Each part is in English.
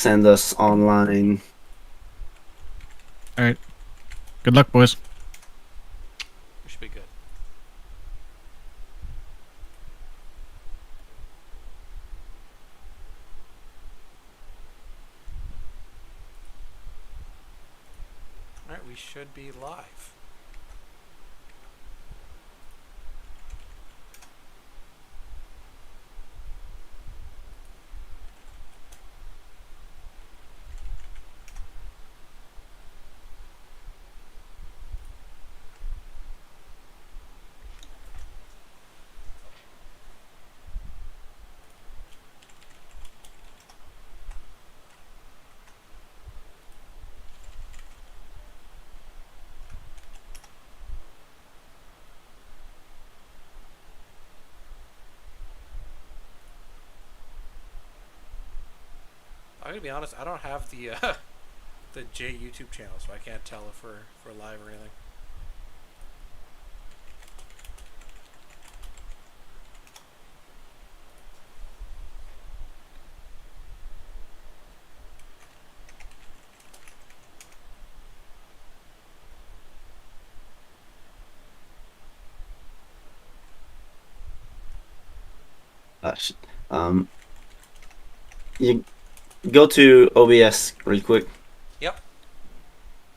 send us online. All right. Good luck, boys. We should be good. All right, we should be live. I'm gonna be honest. I don't have the the J YouTube channel, so I can't tell if we're live or anything. Shit. You go to OBS real quick. Yep.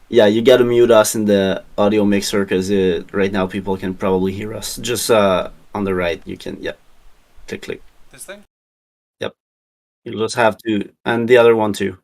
Yeah, you gotta mute us in the audio mixer because right now people can probably hear us. Just on the right, you can, yeah, click. This thing. Yep. You just have to, and the other one too.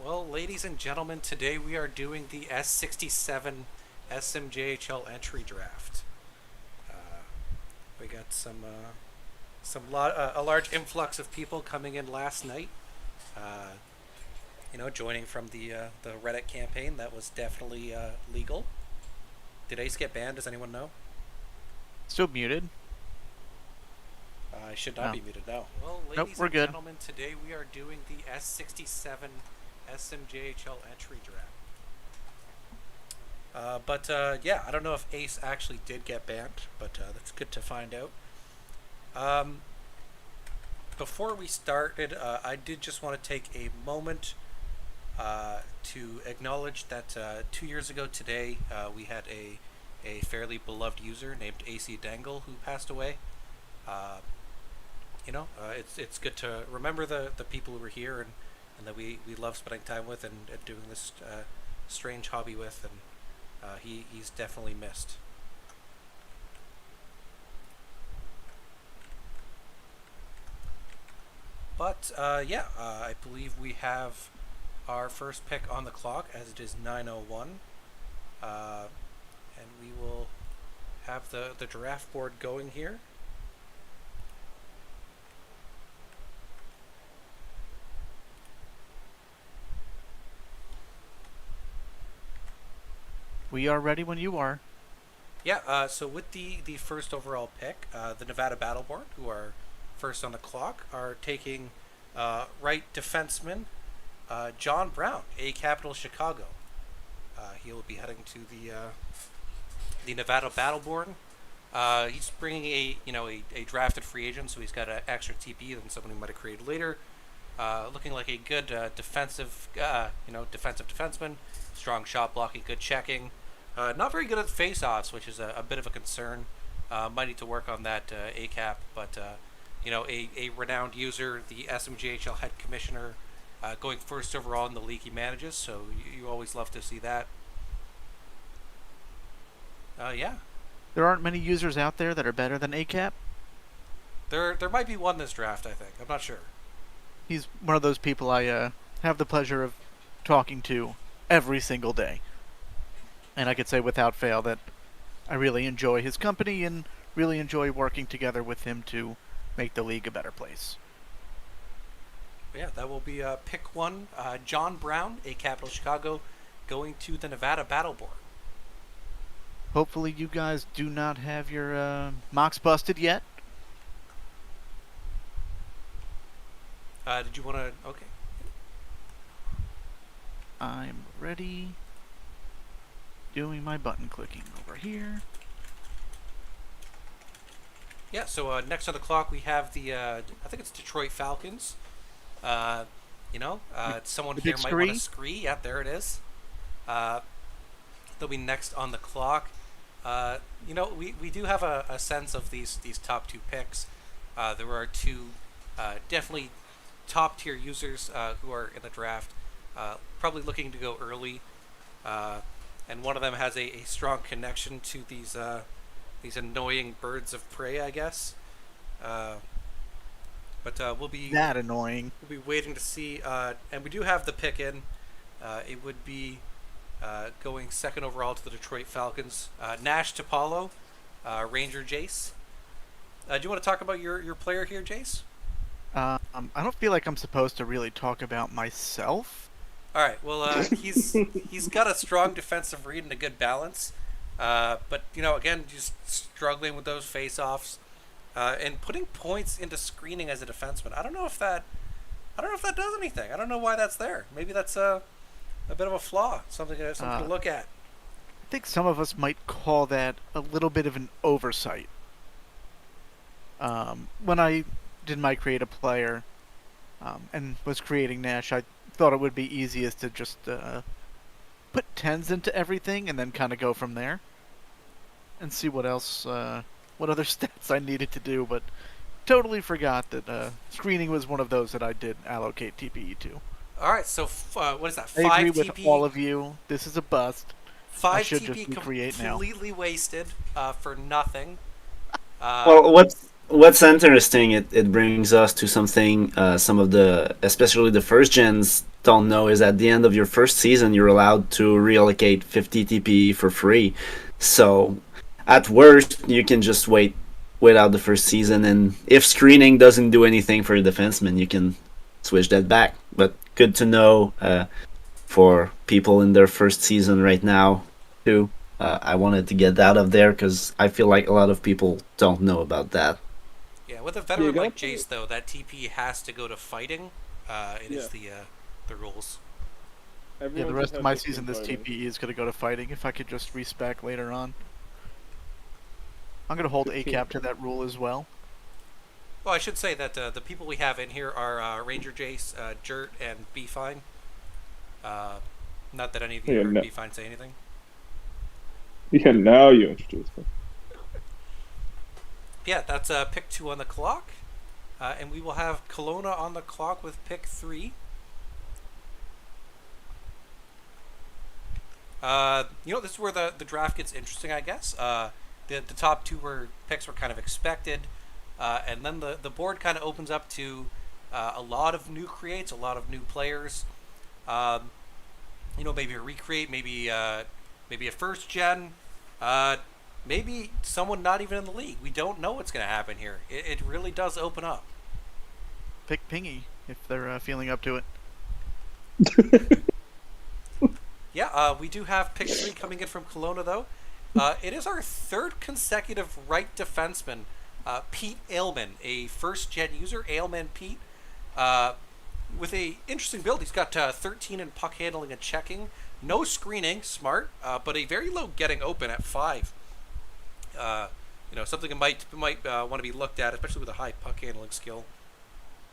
Well, ladies and gentlemen, today we are doing the S67 SMJHL entry draft. We got a large influx of people coming in last night. Joining from the Reddit campaign that was definitely legal. Did Ace get banned? Does anyone know? Still muted. I should not be muted now. Well, Nope, ladies we're and good. gentlemen, today we are doing the S67 SMJHL entry draft. I don't know if Ace actually did get banned, but that's good to find out. Before we started, I did just want to take a moment to acknowledge that 2 years ago today, we had a fairly beloved user named AC Dangle who passed away. It's good to remember the people who were here and that we love spending time with and doing this strange hobby with, and he's definitely missed. But I believe we have our first pick on the clock as it is 9:01, and we will have the draft board going here. We are ready when you are. Yeah, so with the first overall pick, the Nevada Battleborn, who are first on the clock, are taking right defenseman John Brown, A Capital Chicago. He will be heading to the Nevada Battleborn. He's bringing a drafted free agent, so he's got an extra TP than someone who might have created later. Looking like a good defensive defenseman. Strong shot blocking, good checking. Not very good at face-offs, which is a bit of a concern. Might need to work on that ACAP, but a renowned user, the SMJHL head commissioner, going first overall in the league he manages, so you always love to see that. There aren't many users out there that are better than ACAP. There might be one this draft, I think. I'm not sure. He's one of those people I have the pleasure of talking to every single day. And I could say without fail that I really enjoy his company and really enjoy working together with him to make the league a better place. Yeah, that will be pick one. John Brown, A Capital Chicago, going to the Nevada Battleborn. Hopefully you guys do not have your mocks busted yet. Did you want to... Okay. I'm ready. Doing my button clicking over here. Yeah, so next on the clock we have I think it's Detroit Falcons. Someone here might want to scree. Yeah, there it is. They'll be next on the clock. We do have a sense of these top two picks. There are two definitely top tier users who are in the draft, probably looking to go early, and one of them has a strong connection to these annoying birds of prey, I guess. But we'll be that annoying. We'll be waiting to see, and we do have the pick in. It would be going second overall to the Detroit Falcons. Nash Tapalo, Ranger Jace. Do you want to talk about your player here, Jace? I don't feel like I'm supposed to really talk about myself. All right. Well, he's got a strong defensive read and a good balance, but again, just struggling with those face-offs and putting points into screening as a defenseman. I don't know if that does anything. I don't know why that's there. Maybe that's a bit of a flaw, something to look at. I think some of us might call that a little bit of an oversight. When I did my create a player and was creating Nash, I thought it would be easiest to just put 10s into everything and then kind of go from there and see what else, what other stats I needed to do, but totally forgot that screening was one of those that I did allocate TPE to. All right, so what is that? 5 I agree TP? with all of you. This is a bust. 5 should TP just recreate now. completely wasted for nothing. Well, what's interesting, it brings us to something, some of the, especially the first gens don't know is at the end of your first season, you're allowed to reallocate 50 TPE for free. So at worst, you can just wait out the first season, and if screening doesn't do anything for your defenseman, you can switch that back. But good to know for people in their first season right now too. I wanted to get that out of there because I feel like a lot of people don't know about that. Yeah, with a veteran like Jace, though, that TP has to go to fighting. It is the rules. The rest of my season, this TPE is going to go to fighting. If I could just respec later on. I'm going to hold ACAP to that rule as well. Well, I should say that the people we have in here are Ranger Jace, Jert, and B-Fine. Not that any of you heard B-Fine say anything. Yeah, now you introduced me. Yeah, that's pick 2 on the clock. And we will have Kelowna on the clock with pick 3. This is where the draft gets interesting, I guess. The top 2 picks were kind of expected. And then the board kind of opens up to a lot of new creates, a lot of new players. Maybe a recreate, maybe a first gen, maybe someone not even in the league. We don't know what's going to happen here. It really does open up. Pick Pingy if they're feeling up to it. Yeah, we do have pick 3 coming in from Kelowna, though. It is our 3rd consecutive right defenseman, Pete Ailman, a first-gen user, Ailman Pete, with a interesting build. He's got 13 in puck handling and checking, no screening, smart, but a very low getting open at 5. Something that might want to be looked at, especially with a high puck handling skill.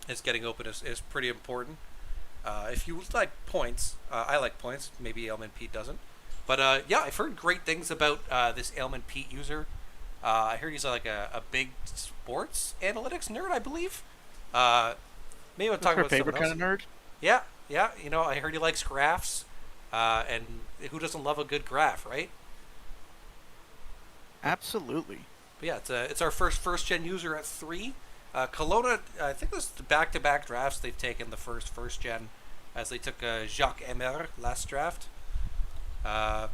Is getting open is pretty important. If you like points, I like points. Maybe Ailman Pete doesn't. But I've heard great things about this Ailman Pete user. I heard he's like a big sports analytics nerd, I believe. Maybe I'm talking about favorite someone else. kind of nerd. Yeah. I heard he likes graphs, and who doesn't love a good graph, right? Absolutely. But yeah, it's our first gen user at 3. Kelowna, I think this is the back-to-back drafts they've taken the first gen, as they took Jacques Emer last draft. It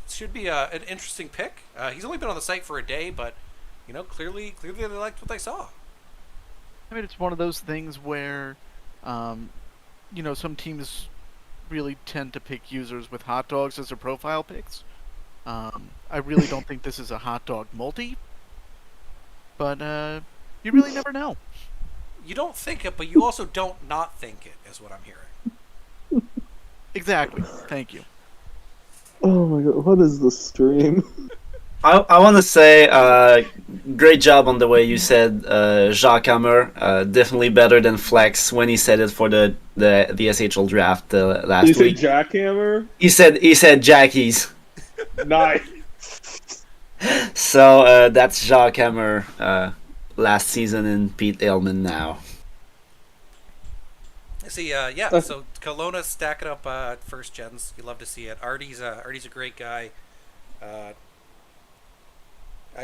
should be an interesting pick. He's only been on the site for a day, but clearly they liked what they saw. I mean, it's one of those things where, some teams really tend to pick users with hot dogs as their profile picks. I really don't think this is a hot dog multi, but you really never know. You don't think it, but you also don't not think it, is what I'm hearing. Exactly. Thank you. Oh my god, what is the stream? I want to say great job on the way you said Jacques Hammer. Definitely better than Flex when he said it for the SHL draft last Did he week. say Jackhammer? He said Jackies. Nice. So that's Jacques Hammer last season and Pete Ailman now. See, so Kelowna stacking up first gens. You love to see it. Artie's a great guy. I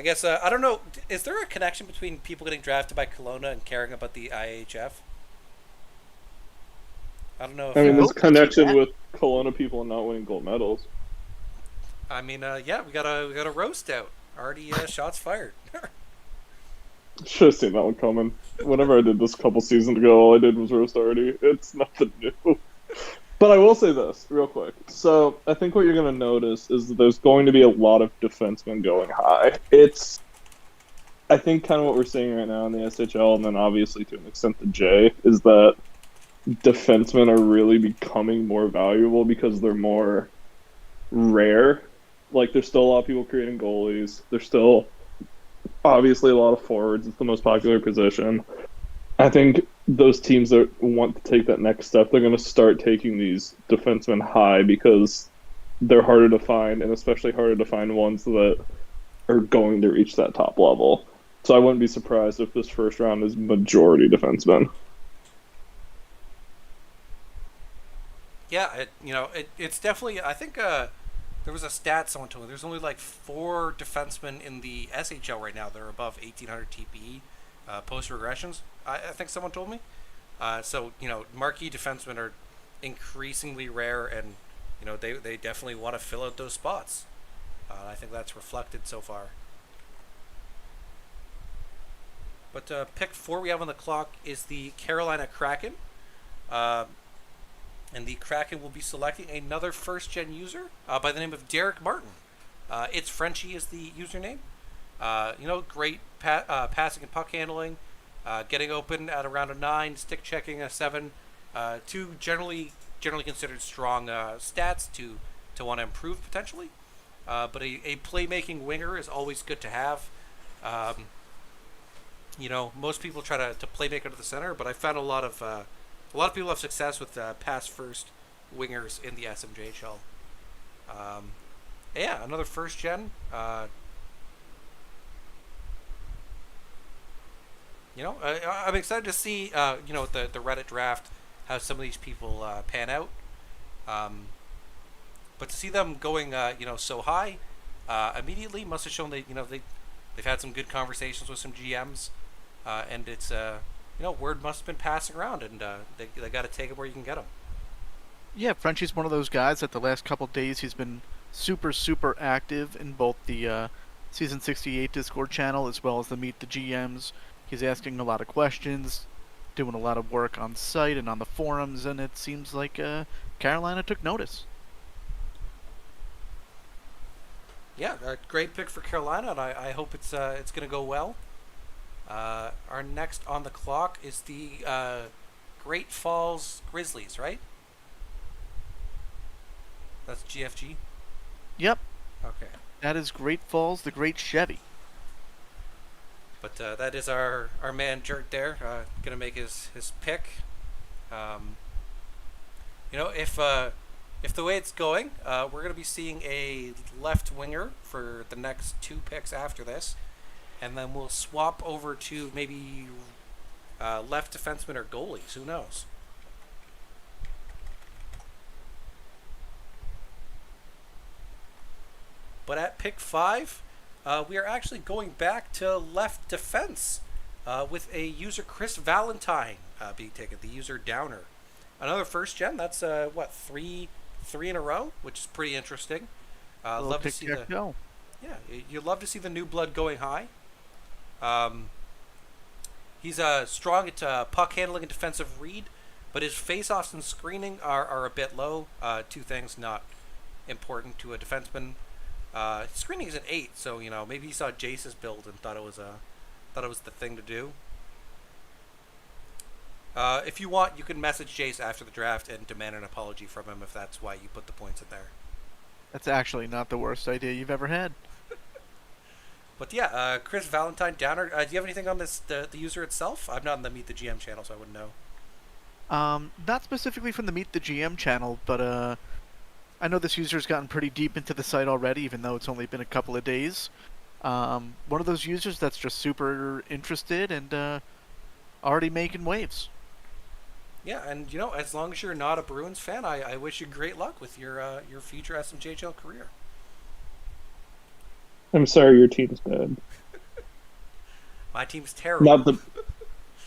guess I don't know. Is there a connection between people getting drafted by Kelowna and caring about the IHF? I don't know. There's a connection with Kelowna people not winning gold medals. I mean, we got a roast out. Artie, shots fired. Should have seen that one coming. Whenever I did this a couple seasons ago, all I did was roast Artie. It's nothing new. But I will say this, real quick. So, I think what you're going to notice is that there's going to be a lot of defensemen going high. It's, I think, kind of what we're seeing right now in the SHL, and then obviously to an extent the J, is that defensemen are really becoming more valuable because they're more rare. Like, there's still a lot of people creating goalies. There's still obviously a lot of forwards. It's the most popular position. I think those teams that want to take that next step, they're going to start taking these defensemen high because they're harder to find, and especially harder to find ones that are going to reach that top level. So I wouldn't be surprised if this first round is majority defensemen. Yeah, it's definitely. I think there was a stat someone told me. There's only like 4 defensemen in the SHL right now that are above 1,800 TPE post regressions. I think someone told me. So marquee defensemen are increasingly rare, and they definitely want to fill out those spots. I think that's reflected so far. But pick 4 we have on the clock is the Carolina Kraken. And the Kraken will be selecting another first-gen user by the name of Derek Martin. It's Frenchie is the username. Great passing and puck handling, getting open at around a 9, stick checking a 7. Two generally considered strong stats to want to improve potentially. But a playmaking winger is always good to have. Most people try to playmake out of the center, but I found a lot of people have success with pass first wingers in the SMJHL. Another first gen. I'm excited to see the Reddit draft how some of these people pan out. But to see them going so high immediately must have shown they've had some good conversations with some GMs, and it's word must have been passing around, and they got to take it where you can get them. Yeah, Frenchie's one of those guys that the last couple of days he's been super, super active in both the Season 68 Discord channel as well as the Meet the GMs. He's asking a lot of questions, doing a lot of work on site and on the forums, and it seems like Carolina took notice. Yeah, a great pick for Carolina, and I hope it's going to go well. Our next on the clock is the Great Falls Grizzlies, right? That's GFG? Yep. Okay. That is Great Falls, the Great Chevy. But that is our man Jert there, going to make his pick. If the way it's going, we're going to be seeing a left winger for the next 2 picks after this. And then we'll swap over to maybe left defenseman or goalies. Who knows? But at pick 5, we are actually going back to left defense with a user Chris Valentine being taken, the user Downer. Another first gen. That's 3 in a row, which is pretty interesting. Love to see you love to see the new blood going high. He's strong at puck handling and defensive read, but his face-offs and screening are a bit low. 2 things not important to a defenseman. Screening is an 8, so maybe he saw Jace's build and thought it was the thing to do. If you want, you can message Jace after the draft and demand an apology from him if that's why you put the points in there. That's actually not the worst idea you've ever had. But yeah, Chris Valentine Downer. Do you have anything on this the user itself? I'm not in the Meet the GM channel, so I wouldn't know. Not specifically from the Meet the GM channel, but I know this user's gotten pretty deep into the site already, even though it's only been a couple of days. One of those users that's just super interested and already making waves. Yeah, and as long as you're not a Bruins fan, I wish you great luck with your future SMJHL career. I'm sorry, your team's bad. My team's terrible.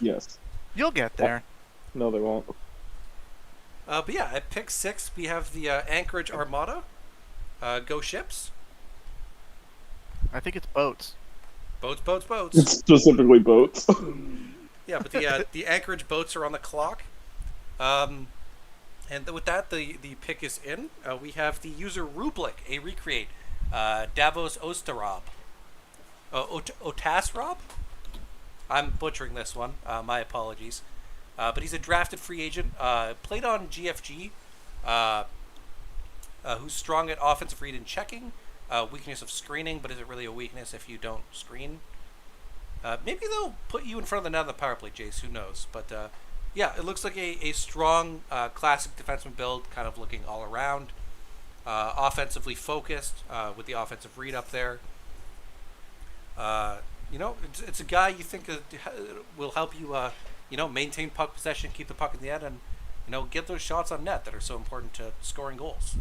Yes. You'll get there. No, they won't. But yeah, at pick 6, we have the Anchorage Armada. Go Ships. I think it's boats. Boats. It's specifically boats. Yeah, but the Anchorage boats are on the clock. And with that, the pick is in. We have the user Rublik, a recreate. Davos Ostarob. Otasrob? I'm butchering this one. My apologies. But he's a drafted free agent. Played on GFG. Who's strong at offensive read and checking. Weakness of screening, but is it really a weakness if you don't screen? Maybe they'll put you in front of the net on the power play, Jace. Who knows? But yeah, it looks like a strong classic defenseman build, kind of looking all around. Offensively focused with the offensive read up there. It's a guy you think will help you, maintain puck possession, keep the puck in the net, and get those shots on net that are so important to scoring goals.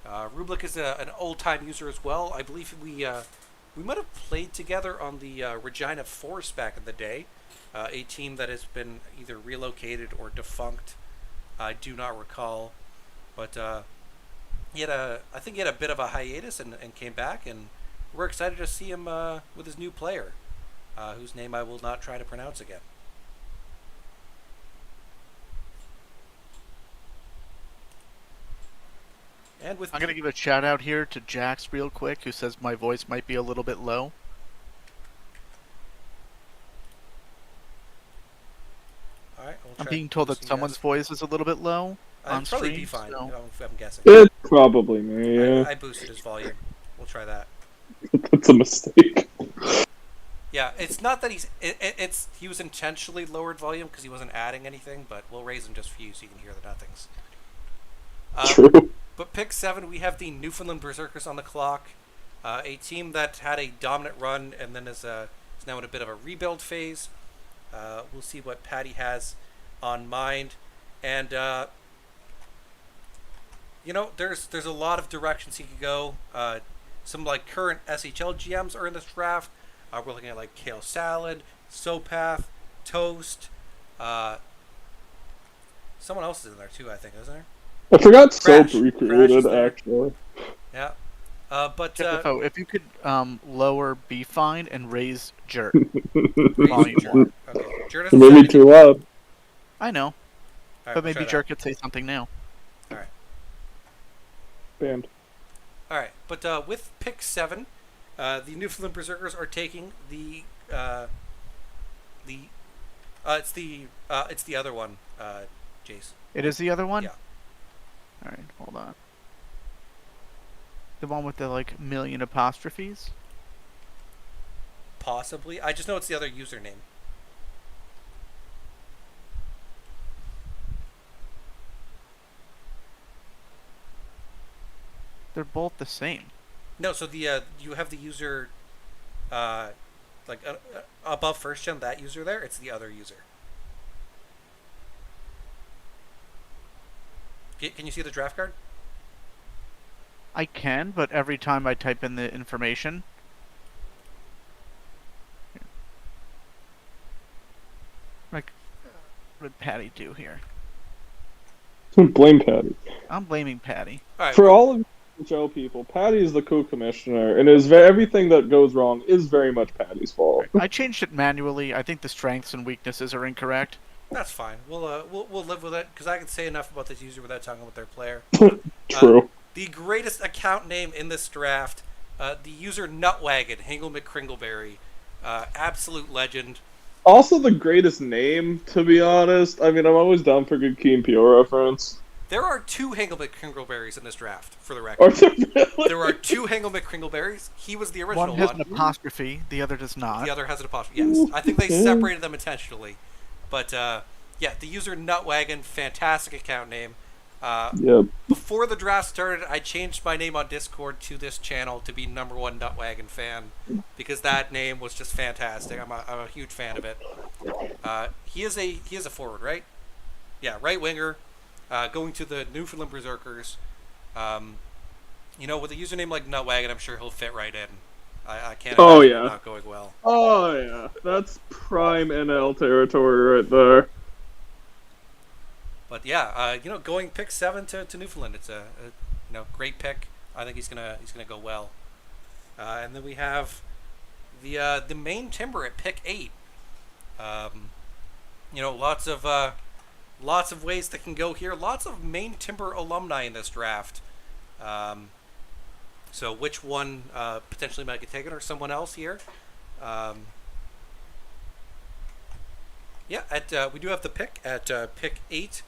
Rublik is an old-time user as well. I believe we might have played together on the Regina Force back in the day, a team that has been either relocated or defunct. I do not recall, but I think he had a bit of a hiatus and came back, and we're excited to see him with his new player, whose name I will not try to pronounce again. And with I'm going to give a shout out here to Jax real quick, who says my voice might be a little bit low. All right, I'm being told that someone's voice is a little bit low on probably stream. be fine. So... I'm guessing. It's probably me. Yeah. I boosted his volume. We'll try that. That's a mistake. Yeah, it's not that he was intentionally lowered volume because he wasn't adding anything, but we'll raise him just for you so you can hear the nothings. True. But pick 7, we have the Newfoundland Berserkers on the clock, a team that had a dominant run and then is now in a bit of a rebuild phase. We'll see what Patty has on mind, and there's a lot of directions he could go. Some like current SHL GMs are in this draft. We're looking at like Kale Salad, Sopath, Toast. Someone else is in there too, I think, isn't there? I forgot Crash. Soap recreated, Crash actually. Yeah. If you could lower Be Fine and raise Jerk. Volume. Volume. Okay. Jer doesn't Maybe sound too loud. I know, All right, but we'll maybe try Jerk could say something now. that. All right. Banned. All right. But with pick 7, the Newfoundland Berserkers are taking it's the other one, Jace. It is the other one? Yeah. Alright, hold on. The one with the, million apostrophes? Possibly. I just know it's the other username. They're both the same. No, so the you have the user, above first gen, that user there. It's the other user. Can you see the draft card? I can, but every time I type in the information... what did Patty do here? Blame Patty. I'm blaming Patty. All right. For all of Joe people, Patty is the co-commissioner, and everything that goes wrong is very much Patty's fault. I changed it manually. I think the strengths and weaknesses are incorrect. That's fine. We'll live with it because I can say enough about this user without talking about their player. True. The greatest account name in this draft, the user Nutwagon, Hingle McCringleberry, absolute legend. Also the greatest name, to be honest. I mean, I'm always down for a good Key and Peele reference. There are 2 Hingle McCringleberries in this draft, for the Are record. there really? There are 2 Hingle McCringleberries. He was the original One has an apostrophe, the other does not. The other has an apostrophe. Yes, I think they separated them intentionally. But yeah, the user Nutwagon, fantastic account name. Yep. Before the draft started, I changed my name on Discord to this channel to be #1 Nutwagon fan because that name was just fantastic. I'm a huge fan of it. He is a forward, right? Yeah, right winger, going to the Newfoundland Berserkers. With a username like Nutwagon, I'm sure he'll fit right in. I can't imagine it not going well. Oh yeah, that's prime NL territory right there. But yeah, going pick 7 to Newfoundland, it's a great pick. I think he's gonna go well. And then we have the main timber at pick 8. Lots of ways that can go here. Lots of main timber alumni in this draft. So which one potentially might get taken, or someone else here? We do have the pick at pick 8.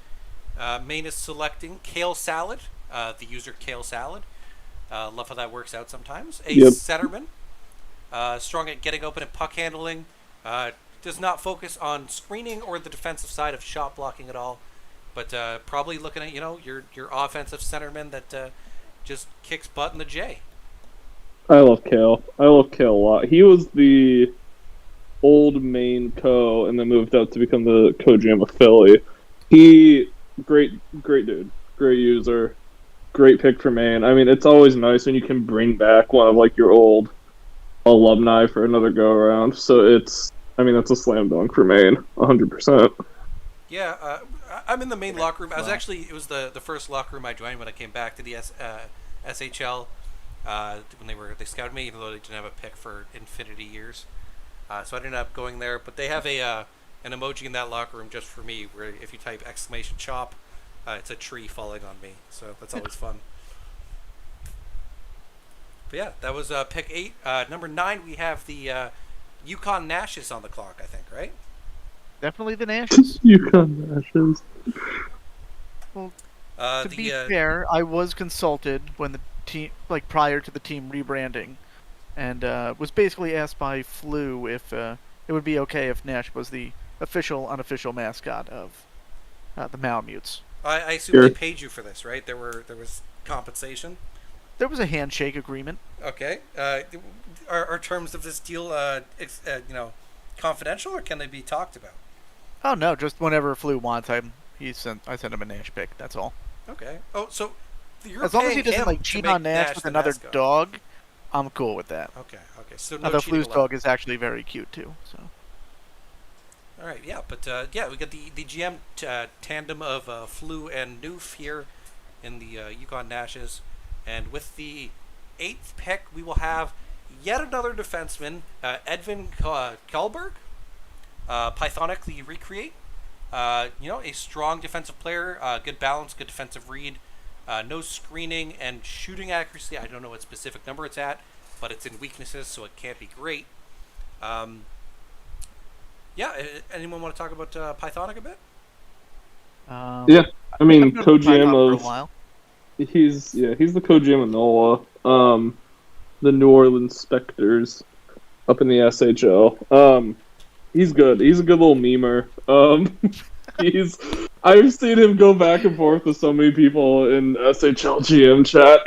Maine is selecting Kale Salad, the user Kale Salad. Love how that works out sometimes. A centerman, strong at getting open and puck handling. Does not focus on screening or the defensive side of shot blocking at all, but probably looking at your offensive centerman that just kicks butt in the J. I love Kale. I love Kale a lot. He was the old Maine co, and then moved up to become the co-GM of Philly. Great dude, great user, great pick for Maine. I mean, it's always nice when you can bring back one of your old alumni for another go around. So that's a slam dunk for Maine, 100%. Yeah, I'm in the main locker room. I was actually, it was the first locker room I joined when I came back to the SHL when they scouted me, even though they didn't have a pick for infinity years. So I ended up going there. But they have an emoji in that locker room just for me, where if you type !chop, it's a tree falling on me. So that's always fun. But yeah, that was pick 8. Number 9, we have the Yukon Nashes on the clock, I think, right? Definitely the Nashes. Yukon Nashes. Well, to be fair, I was consulted when the team, like prior to the team rebranding, and was basically asked by Flu if it would be okay if Nash was the unofficial mascot of the Malamutes. I assume they paid you for this, right? There was compensation. There was a handshake agreement. Okay. Are terms of this deal, confidential, or can they be talked about? Oh no, just whenever Flu wants, I send him a Nash pick. That's all. Okay. Oh, so you're as long as he doesn't cheat on Nash with another dog, I'm cool with that. Okay. So no although cheating Flu's dog is actually very cute too. So. All right. Yeah, but we got the GM tandem of Flu and Noof here in the Yukon Nashes, and with the 8th pick, we will have yet another defenseman, Edvin Kjellberg. Pythonic, the recreate. A strong defensive player, good balance, good defensive read, no screening and shooting accuracy. I don't know what specific number it's at, but it's in weaknesses, so it can't be great. Anyone want to talk about Pythonic a bit? Yeah, I mean, co-GM for a while. He's the co-GM of NOLA, the New Orleans Spectres, up in the SHL. He's good. He's a good little memer. I've seen him go back and forth with so many people in SHL GM chat.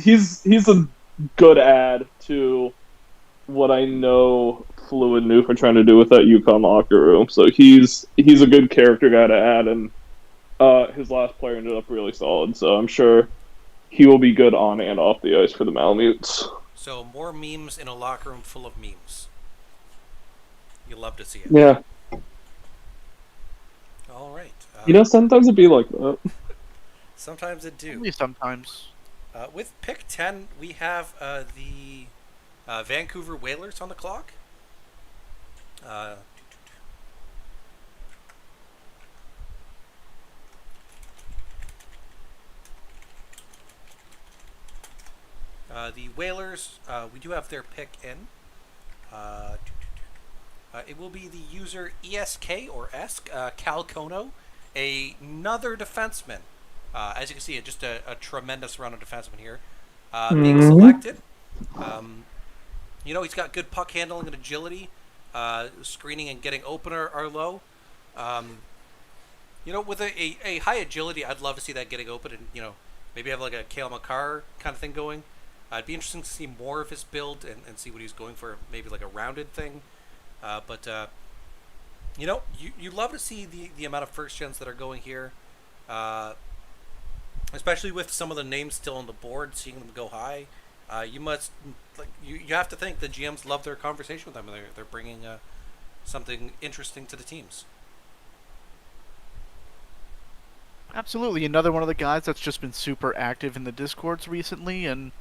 He's a good add to what I know Flu and Noof are trying to do with that Yukon locker room. So he's a good character guy to add, and his last player ended up really solid. So I'm sure he will be good on and off the ice for the Malamutes. So more memes in a locker room full of memes. You love to see it. Yeah. All right. Sometimes it'd be like that. Sometimes it do. Only sometimes. With pick 10, we have the Vancouver Whalers on the clock. The Whalers, we do have their pick in. It will be the user ESK or ESK, Cal Kono, another defenseman. As you can see, just a tremendous run of defenseman here. Being selected. He's got good puck handling and agility. Screening and getting open are low. With a high agility, I'd love to see that getting open and, maybe have like a Cale Makar kind of thing going. It'd be interesting to see more of his build and see what he's going for, maybe like a rounded thing. You love to see the amount of first gens that are going here, especially with some of the names still on the board, seeing them go high. You have to think the GMs love their conversation with them. They're bringing something interesting to the teams. Absolutely, another one of the guys that's just been super active in the Discords recently, and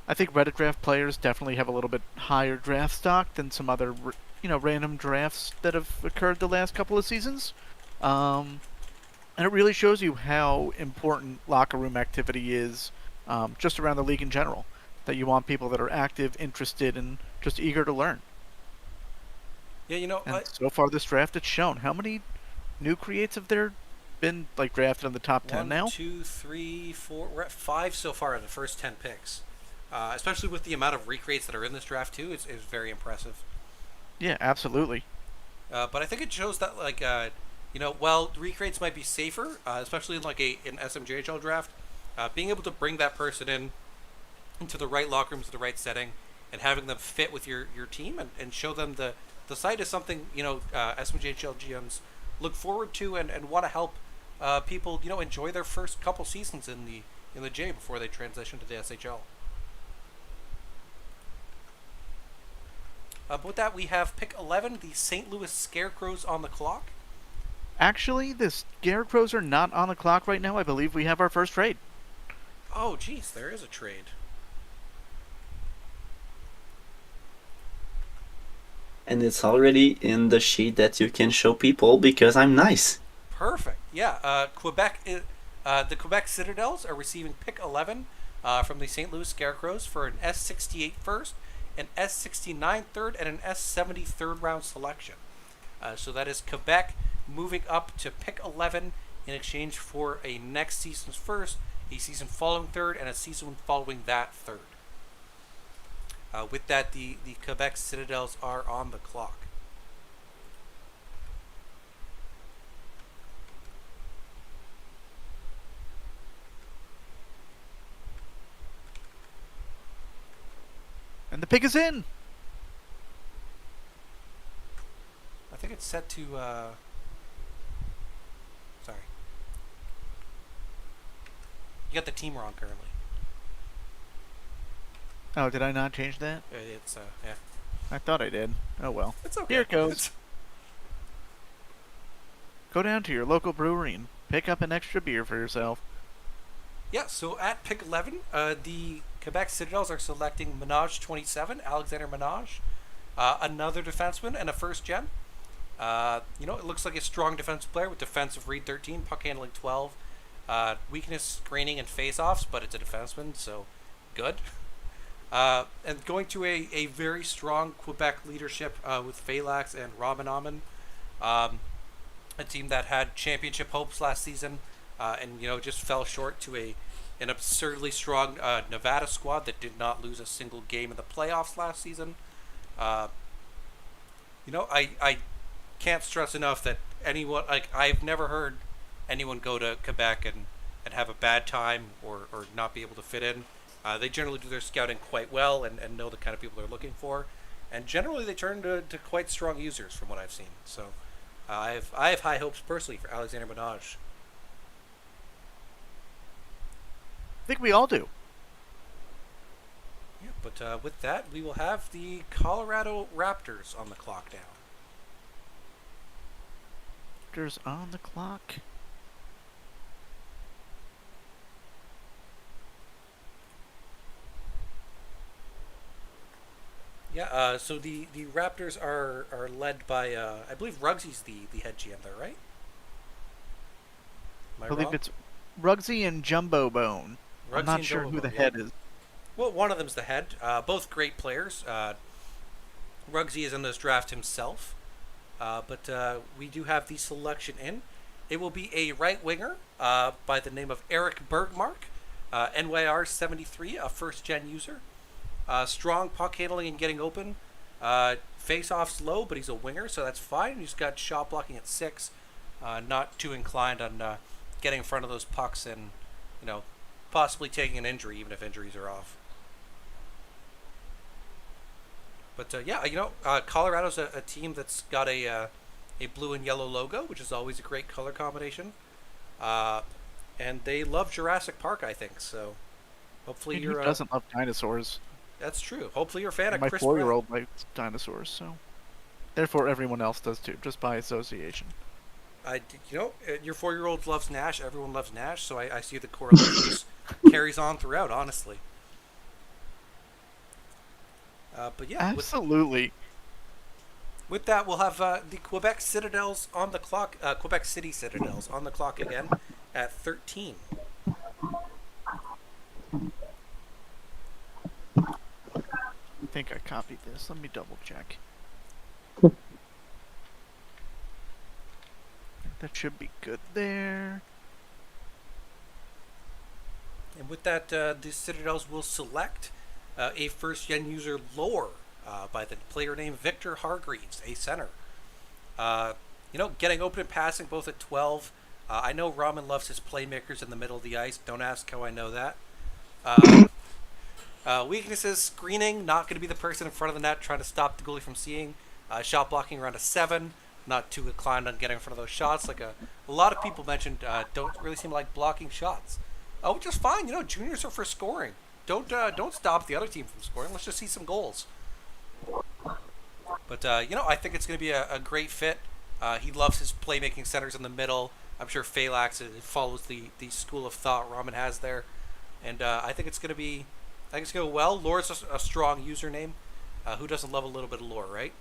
I think Reddit draft players definitely have a little bit higher draft stock than some other, random drafts that have occurred the last couple of seasons. And it really shows you how important locker room activity is, just around the league in general. That you want people that are active, interested, and just eager to learn. Yeah, and so far this draft, it's shown. How many new creates have there been drafted in the top 10 now? 1, 2, 3, 4. We're at 5 so far in the first 10 picks. Especially with the amount of recreates that are in this draft too, is very impressive. Yeah, absolutely. But I think it shows that while recreates might be safer, especially in an SMJHL draft, being able to bring that person into the right locker room, to the right setting, and having them fit with your team and show them the site is something SMJHL GMs look forward to and want to help people enjoy their first couple seasons in the J before they transition to the SHL. But with that, we have pick 11, the St. Louis Scarecrows on the clock. Actually, the Scarecrows are not on the clock right now. I believe we have our first trade. Oh, geez, there is a trade. And it's already in the sheet that you can show people because I'm nice. Perfect. Yeah, the Quebec Citadels are receiving pick 11 from the St. Louis Scarecrows for an S68 first, an S69 third, and an S70 third round selection. So that is Quebec moving up to pick 11 in exchange for a next season's first, a season following third, and a season following that third. With that, the Quebec Citadels are on the clock. And the pick is in. I think it's set to. Sorry. You got the team wrong currently. Oh, did I not change that? It's yeah. I thought I did. Oh well. It's okay. Here it goes. Go down to your local brewery and pick up an extra beer for yourself. Yeah, so at pick 11, the Quebec Citadels are selecting Menage 27, Alexander Menage, another defenseman, and a first gen. It looks like a strong defensive player with defensive read 13, puck handling 12, weakness, screening, and face-offs, but it's a defenseman, so good. And going to a very strong Quebec leadership with Phalanx and Ramanauman, a team that had championship hopes last season, and just fell short to an absurdly strong Nevada squad that did not lose a single game in the playoffs last season. I can't stress enough that anyone, I've never heard anyone go to Quebec and have a bad time or not be able to fit in. They generally do their scouting quite well and know the kind of people they're looking for, and generally they turn to quite strong users from what I've seen. So I have high hopes personally for Alexander Menage. I think we all do. Yeah, but with that, we will have the Colorado Raptors on the clock now. Raptors on the clock. Yeah, so the Raptors are led by, I believe Ruggsy's the head GM there, right? Am I I believe wrong? it's Ruggsy and Jumbo Bone. I'm Ruggsy not and sure Jumbo who the Bone, head yeah. is. Well, one of them's the head. Both great players. Ruggsy is in this draft himself, but we do have the selection in. It will be a right winger by the name of Eric Bergmark, NYR 73, a first gen user. Strong puck handling and getting open. Face off's low, but he's a winger, so that's fine. He's got shot blocking at 6. Not too inclined on getting in front of those pucks and, possibly taking an injury, even if injuries are off. But Colorado's a team that's got a blue and yellow logo, which is always a great color combination. And they love Jurassic Park, I think. So hopefully Who you're. doesn't love dinosaurs? That's true. Hopefully you're a fan of My Chris 4-year-old likes dinosaurs, so therefore everyone else does too, just by association. Your 4-year-old loves Nash. Everyone loves Nash, so I see the correlation just carries on throughout. Honestly. But yeah, Absolutely. With that, we'll have the Quebec Citadels on the clock. Quebec City Citadels on the clock again at 13. I think I copied this. Let me double check. That should be good there. And with that, the Citadels will select a first-gen user lore by the player named Victor Hargreaves, a center. Getting open and passing both at 12. I know Ramen loves his playmakers in the middle of the ice. Don't ask how I know that. Weaknesses, screening, not going to be the person in front of the net trying to stop the goalie from seeing. Shot blocking around a 7. Not too inclined on getting in front of those shots. Like a lot of people mentioned, don't really seem like blocking shots. Which is fine. Juniors are for scoring. Don't stop the other team from scoring. Let's just see some goals. But I think it's going to be a great fit He loves his playmaking centers in the middle. I'm sure Phalanx follows the school of thought Ramen has there, and I think it's gonna be, I think it's gonna go well. Lore's a strong username. Who doesn't love a little bit of lore, right?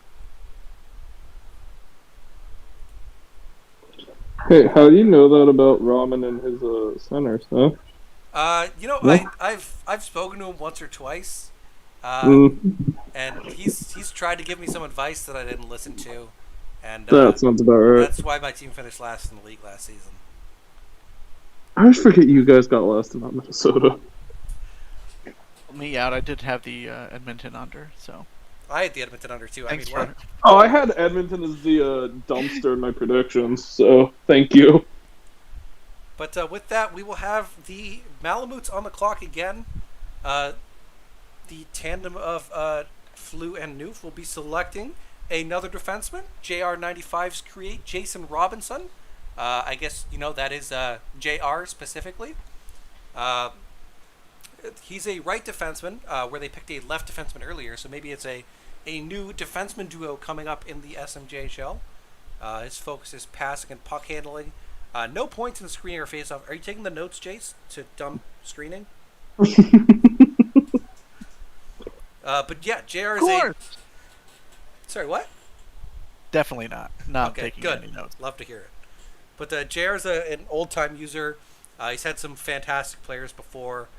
Hey, how do you know that about Ramen and his centers, huh? No? I've spoken to him once or twice, Mm, and he's tried to give me some advice that I didn't listen to, and that sounds about right. that's why my team finished last in the league last season. I always forget you guys got last in that Minnesota. Me out. I did have the Edmonton under, so I had the Edmonton under too. thanks I mean, for. Oh, I had Edmonton as the dumpster in my predictions, so thank you. But with that, we will have the Malamutes on the clock again. The tandem of Flu and Noof will be selecting another defenseman. JR95's create Jason Robinson. I guess that is JR specifically. He's a right defenseman, where they picked a left defenseman earlier, so maybe it's a new defenseman duo coming up in the SMJHL. His focus is passing and puck handling. No points in screening or face-off. Are you taking the notes, Jace, to dumb screening? But yeah, JR is a... Sorry, what? Definitely not. Not Okay, taking good. any notes. Love to hear it. But JR is an old-time user. He's had some fantastic players before.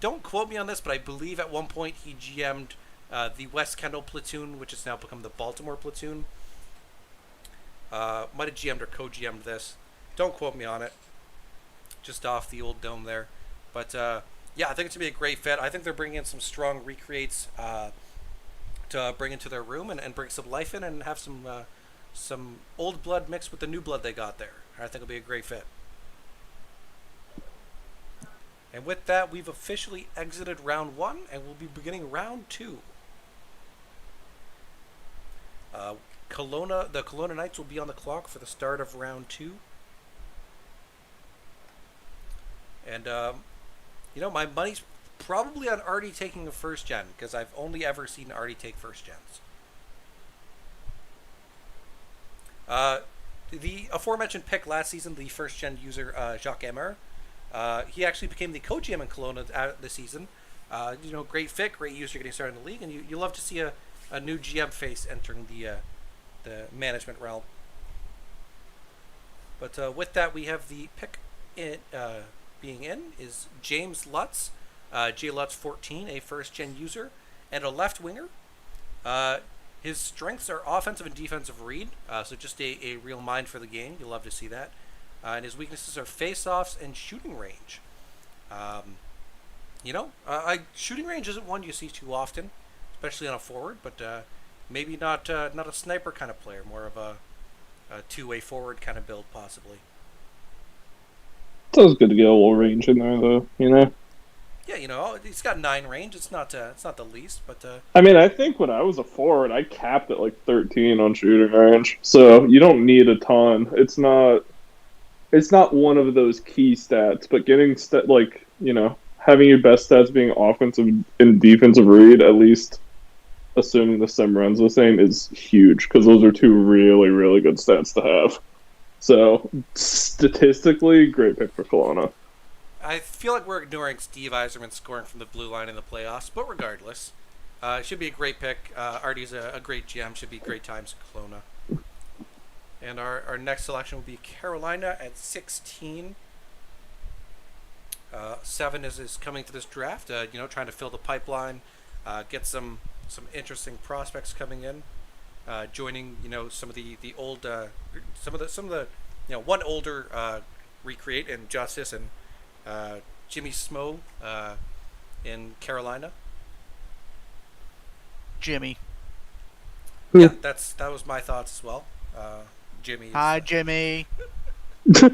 Don't quote me on this, but I believe at one point he GM'd the West Kendall platoon, which has now become the Baltimore platoon. Might have GM'd or co-GM'd this. Don't quote me on it. Just off the old dome there. But yeah, I think it's going to be a great fit. I think they're bringing in some strong recreates to bring into their room and bring some life in and have some old blood mixed with the new blood they got there. I think it'll be a great fit. And with that, we've officially exited round 1, and we'll be beginning round 2. The Kelowna Knights will be on the clock for the start of round 2. And, my money's probably on Artie taking a first gen, because I've only ever seen Artie take first gens. The aforementioned pick last season, the first gen user, Jacques Emer, he actually became the co-GM in Kelowna this season. Great fit, great user getting started in the league, and you love to see a new GM face entering the management realm. But with that, we have the pick being in is James Lutz, J Lutz 14, a first-gen user, and a left winger. His strengths are offensive and defensive read, so just a real mind for the game. You'll love to see that. And his weaknesses are face-offs and shooting range. Shooting range isn't one you see too often, especially on a forward, but maybe not a sniper kind of player, more of a two-way forward kind of build, possibly. It's always good to get a little range in there, though. Yeah, he's got 9 range. It's not the least, but I mean, I think when I was a forward, I capped at like 13 on shooting range, so you don't need a ton. It's not one of those key stats, but getting having your best stats being offensive and defensive read, at least assuming the sim runs the same, is huge, because those are 2 really, really good stats to have. So, statistically, great pick for Kelowna. I feel like we're ignoring Steve Yzerman scoring from the blue line in the playoffs, but regardless, it should be a great pick. Artie's a great GM, should be great times in Kelowna. And our next selection will be Carolina at 16. 7 is coming to this draft, trying to fill the pipeline, get some interesting prospects coming in, joining some of the old some of the one older recreate in Justice and Jimmy Smo in Carolina. Jimmy. Yeah, that was my thoughts as well. Jimmy. Hi, Jimmy. There's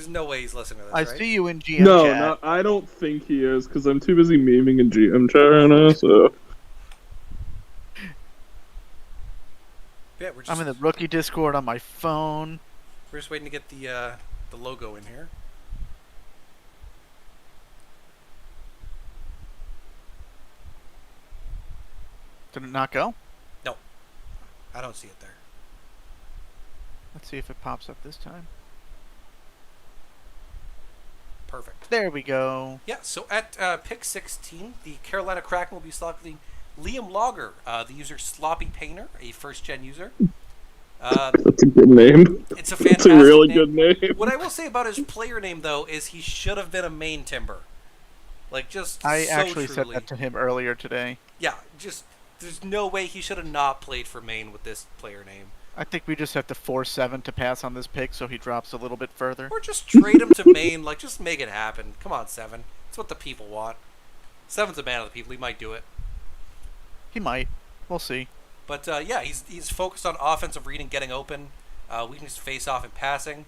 no way he's listening to this, I right? see you in GM chat. No, I don't think he is, because I'm too busy memeing in GM chat right now, so... Yeah, I'm in the rookie Discord on my phone. We're just waiting to get the logo in here. Did it not go? No. I don't see it there. Let's see if it pops up this time. Perfect. There we go. Yeah, so at pick 16, the Carolina Kraken will be selecting Liam Lager, the user Sloppy Painter, a first-gen user. That's a good name. It's a fantastic It's a really name. good name. What I will say about his player name, though, is he should have been a main timber. Like, just I so actually truly. said that to him earlier today. Yeah, just, there's no way he should have not played for Maine with this player name. I think we just have to force 7 to pass on this pick so he drops a little bit further. Or just trade him to Maine, like, just make it happen. Come on, 7. It's what the people want. 7's a man of the people. He might do it. He might. We'll see. But, yeah, he's focused on offensive reading, getting open, weakness face off and passing.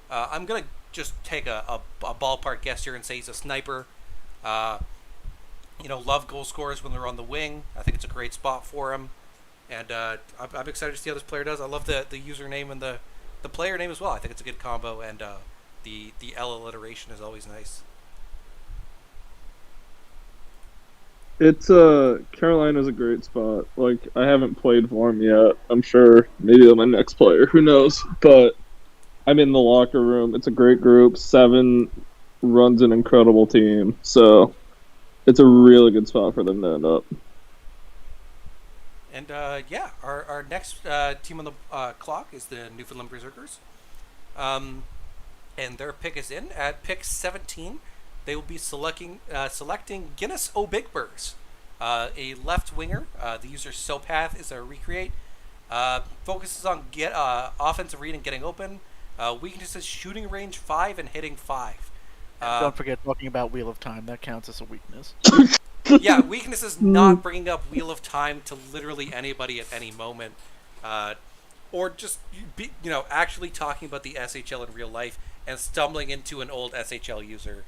I'm going to just take a ballpark guess here and say he's a sniper. Love goal scorers when they're on the wing. I think it's a great spot for him. And I'm excited to see how this player does. I love the username and the player name as well. I think it's a good combo, and the L alliteration is always nice. It's Carolina's a great spot. Like, I haven't played for him yet. I'm sure maybe I'm my next player. Who knows? But I'm in the locker room. It's a great group. 7 runs an incredible team. So it's a really good spot for them to end up. And our next team on the clock is the Newfoundland Berserkers. And their pick is in at pick 17. They will be selecting Guinness O'Bigbers, a left winger. The user Sopath is a recreate. Focuses on offensive read and getting open. Weaknesses: shooting range 5 and hitting 5. Don't forget talking about Wheel of Time. That counts as a weakness. Yeah, weakness is not bringing up Wheel of Time to literally anybody at any moment, or just actually talking about the SHL in real life and stumbling into an old SHL user.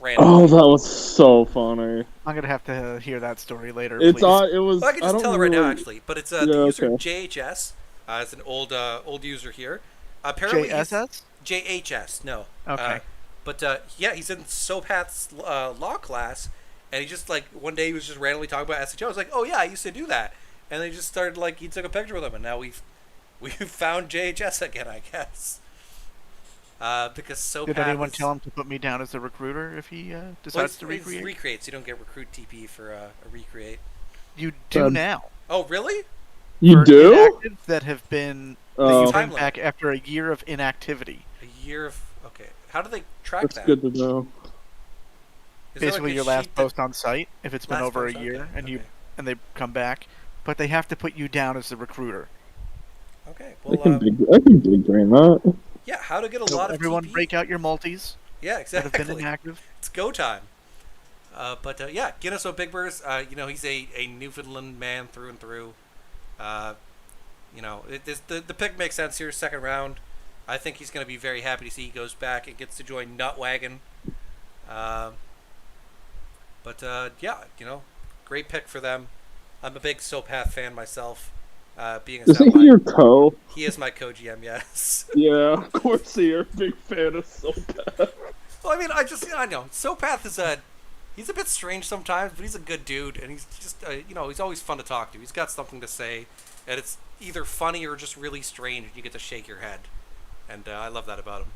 Randomly. Oh, that was so funny. I'm gonna have to hear that story later. It's please. it was. Well, I can just tell it right now, actually. But it's the user okay. JHS. It's an old user here. Apparently, JSS? JHS. No. Okay. He's in Sopath's law class, and he just one day he was just randomly talking about SHL. I was like, oh yeah, I used to do that, and they just started he took a picture with him, and now we've found JHS again, I guess. Because Sopath. Did anyone tell him to put me down as a recruiter if he decides to recreate? It's recreates. You don't get recruit TP for a recreate. You do now. Oh, really? You For do? inactives that have been Oh, Time back after a year of inactivity. A year of okay. How do they track that's that? good to know. Is there, Basically, a your last sheet post on site, if it's been Last over a post, year, okay, and okay. and they come back, but they have to put you down as the recruiter. Okay. I Well, can big brain that. yeah. How to get a So lot of everyone TP? break out your multis Yeah, that exactly. have been inactive. It's go time. Guinness O'Bigbers, he's a Newfoundland man through and through. The pick makes sense here, second round. I think he's going to be very happy to see he goes back and gets to join Nutwagon. Great pick for them. I'm a big Sopath fan myself. Being a Isn't he your co? He is my co-GM, yes. Yeah, of course you're a big fan of Sopath. Well, I mean, I know. Sopath is he's a bit strange sometimes, but he's a good dude, and he's just, he's always fun to talk to. He's got something to say, and it's either funny or just really strange, and you get to shake your head. And I love that about him.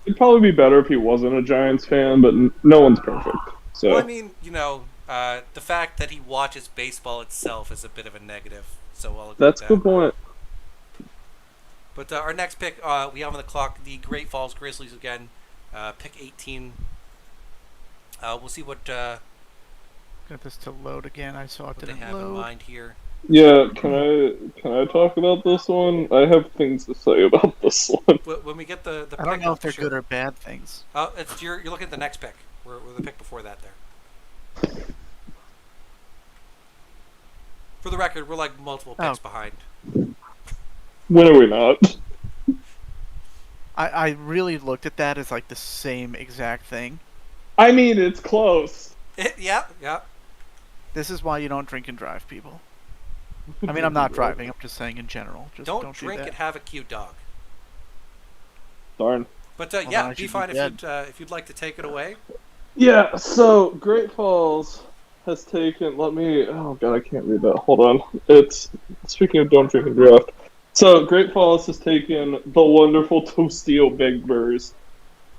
It'd probably be better if he wasn't a Giants fan, but no one's perfect. So. Well, I mean, the fact that he watches baseball itself is a bit of a negative, so I'll agree That's with a that. good point. But our next pick, we have on the clock the Great Falls Grizzlies again, pick 18. We'll see what Got this to load again. I saw it they didn't have in load. mind here. Yeah, can I talk about this one? I have things to say about this one. When we get the pick I don't know up, if they're sure. good or bad things. You're looking at the next pick. We're the pick before that there. For the record, we're multiple picks behind. When are we not? I really looked at that as the same exact thing. I mean, it's close. Yeah. This is why you don't drink and drive, people. I mean, I'm not driving. I'm just saying in general. Just Don't do drink that. and have a cute dog. Darn. But then I be should fine be dead. if you'd like to take it away. Yeah, so Great Falls has taken. Let me. Oh god, I can't read that. Hold on. It's speaking of don't drink and draft. So Great Falls has taken the wonderful Toastio Big Burrs.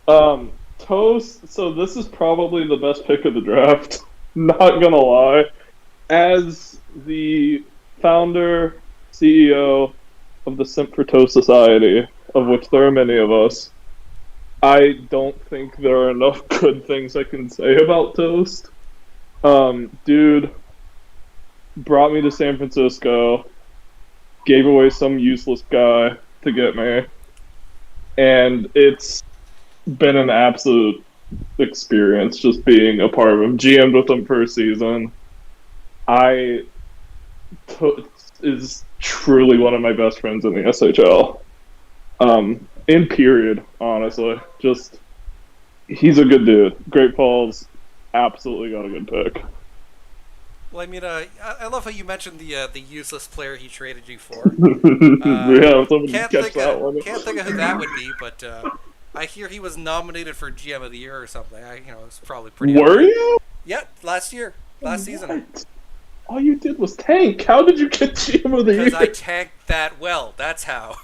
Toast. So this is probably the best pick of the draft. Not gonna lie. As the founder, CEO of the Simp for Toast Society, of which there are many of us, I don't think there are enough good things I can say about Toast. Dude brought me to San Francisco, gave away some useless guy to get me, and it's been an absolute experience just being a part of him. GM'd with him for a season. Is truly one of my best friends in the SHL. In period, honestly. Just, he's a good dude. Great Falls absolutely got a good pick. Well, I mean, I love how you mentioned the useless player he traded you for. Yeah, somebody Can't catch think that one. of who that would be, but I hear he was nominated for GM of the Year or something. It's probably pretty. Were you? Yeah, last season. What? All you did was tank. How did you get GM of the Year? Because I tanked that well. That's how.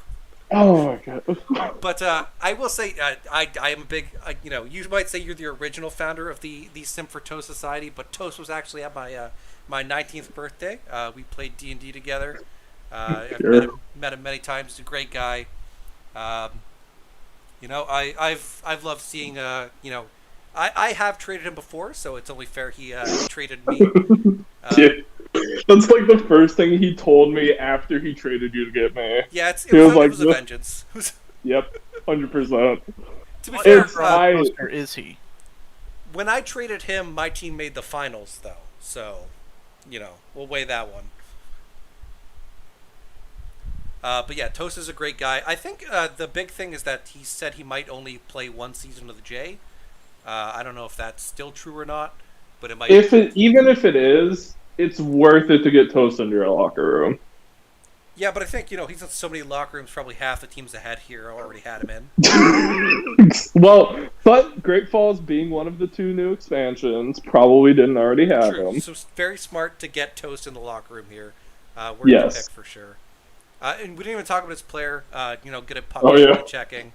Oh my god. But I will say, I am a big, you might say you're the original founder of the Sim for Toast Society, but Toast was actually at my 19th birthday. We played D&D together. I've met him many times. He's a great guy. I've loved seeing, I have traded him before, so it's only fair he traded me. Yeah. That's like the first thing he told me after he traded you to get me. Yeah, it was a vengeance. Yep, 100%. To be fair, Where is he? when I traded him, my team made the finals, though. So, we'll weigh that one. But yeah, Toast is a great guy. I think the big thing is that he said he might only play one season of the J. I don't know if that's still true or not, but it might. Even if it is, it's worth it to get Toast into your locker room. Yeah, but I think, he's in so many locker rooms, probably half the teams ahead here already had him in. Well, but Great Falls being one of the 2 new expansions probably didn't already have him. So it's very smart to get Toast in the locker room here. We're going to pick for sure. And we didn't even talk about his player, good at puck checking,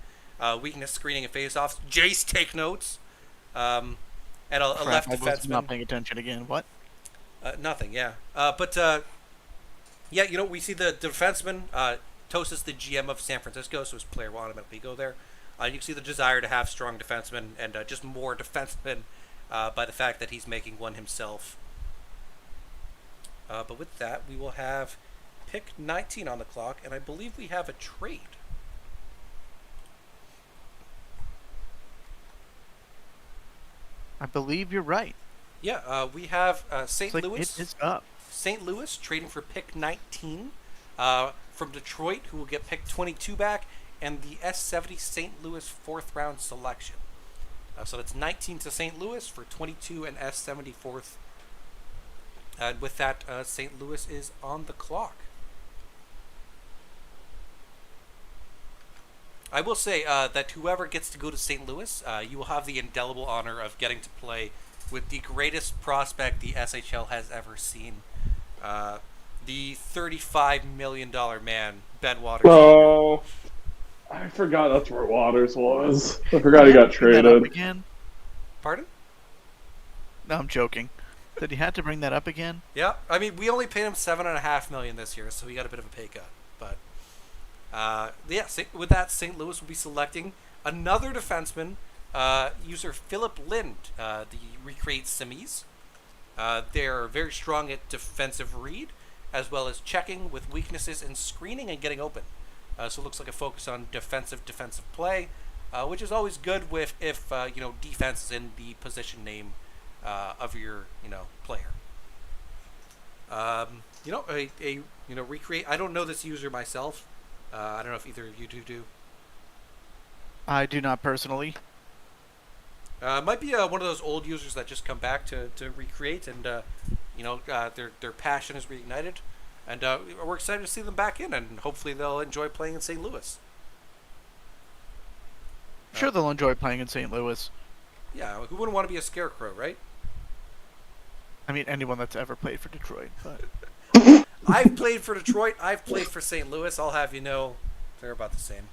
weakness screening and face-offs. Jace, take notes. And a left defenseman. I was not paying attention again. What? Nothing, yeah. We see the defenseman. Toast is the GM of San Francisco, so his player will automatically go there. You can see the desire to have strong defensemen and just more defensemen by the fact that he's making one himself. But with that, we will have pick 19 on the clock, and I believe we have a trade. I believe you're right. Yeah, we have St. Louis. It is up. St. Louis trading for pick 19 from Detroit, who will get pick 22 back, and the S70 St. Louis 4th round selection. So that's 19 to St. Louis for 22 and S70 4th. And with that, St. Louis is on the clock. I will say that whoever gets to go to St. Louis, you will have the indelible honor of getting to play with the greatest prospect the SHL has ever seen. The $35 million man, Ben Waters. Oh, I forgot that's where Waters was. I forgot he got traded. Again? Pardon? No, I'm joking. Did he have to bring that up again? Yeah, I mean, we only paid him $7.5 million this year, so he got a bit of a pay cut. But with that, St. Louis will be selecting another defenseman, user Philip Lind, the Recreate Simmies. They're very strong at defensive read, as well as checking with weaknesses in screening and getting open. So it looks like a focus on defensive play, which is always good if defense is in the position name of your player. Recreate. I don't know this user myself. I don't know if either of you do. I do not personally. Might be one of those old users that just come back to Recreate, and their passion is reignited, and we're excited to see them back in, and hopefully they'll enjoy playing in St. Louis. Sure, they'll enjoy playing in St. Louis. Yeah, who wouldn't want to be a scarecrow, right? I mean, anyone that's ever played for Detroit, but I've played for Detroit. I've played for St. Louis. I'll have you know, they're about the same.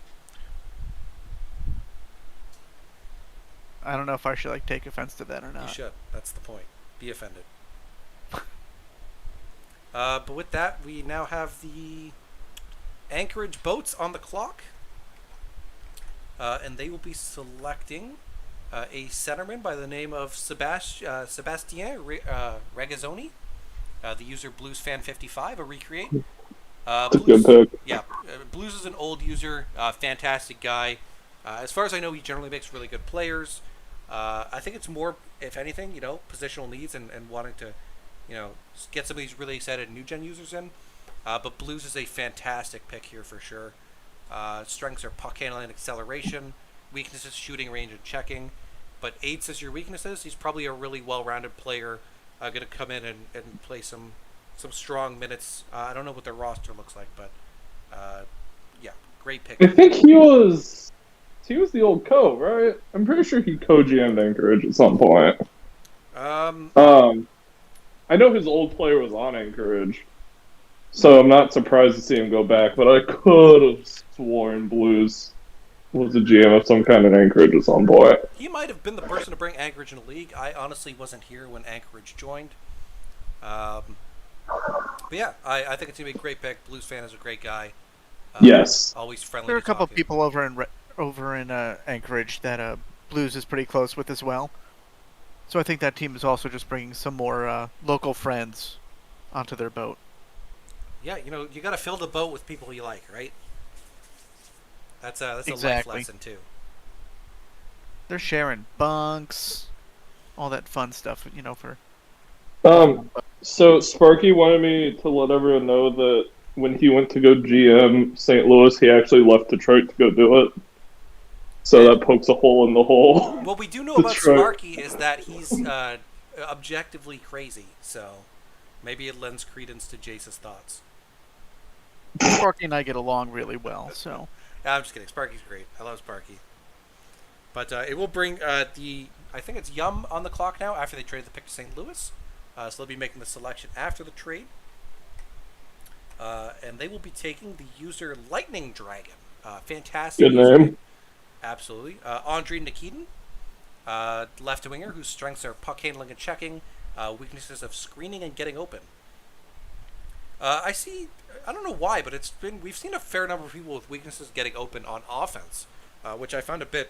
I don't know if I should take offense to that or not. You should. That's the point. Be offended. But with that, we now have the Anchorage boats on the clock. And they will be selecting a centerman by the name of Sebastien Regazzoni. The user BluesFan55, a recreate. Blues, good pick. yeah, Blues is an old user, fantastic guy. As far as I know, he generally makes really good players. I think it's more, if anything, positional needs and wanting to, get some of these really excited new gen users in. But Blues is a fantastic pick here for sure. Strengths are puck handling and acceleration. Weaknesses, shooting range and checking. But 8s as your weaknesses. He's probably a really well-rounded player. Going to come in and play some strong minutes. I don't know what their roster looks like, but yeah, great pick. I think he was the old co, right? I'm pretty sure he co-GM'd Anchorage at some point. I know his old player was on Anchorage, so I'm not surprised to see him go back, but I could have sworn Blues was a GM of some kind in Anchorage at some point. He might have been the person to bring Anchorage in the league. I honestly wasn't here when Anchorage joined. But yeah, I think it's going to be a great pick. Blues fan is a great guy. Yes. Always friendly. There are a couple to people over in Anchorage that Blues is pretty close with as well. So I think that team is also just bringing some more local friends onto their boat. Yeah, you got to fill the boat with people you like, right? That's Exactly. a life lesson too. They're sharing bunks, all that fun stuff, for. So Sparky wanted me to let everyone know that when he went to go GM St. Louis, he actually left Detroit to go do it. So that pokes a hole in the hole. What we do know about Sparky is that he's objectively crazy, so maybe it lends credence to Jace's thoughts. Sparky and I get along really well, so. I'm just kidding. Sparky's great. I love Sparky. But it will bring I think it's Yum on the clock now after they traded the pick to St. Louis. So they'll be making the selection after the trade. And they will be taking the user Lightning Dragon. Fantastic. Good name. Absolutely. Andre Nakedon, left winger, whose strengths are puck handling and checking, weaknesses of screening and getting open. I don't know why, but we've seen a fair number of people with weaknesses getting open on offense, which I found a bit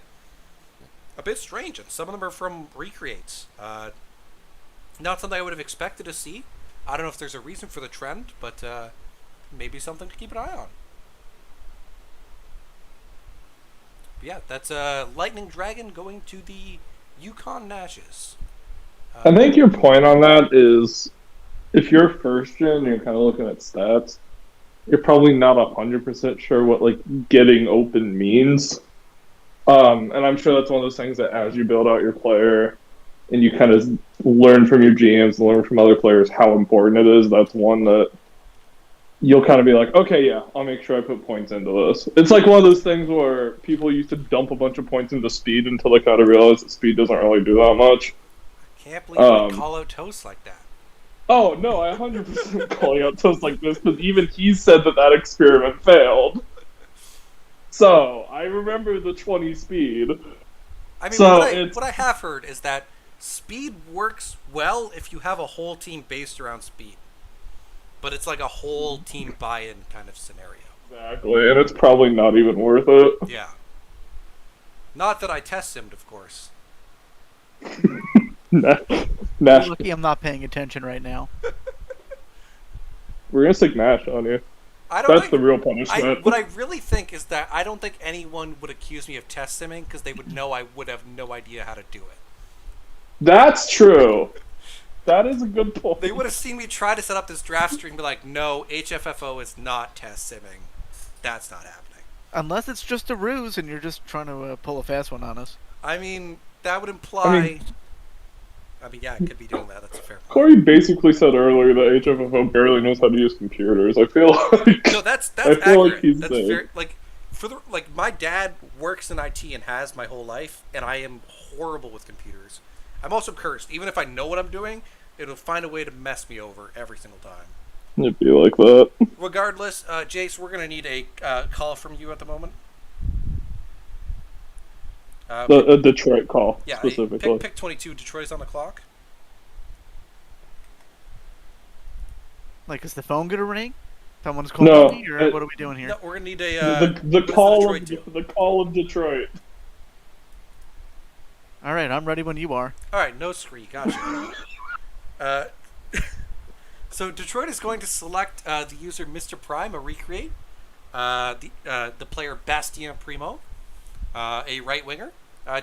strange, and some of them are from recreates. Not something I would have expected to see. I don't know if there's a reason for the trend, but maybe something to keep an eye on. But yeah, that's Lightning Dragon going to the Yukon Nashes. I think your point on that is, if you're first gen, you're kind of looking at stats, you're probably not 100% sure what getting open means. And I'm sure that's one of those things that as you build out your player and you kind of learn from your GMs, learn from other players how important it is, that's one that you'll kind of be like, okay, yeah, I'll make sure I put points into this. It's like one of those things where people used to dump a bunch of points into speed until they kind of realize that speed doesn't really do that much. Can't believe you call out Toast like that. Oh, no, I 100% calling out Toast like this, because even he said that experiment failed. So, I remember the 20 speed. I mean, what I have heard is that speed works well if you have a whole team based around speed. But it's like a whole team buy-in kind of scenario. Exactly, and it's probably not even worth it. Yeah. Not that I test simmed, of course. Nash. Lucky I'm not paying attention right now. We're gonna stick Nash on you. That's the real punishment. What I really think is that I don't think anyone would accuse me of test simming because they would know I would have no idea how to do it. That's true. That is a good point. They would have seen me try to set up this draft stream and be like, no, HFFO is not test simming. That's not happening. Unless it's just a ruse and you're just trying to pull a fast one on us. I mean, that would imply... I mean, yeah, I could be doing that. That's a fair point. Corey basically said earlier that HFFO barely knows how to use computers. I feel like... No, that's I feel accurate. like he's that's saying. very... my dad works in IT and has my whole life, and I am horrible with computers. I'm also cursed. Even if I know what I'm doing, it'll find a way to mess me over every single time. It'd be like that. Regardless, Jace, we're gonna need a call from you at the moment. A Detroit call, Yeah, specifically. pick 22. Detroit's on the clock. Like, is the phone gonna ring? Someone's calling me, or what are we doing here? No, we're gonna need a the call Detroit the call of Detroit. All right, I'm ready when you are. All right, no scree, gotcha. So Detroit is going to select the user Mr. Prime, a recreate, the player Bastian Primo, a right winger,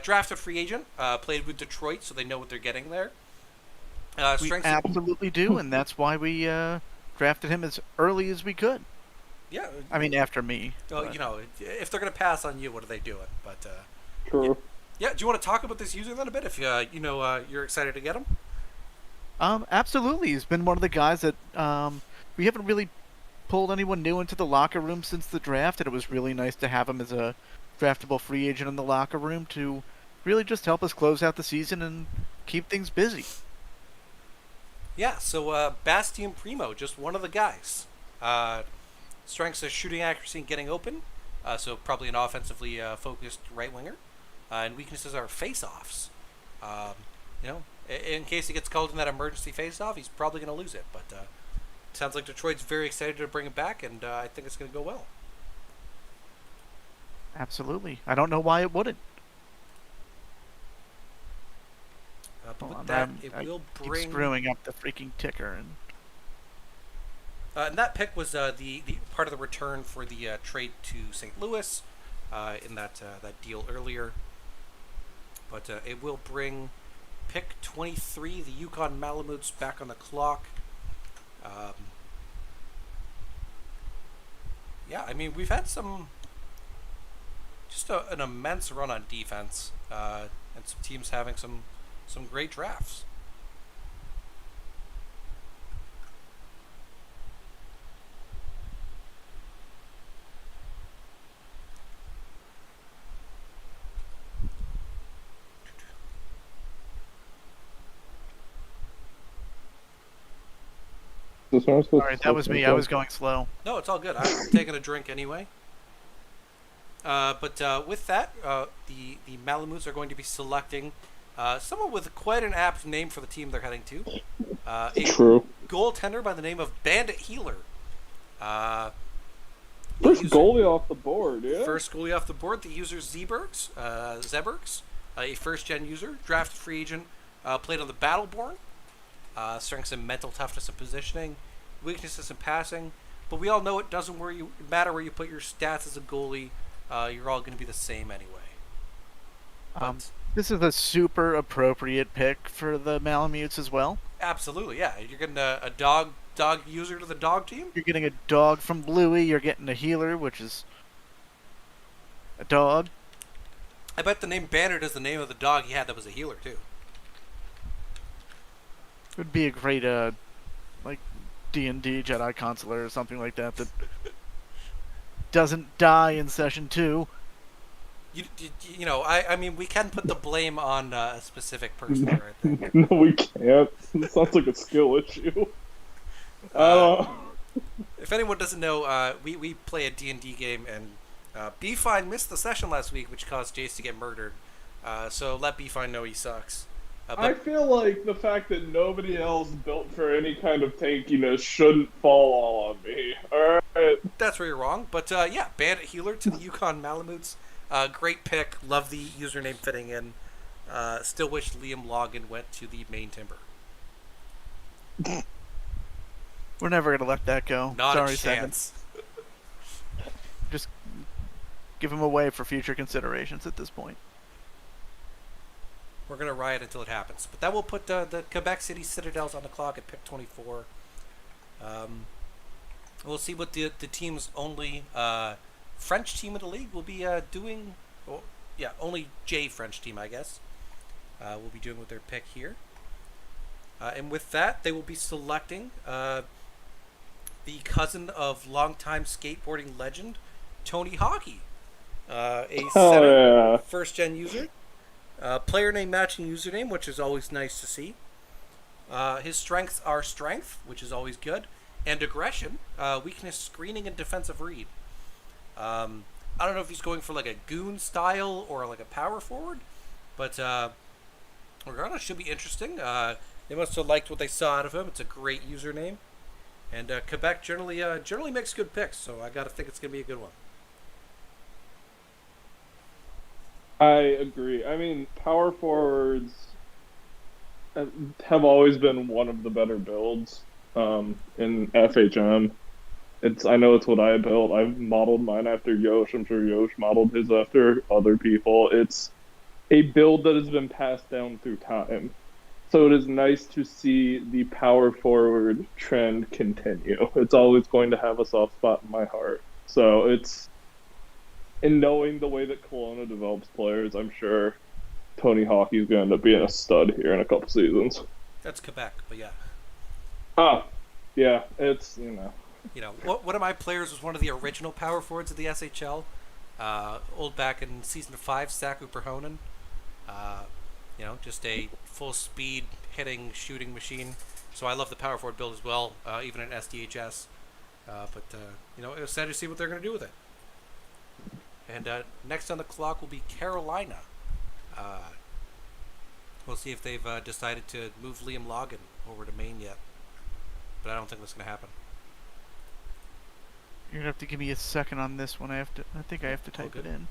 drafted free agent, played with Detroit, so they know what they're getting there. We absolutely do, and that's why we drafted him as early as we could. Yeah. I mean, after me. Well, you know, if they're going to pass on you, what are they doing? But True. yeah. Do you want to talk about this user then a bit? If you're excited to get him. Absolutely. He's been one of the guys that we haven't really pulled anyone new into the locker room since the draft, and it was really nice to have him as a draftable free agent in the locker room to really just help us close out the season and keep things busy. Yeah, so Bastian Primo, just one of the guys. Strengths are shooting accuracy and getting open, so probably an offensively focused right winger. And weaknesses are face-offs. In case he gets called in that emergency face-off, he's probably going to lose it. But sounds like Detroit's very excited to bring him back, and I think it's going to go well. Absolutely. I don't know why it wouldn't. But with that, it will bring... Keep screwing up the freaking ticker. And that pick was the part of the return for the trade to St. Louis in that deal earlier. But it will bring pick 23, the Yukon Malamutes, back on the clock. Yeah, I mean, we've had an immense run on defense, and some teams having some great drafts. Sorry, that was me. I was going slow. No, it's all good. I'm taking a drink anyway. But with that, the Malamutes are going to be selecting someone with quite an apt name for the team they're heading to. True. Goaltender by the name of Bandit Healer. First goalie off the board, yeah. First goalie off the board, the user Zebergs, a first-gen user, drafted free agent, played on the Battleborn. Strengths in mental toughness and positioning, weaknesses in passing. But we all know it doesn't matter where you put your stats as a goalie. You're all going to be the same anyway. This is a super appropriate pick for the Malamutes as well. Absolutely, yeah. You're getting a dog user to the dog team. You're getting a dog from Bluey. You're getting a healer, which is a dog. I bet the name Bandit is the name of the dog he had that was a healer too. It would be a great, like, D&D Jedi Consular or something like that doesn't die in session 2. I mean, we can put the blame on a specific person there, I think. No, we can't. It sounds like a skill issue. If anyone doesn't know, we play a D&D game, and B-Fine missed the session last week, which caused Jace to get murdered. So let B-Fine know he sucks. I feel like the fact that nobody else built for any kind of tankiness shouldn't fall all on me. Alright. That's where you're wrong. But yeah, Bandit Healer to the Yukon Malamutes. Great pick. Love the username fitting in. Still wish Liam Logan went to the main timber. We're never going to let that go. Not Sorry, a chance. Just give him away for future considerations at this point. We're going to riot until it happens. But that will put the Quebec City Citadels on the clock at pick 24. We'll see what the team's only French team in the league will be doing. Well, yeah, only J French team, I guess. Will be doing with their pick here. And with that, they will be selecting the cousin of longtime skateboarding legend, Tony Hockey. A center, first-gen user. Player name matching username, which is always nice to see. His strengths are strength, which is always good, and aggression, weakness, screening, and defensive read. I don't know if he's going for like a goon style or like a power forward, but regardless, should be interesting. They must have liked what they saw out of him. It's a great username, and Quebec generally makes good picks, so I gotta think it's gonna be a good one. I agree. I mean, power forwards have always been one of the better builds in FHM. I know it's what I built. I've modeled mine after Yosh. I'm sure Yosh modeled his after other people. It's a build that has been passed down through time. So it is nice to see the power forward trend continue. It's always going to have a soft spot in my heart. So in knowing the way that Kelowna develops players, I'm sure Tony Hockey is going to end up being a stud here in a couple seasons. That's Quebec, but yeah. Yeah, it's, One of my players was one of the original power forwards of the SHL. Old back in season 5, Saku Perhonen. Just a full speed hitting shooting machine. So I love the power forward build as well, even in SDHS. It was sad to see what they're going to do with it. And next on the clock will be Carolina. We'll see if they've decided to move Liam Logan over to Maine yet. But I don't think that's going to happen. You're gonna have to give me a second on this one. I think I have to type it in.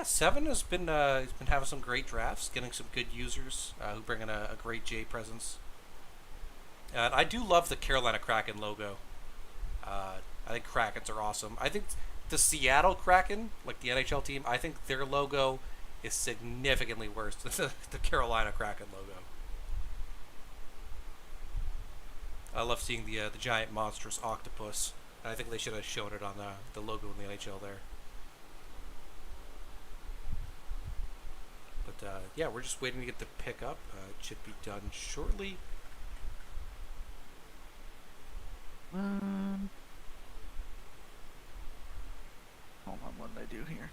7 has been he's been having some great drafts, getting some good users who bring in a great J presence. And I do love the Carolina Kraken logo. I think Krakens are awesome. I think the Seattle Kraken, like the NHL team, I think their logo is significantly worse than the Carolina Kraken logo. I love seeing the giant monstrous octopus. I think they should have shown it on the logo in the NHL there. But we're just waiting to get the pick up. It should be done shortly. Hold on, what did I do here?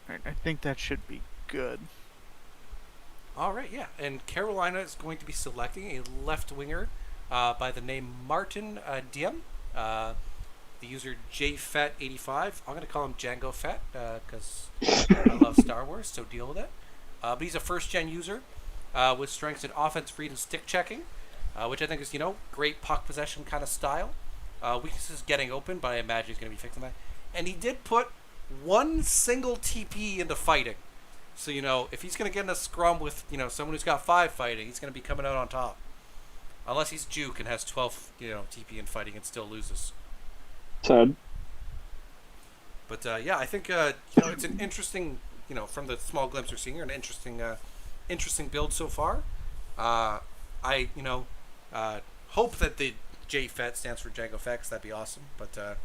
Alright, I think that should be good. All right, yeah. And Carolina is going to be selecting a left winger by the name Martin Diem. The user JFet85. I'm going to call him Django Fett because I love Star Wars, so deal with it. But he's a first-gen user with strengths in offense, read, and stick checking, which I think is, great puck possession kind of style. Weakness is getting open, but I imagine he's going to be fixing that. And he did put one single TP into fighting. So, if he's going to get in a scrum with, someone who's got 5 fighting, he's going to be coming out on top. Unless he's juke and has 12, TP in fighting and still loses. Sad. But, I think, it's an interesting, from the small glimpse we're seeing here, an interesting build so far. I hope that the JFET stands for Django Fex. That'd be awesome. But,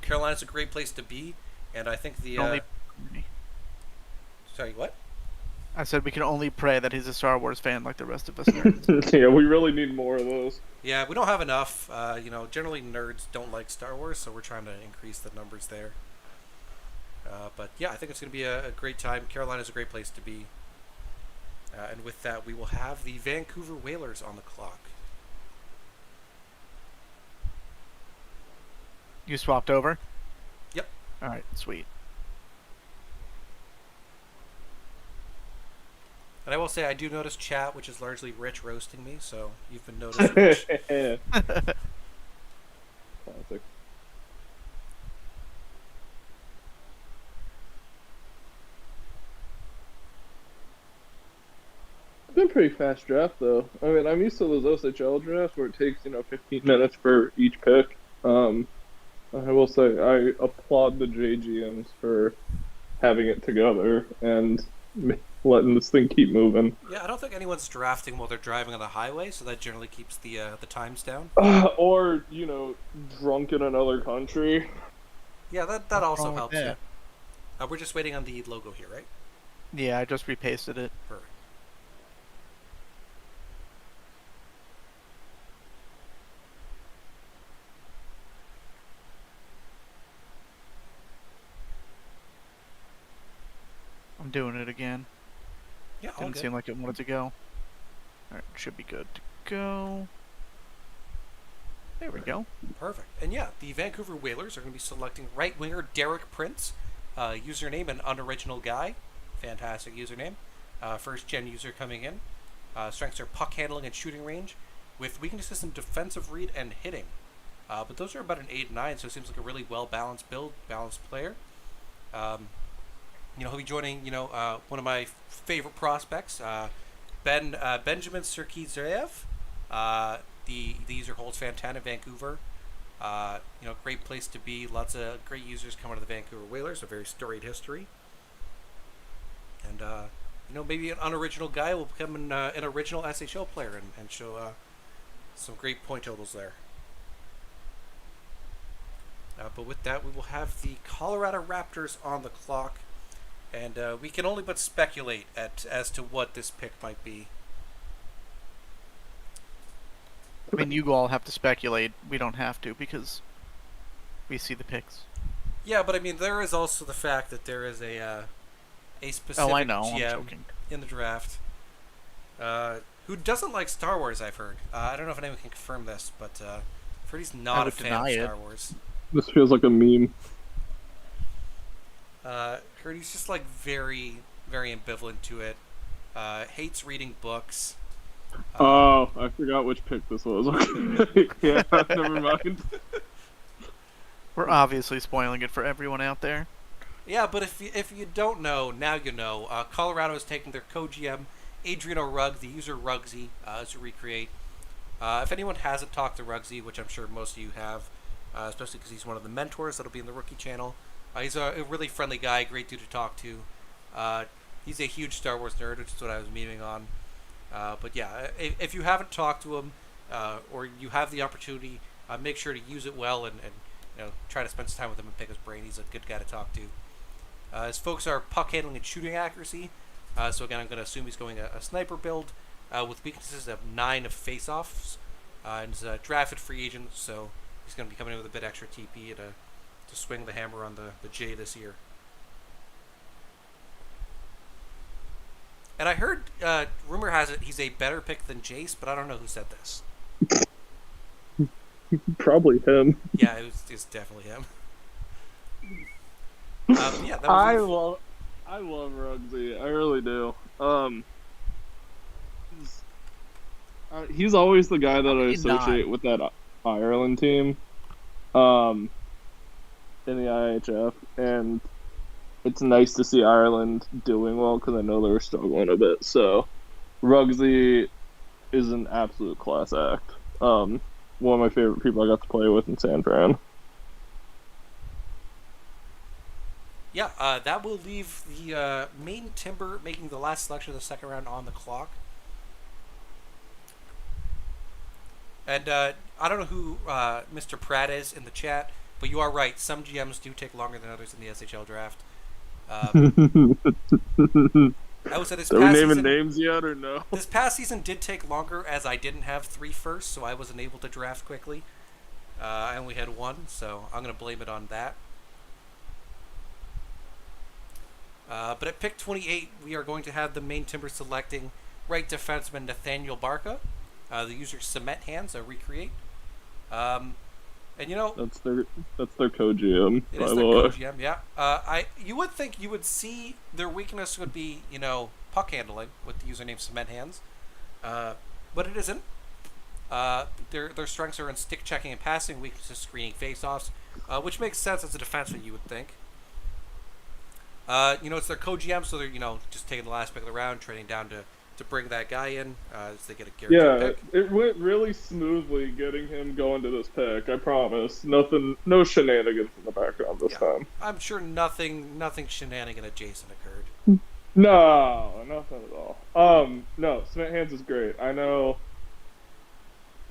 Carolina's a great place to be. And I think the... Sorry, what? I said we can only pray that he's a Star Wars fan like the rest of us nerds. Yeah, we really need more of those. Yeah, we don't have enough. Generally nerds don't like Star Wars, so we're trying to increase the numbers there. But I think it's going to be a great time. Carolina's a great place to be. And with that, we will have the Vancouver Whalers on the clock. You swapped over? Yep. All right, sweet. And I will say I do notice chat, which is largely Rich roasting me, so you've been noticing Rich. Classic. It's been a pretty fast draft, though. I mean, I'm used to those SHL drafts where it takes, 15 minutes for each pick. I will say I applaud the JGMs for having it together and letting this thing keep moving. Yeah, I don't think anyone's drafting while they're driving on the highway, so that generally keeps the times down. Or, drunk in another country. Yeah, that also helps. Yeah. We're just waiting on the logo here, right? Yeah, I just repasted it. Perfect. I'm doing it again. Yeah, all Didn't good. seem like it wanted to go. Alright, should be good to go. There we go. Perfect. And yeah, the Vancouver Whalers are going to be selecting right winger Derek Prince. Username, an unoriginal guy. Fantastic username. First gen user coming in. Strengths are puck handling and shooting range, with weaknesses in defensive read and hitting. But those are about an 8-9, so it seems like a really well balanced build, balanced player. He'll be joining, one of my favorite prospects, Benjamin Serkizeyev. The user holds Fantan in Vancouver. Great place to be. Lots of great users come out of the Vancouver Whalers. A very storied history. And maybe an unoriginal guy will become an original SHL player and show some great point totals there. But with that, we will have the Colorado Raptors on the clock, and we can only but speculate as to what this pick might be. I mean, you all have to speculate. We don't have to because we see the picks. Yeah, but I mean, there is also the fact that there is a specific Oh, I know. I'm GM joking. in the draft who doesn't like Star Wars, I've heard. I don't know if anyone can confirm this, but I've heard he's not a would fan of deny Star it. Wars. This feels like a meme. Heard he's just like very, very ambivalent to it. Hates reading books. Oh, I forgot which pick this was. Okay. Yeah, never mind. We're obviously spoiling it for everyone out there. Yeah, but if you don't know, now you know. Colorado is taking their co-GM, Adriano Rugg, the user Rugsy, to recreate. If anyone hasn't talked to Rugsy, which I'm sure most of you have, especially because he's one of the mentors that'll be in the rookie channel, he's a really friendly guy, great dude to talk to. He's a huge Star Wars nerd, which is what I was memeing on. But yeah, if you haven't talked to him, or you have the opportunity, make sure to use it well and try to spend some time with him and pick his brain. He's a good guy to talk to. His focus are puck handling and shooting accuracy. So again, I'm going to assume he's going a sniper build with weaknesses of 9 of face-offs. And he's a drafted free agent, so he's going to be coming in with a bit extra TP to swing the hammer on the J this year. And I heard, rumor has it, he's a better pick than Jace, but I don't know who said this. Probably him. Yeah, it's definitely him. Yeah, that was I love Rugsy. I really do. He's always the guy that I associate with that Ireland team, in the IHF, and it's nice to see Ireland doing well because I know they were struggling a bit. So, Rugsy is an absolute class act. One of my favorite people I got to play with in San Fran. Yeah, that will leave the main Timber making the last selection of the second round on the clock. And I don't know who Mr. Pratt is in the chat, but you are right. Some GMs do take longer than others in the SHL draft. I would say this Are we past naming season, names yet or no? this past season did take longer as I didn't have 3 firsts, so I wasn't able to draft quickly. I only had 1, so I'm going to blame it on that. But at pick 28, we are going to have the main Timber selecting right defenseman Nathaniel Barca. The user Cement Hands, recreate. And That's their co-GM. it is their co-GM, yeah. You would think you would see their weakness would be, puck handling with the username Cement Hands. But it isn't. Their strengths are in stick checking and passing, weaknesses screening face-offs, which makes sense as a defenseman, you would think. It's their co-GM, so they're, just taking the last pick of the round, trading down to bring that guy in as they get a guaranteed pick. It went really smoothly getting him going to this pick, I promise. No shenanigans in the background this time. I'm sure nothing shenanigan adjacent occurred. No, nothing at all. No, Cement Hands is great. I know.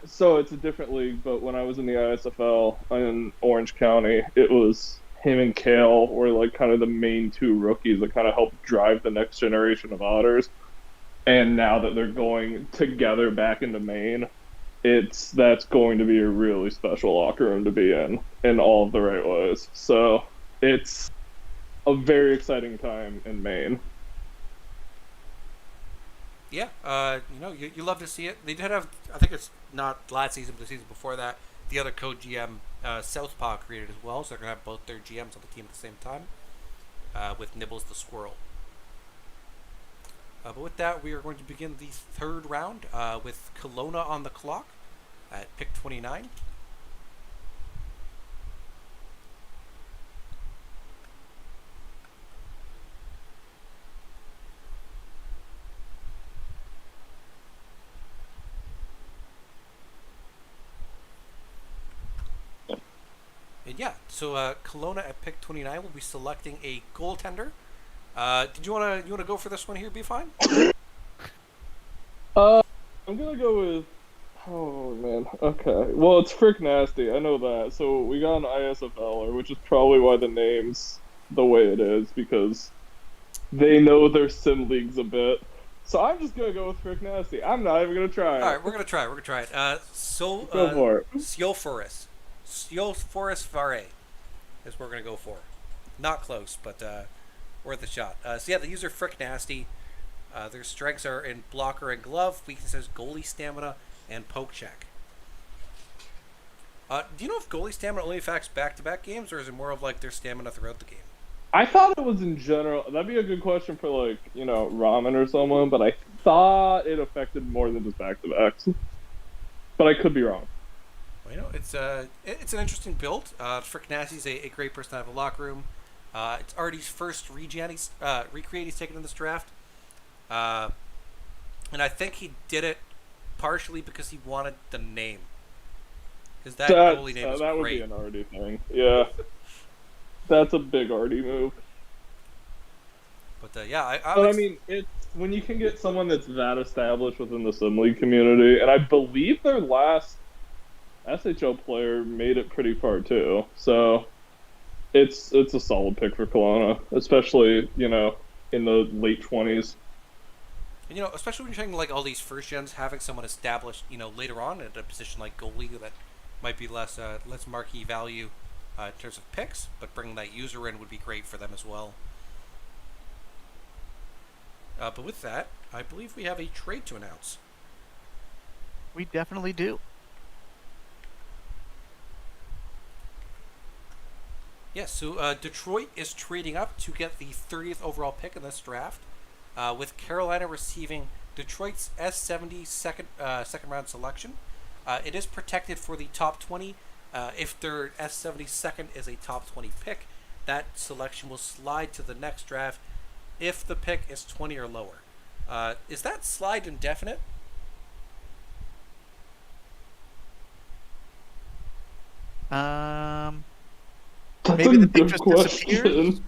So it's a different league, but when I was in the ISFL in Orange County, it was him and Kale were like kind of the main 2 rookies that kind of helped drive the next generation of Otters. And now that they're going together back into Maine, that's going to be a really special locker room to be in all of the right ways. So it's a very exciting time in Maine. Yeah, you love to see it. They did have, I think it's not last season, but the season before that, the other co-GM, Southpaw, created as well, so they're going to have both their GMs on the team at the same time, with Nibbles the Squirrel. But with that, we are going to begin the third round with Kelowna on the clock at pick 29. And yeah, so Kelowna at pick 29 will be selecting a goaltender. Did you wanna go for this one here? Be fine. I'm gonna go with. Oh man. Okay. Well, it's Frick Nasty. I know that. So we got an ISFLer, which is probably why the name's the way it is, because they know their sim leagues a bit. So I'm just gonna go with Frick Nasty. I'm not even gonna try it. All right, we're gonna try it. Go for it. Sioforus Vare is what we're gonna go for. Not close, but worth a shot. So yeah, the user Frick Nasty. Their strengths are in blocker and glove, weaknesses goalie stamina, and poke check. Do you know if goalie stamina only affects back-to-back games, or is it more of like their stamina throughout the game? I thought it was in general. That'd be a good question for like Ramen or someone, but I thought it affected more than just back-to-backs. But I could be wrong. Well, it's an interesting build. Frick Nasty's a great person to have in the locker room. It's Artie's first recreate he's taken in this draft. And I think he did it partially because he wanted the name. Because that goalie name is that would great. be an Artie thing. Yeah. That's a big Artie move. But yeah, I mean, it's when you can get someone that's that established within the Sim League community, and I believe their last SHL player made it pretty far too. So it's a solid pick for Kelowna, especially in the late 20s. And, especially when you're taking like all these first gens, having someone established, later on at a position like goalie that might be less marquee value in terms of picks, but bringing that user in would be great for them as well. But with that, I believe we have a trade to announce. We definitely do. Yes, so Detroit is trading up to get the 30th overall pick in this draft, with Carolina receiving Detroit's S70 second round selection. It is protected for the top 20. If their S72nd is a top 20 pick, that selection will slide to the next draft if the pick is 20 or lower. Is that slide indefinite? That's Maybe a the pick good just question. disappears?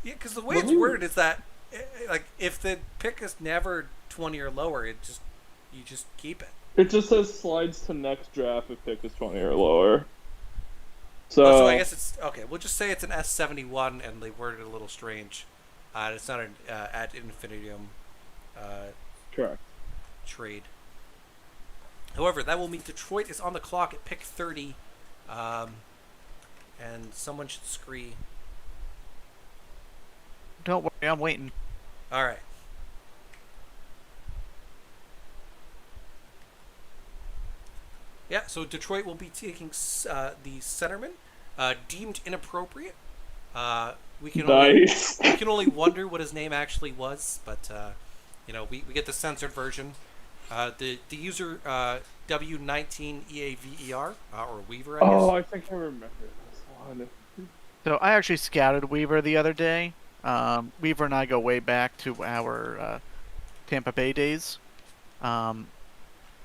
Yeah, because the way it's worded is that, like, if the pick is never 20 or lower, you just keep it. It just says slides to next draft if pick is 20 or lower. So I guess it's okay. We'll just say it's an S71, and they worded it a little strange. It's not an ad infinitum correct trade. However, that will mean Detroit is on the clock at pick 30, and someone should scree. Don't worry, I'm waiting. All right. Yeah, so Detroit will be taking the centerman, deemed inappropriate. We can only wonder what his name actually was, but we get the censored version. The user W19EAVER or Weaver, I guess. Oh, I think I remember this one. So I actually scouted Weaver the other day. Weaver and I go way back to our Tampa Bay days.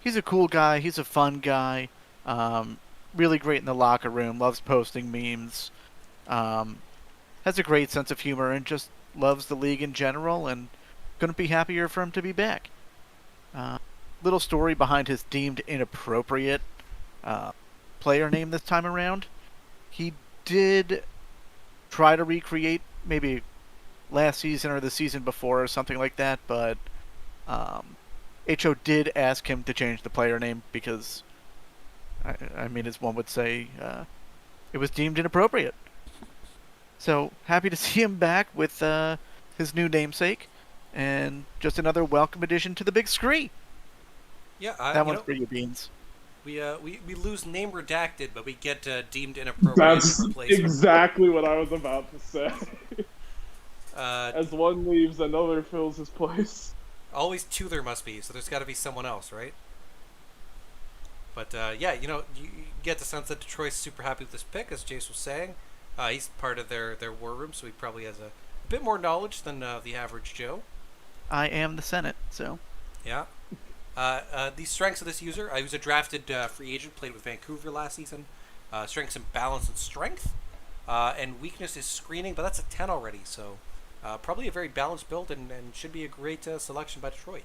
He's a cool guy. He's a fun guy. Really great in the locker room. Loves posting memes. Has a great sense of humor and just loves the league in general. And couldn't be happier for him to be back. Little story behind his deemed inappropriate player name this time around. He did try to recreate maybe last season or the season before or something like that, but HO did ask him to change the player name because, I mean, as one would say, it was deemed inappropriate. So, happy to see him back with his new namesake, And just another welcome addition to the big screen. Yeah, That one's for you, Beans. We lose name redacted, but we get deemed inappropriate That's replacement. exactly what I was about to say. Uh, As one leaves, another fills his place. Always two there must be, so there's got to be someone else, right? But yeah, you get the sense that Detroit's super happy with this pick, as Jace was saying. He's part of their war room, so he probably has a bit more knowledge than the average Joe. I am the Senate, so. Yeah. The strengths of this user, he was a drafted free agent, played with Vancouver last season. Strengths and balance and strength. And weakness is screening, but that's a 10 already, so probably a very balanced build and should be a great selection by Detroit.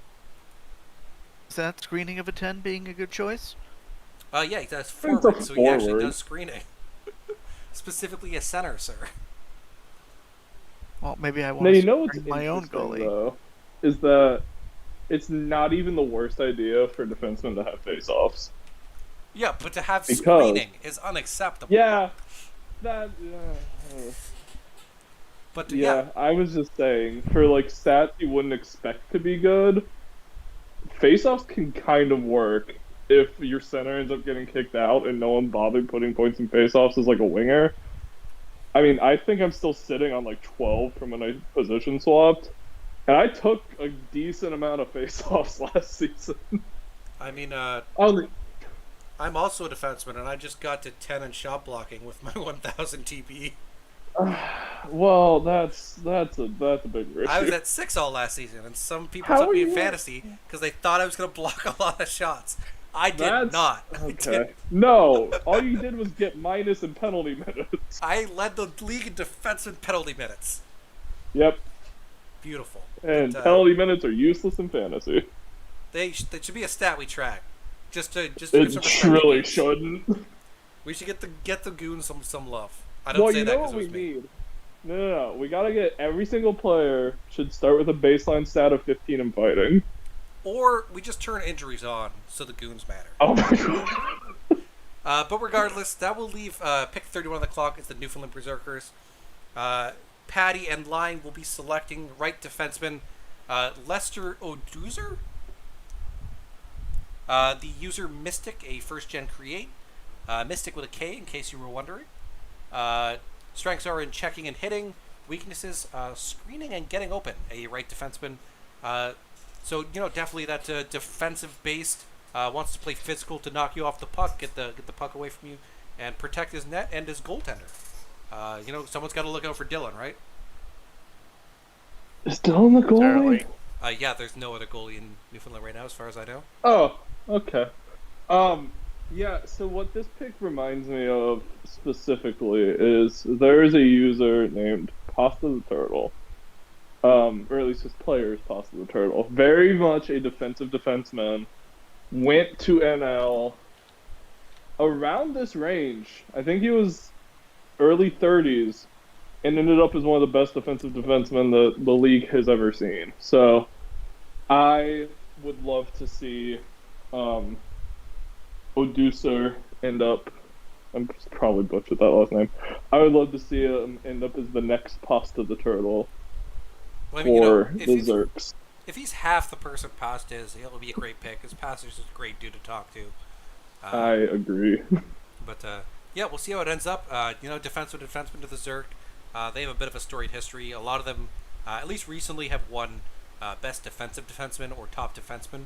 Is that screening of a 10 being a good choice? Yeah, he does forward, so he actually does screening. Specifically a center, sir. Well, maybe I Now, want you to know what's screen my own interesting, goalie. though, is that it's not even the worst idea for defensemen to have face-offs. Yeah, but to have Because- screening is unacceptable. Yeah, that. But Yeah, I was just saying, for like stats you wouldn't expect to be good, face-offs can kind of work if your center ends up getting kicked out and no one bothered putting points in face-offs as like a winger. I mean, I think I'm still sitting on like 12 from when I position swapped, and I took a decent amount of face-offs last season. I mean, Only I'm also a defenseman, and I just got to 10 in shot blocking with my 1,000 TP. well, that's a big issue. I was at 6 all last season, and some people How took me are in you- fantasy because they thought I was going to block a lot of shots. I did That's- not. I Okay. did. No, all you did was get minus in penalty minutes. I led the league in defenseman penalty minutes. Yep, Beautiful. and But, penalty minutes are useless in fantasy. They should be a stat we track. Just to It give some respect. really shouldn't. We should get the goons some love. I don't Well, say you that know because what it we was me. need? No. We gotta get every single player should start with a baseline stat of 15 in fighting. Or we just turn injuries on so the goons matter. Oh my god. But regardless, that will leave pick 31 on the clock. It's the Newfoundland Berserkers. Patty and Line will be selecting right defenseman Lester Oduzer. The user Mystic, a first-gen create. Mystic with a K, in case you were wondering. Strengths are in checking and hitting. Weaknesses, screening and getting open, a right defenseman. So, definitely that defensive-based, wants to play physical to knock you off the puck, get the puck away from you, and protect his net and his goaltender. Someone's got to look out for Dylan, right? Is Dylan the goalie? Yeah, there's no other goalie in Newfoundland right now, as far as I know. Oh, okay. Yeah, so what this pick reminds me of specifically is there is a user named Pasta the Turtle. Or at least his player is Pasta the Turtle. Very much a defensive defenseman. Went to NL around this range. I think he was early 30s and ended up as one of the best defensive defensemen the league has ever seen. So I would love to see Oduser end up. I'm probably butchered that last name. I would love to see him end up as the next Pasta the Turtle Well, I mean, for if the he's- Zerks. If he's half the person Pasta is, he'll be a great pick, because Pasta's just a great dude to talk to. I agree. But yeah, we'll see how it ends up. Defenseman to the Zerk. They have a bit of a storied history. A lot of them, at least recently, have won best defensive defenseman or top defenseman.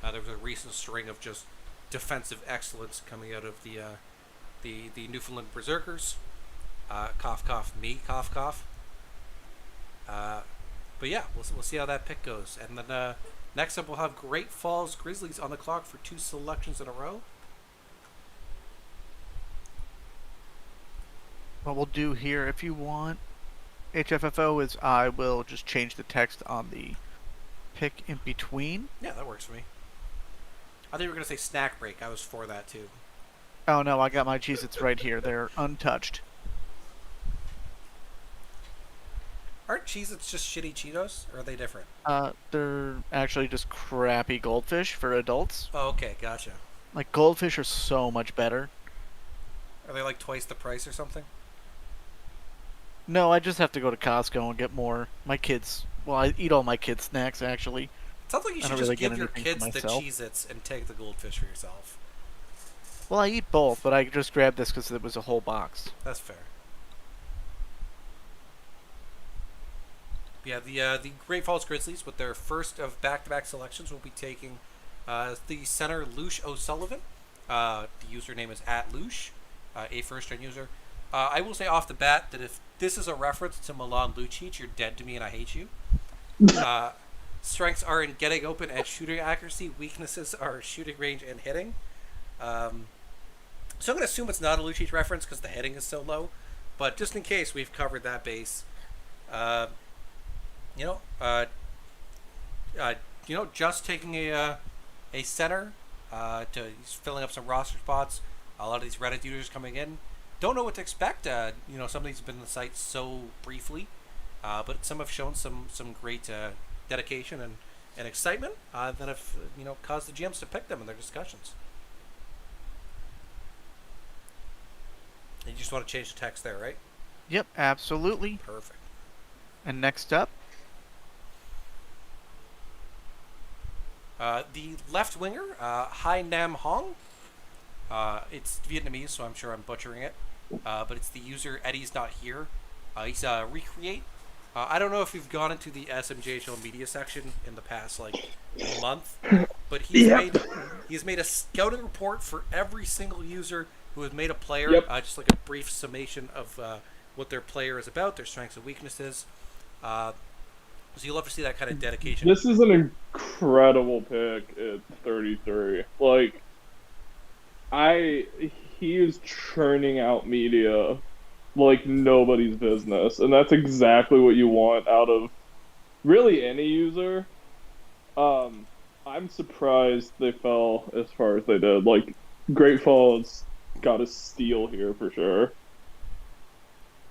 There was a recent string of just defensive excellence coming out of the Newfoundland Berserkers. Cough, cough, me, cough, cough. But yeah, we'll see how that pick goes. And then next up, we'll have Great Falls Grizzlies on the clock for 2 selections in a row. What we'll do here, if you want, HFFO, is I will just change the text on the pick in between. Yeah, that works for me. I thought you were going to say snack break. I was for that too. Oh no, I got my Cheez-Its right here. They're untouched. Aren't Cheez-Its just shitty Cheetos, or are they different? They're actually just crappy goldfish for adults. Oh, okay, gotcha. Like, goldfish are so much better. Are they like twice the price or something? No, I just have to go to Costco and get more. My kids. Well, I eat all my kids' snacks actually. It sounds like you I should don't just really get give your anything for kids the myself. Cheez-Its and take the goldfish for yourself. Well, I eat both, but I just grabbed this because it was a whole box. That's fair. Yeah, the Great Falls Grizzlies, with their first of back-to-back selections, will be taking the center Lush O'Sullivan. The username is @Lush, a first-round user. I will say off the bat that if this is a reference to Milan Lucic, you're dead to me and I hate you. Strengths are in getting open and shooting accuracy. Weaknesses are shooting range and hitting. So I'm going to assume it's not a Lucic reference because the hitting is so low. But just in case, we've covered that base. Just taking a center to he's filling up some roster spots. A lot of these Reddit users coming in don't know what to expect. Some of these have been on the site so briefly, but some have shown some great dedication and excitement that have caused the GMs to pick them in their discussions. And you just want to change the text there, right? Yep, absolutely. Perfect. And next up, the left winger, Hai Nam Hong. It's Vietnamese, so I'm sure I'm butchering it. But it's the user Eddie's Not Here. He's Recreate. I don't know if you've gone into the SMJHL media section in the past month, but he's made a scouting report for every single user who has made a player. Yep. Just like a brief summation of what their player is about, their strengths and weaknesses. So you'll love to see that kind of dedication. This is an incredible pick at 33. He is churning out media like nobody's business, and that's exactly what you want out of really any user. I'm surprised they fell as far as they did. Great Falls got a steal here for sure.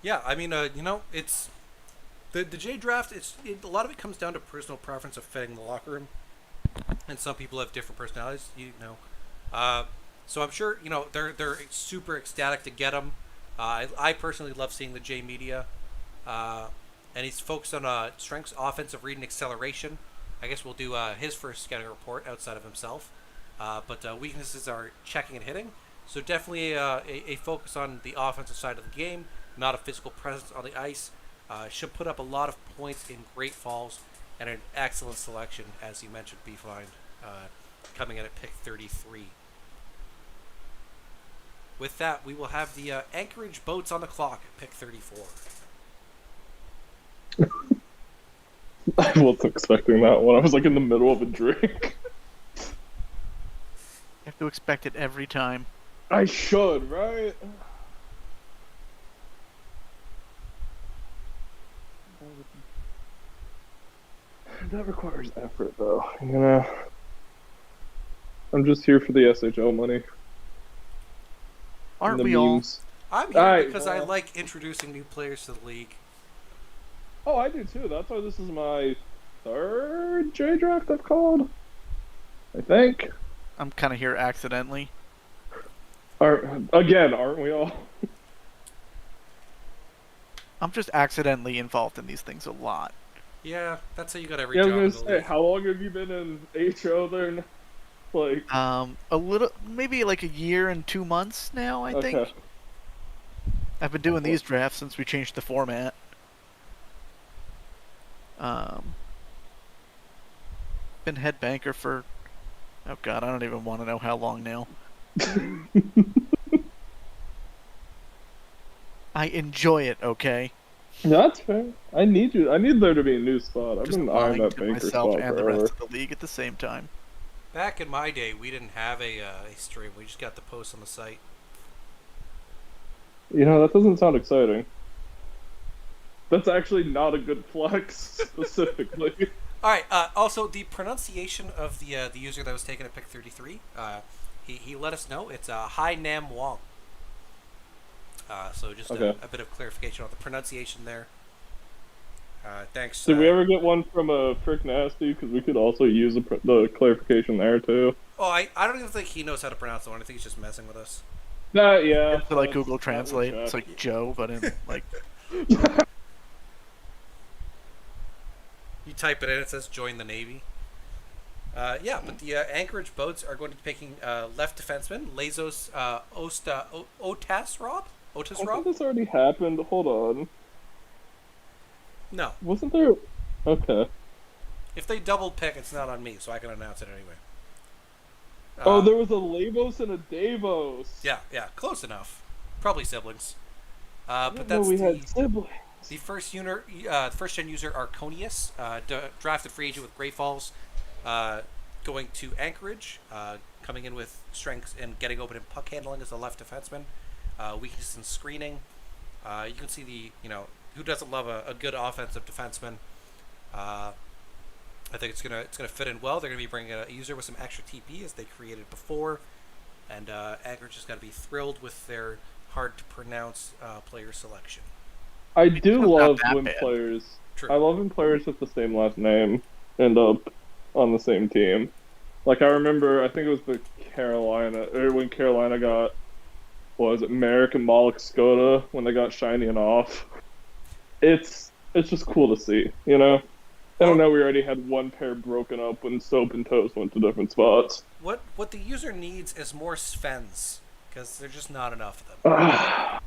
Yeah, I mean, it's the J draft. A lot of it comes down to personal preference of fitting the locker room, and some people have different personalities. So I'm sure they're super ecstatic to get him. I personally love seeing the J media, and he's focused on strengths, offensive reading, acceleration. I guess we'll do his first scouting report outside of himself. But weaknesses are checking and hitting. So definitely a focus on the offensive side of the game, not a physical presence on the ice. Should put up a lot of points in Great Falls, and an excellent selection, as you mentioned, Beefind, coming in at pick 33. With that, we will have the Anchorage Boats on the clock at pick 34. I wasn't expecting that one. I was in the middle of a drink. you have to expect it every time. I should, right? That requires effort, though. I'm just here for the SHL money. Aren't and the we all? memes. I'm here because I like introducing new players to the league. Oh, I do too. That's why this is my third J draft I've called. I think. I'm kind of here accidentally. Aren't we all? I'm just accidentally involved in these things a lot. Yeah, that's how you got every Yeah, I job in was the gonna say, league. how long have you been in HO there? A little, maybe a year and 2 months now, I think. I've been doing these drafts since we changed the format. Been head banker for, oh god, I don't even want to know how long now. I enjoy it, okay? That's fair. I need there to be a new spot. I've Just been eyeing lying that to banker myself spot and the forever. rest of the league at the same time. Back in my day, we didn't have a stream. We just got the post on the site. That doesn't sound exciting. That's actually not a good flex, specifically. All right. Also, the pronunciation of the user that was taken at pick 33. He let us know it's Hai Nam Wong. So just Okay. a bit of clarification on the pronunciation there. Thanks. Did we ever get one from a Frick Nasty? Because we could also use the clarification there too. Oh, I don't even think he knows how to pronounce the one. I think he's just messing with us. Yeah. It's Google Translate. It's Joe, but in You type it in, it says join the Navy. Yeah, but the Anchorage boats are going to be picking left defenseman Lazos Otas Rob. I think this already happened. Hold on. No. Wasn't there? Okay. If they double pick, it's not on me, so I can announce it anyway. Oh, there was a Labos and a Davos. Yeah, close enough. Probably siblings. But No, that's we had siblings. the first gen user Arconius, drafted free agent with Great Falls, going to Anchorage, coming in with strengths and getting open in puck handling as a left defenseman, weakness in screening. You can see who doesn't love a good offensive defenseman. I think it's gonna fit in well. They're gonna be bringing a user with some extra TP as they created before, and Anchorage is gonna be thrilled with their hard to pronounce player selection. I do love that when bad. players. True. I love when players with the same last name end up on the same team. Like I remember, I think it was when Carolina got, what was it, Merrick and Malik Skoda when they got Shiny and Off. It's just cool to see, you know. I don't know. We already had one pair broken up when Soap and Toast went to different spots. What the user needs is more Svens, because there's just not enough of them.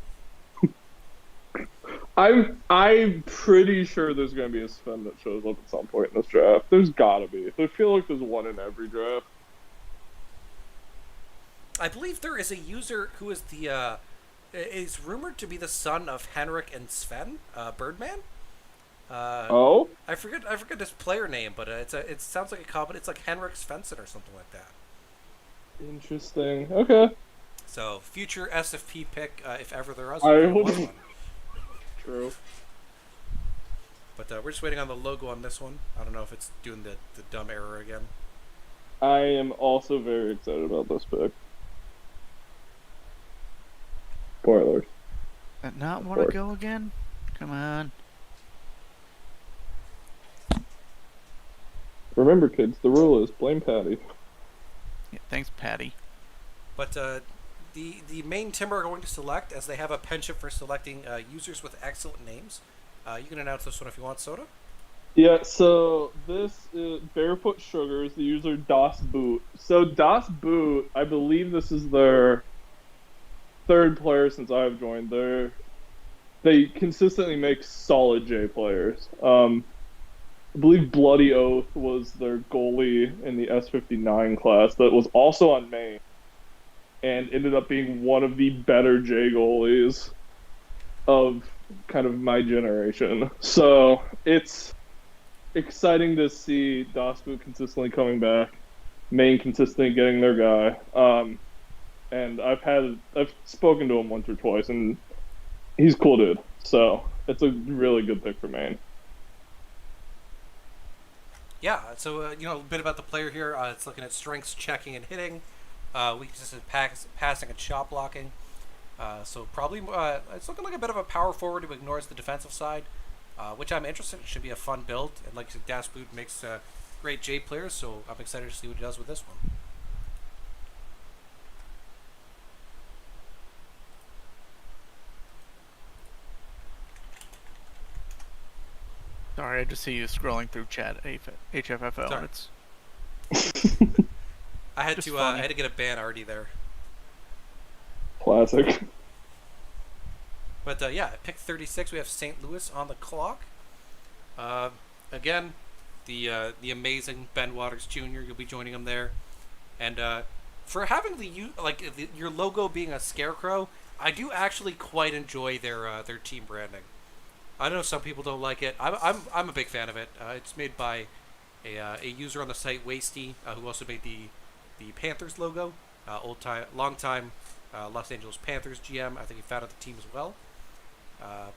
I'm pretty sure there's gonna be a Sven that shows up at some point in this draft. There's gotta be. I feel like there's one in every draft. I believe there is a user who is is rumored to be the son of Henrik and Sven, Birdman. Oh? I forget his player name, but it sounds like a common. It's like Henrik Svensson or something like that. Interesting. Okay. So future SFP pick, if ever there was I was hope- one. True. But we're just waiting on the logo on this one. I don't know if it's doing the dumb error again. I am also very excited about this pick. Spoilers. Did not want to go again? Come on. Remember, kids, the rule is blame Patty. Yeah, thanks, Patty. But the main team are going to select, as they have a penchant for selecting users with excellent names. You can announce this one if you want, Soda. Yeah, so this is Barefoot Sugars, the user Das Boot. So Das Boot, I believe this is their third player since I've joined. They consistently make solid J players. I believe Bloody Oath was their goalie in the S59 class that was also on Maine and ended up being one of the better J goalies of kind of my generation. So it's exciting to see Das Boot consistently coming back, Maine consistently getting their guy. And I've spoken to him once or twice, and he's cool dude. So it's a really good pick for Maine. Yeah, so a bit about the player here. It's looking at strengths, checking, and hitting. Weaknesses in passing and shot blocking. So probably it's looking like a bit of a power forward who ignores the defensive side, which I'm interested in. It should be a fun build. And like I said, Das Boot makes great J players, so I'm excited to see what he does with this one. Sorry, I just see you scrolling through chat HFFL. Sorry. It's I had Just to funny. I had to get a ban already there. Classic. But yeah, at pick 36, we have St. Louis on the clock. Again, the amazing Ben Waters Jr. You'll be joining him there, and for having your logo being a scarecrow, I do actually quite enjoy their team branding. I know some people don't like it. I'm a big fan of it. It's made by a user on the site, Wasty, who also made the Panthers logo. Long time Los Angeles Panthers GM. I think he founded the team as well.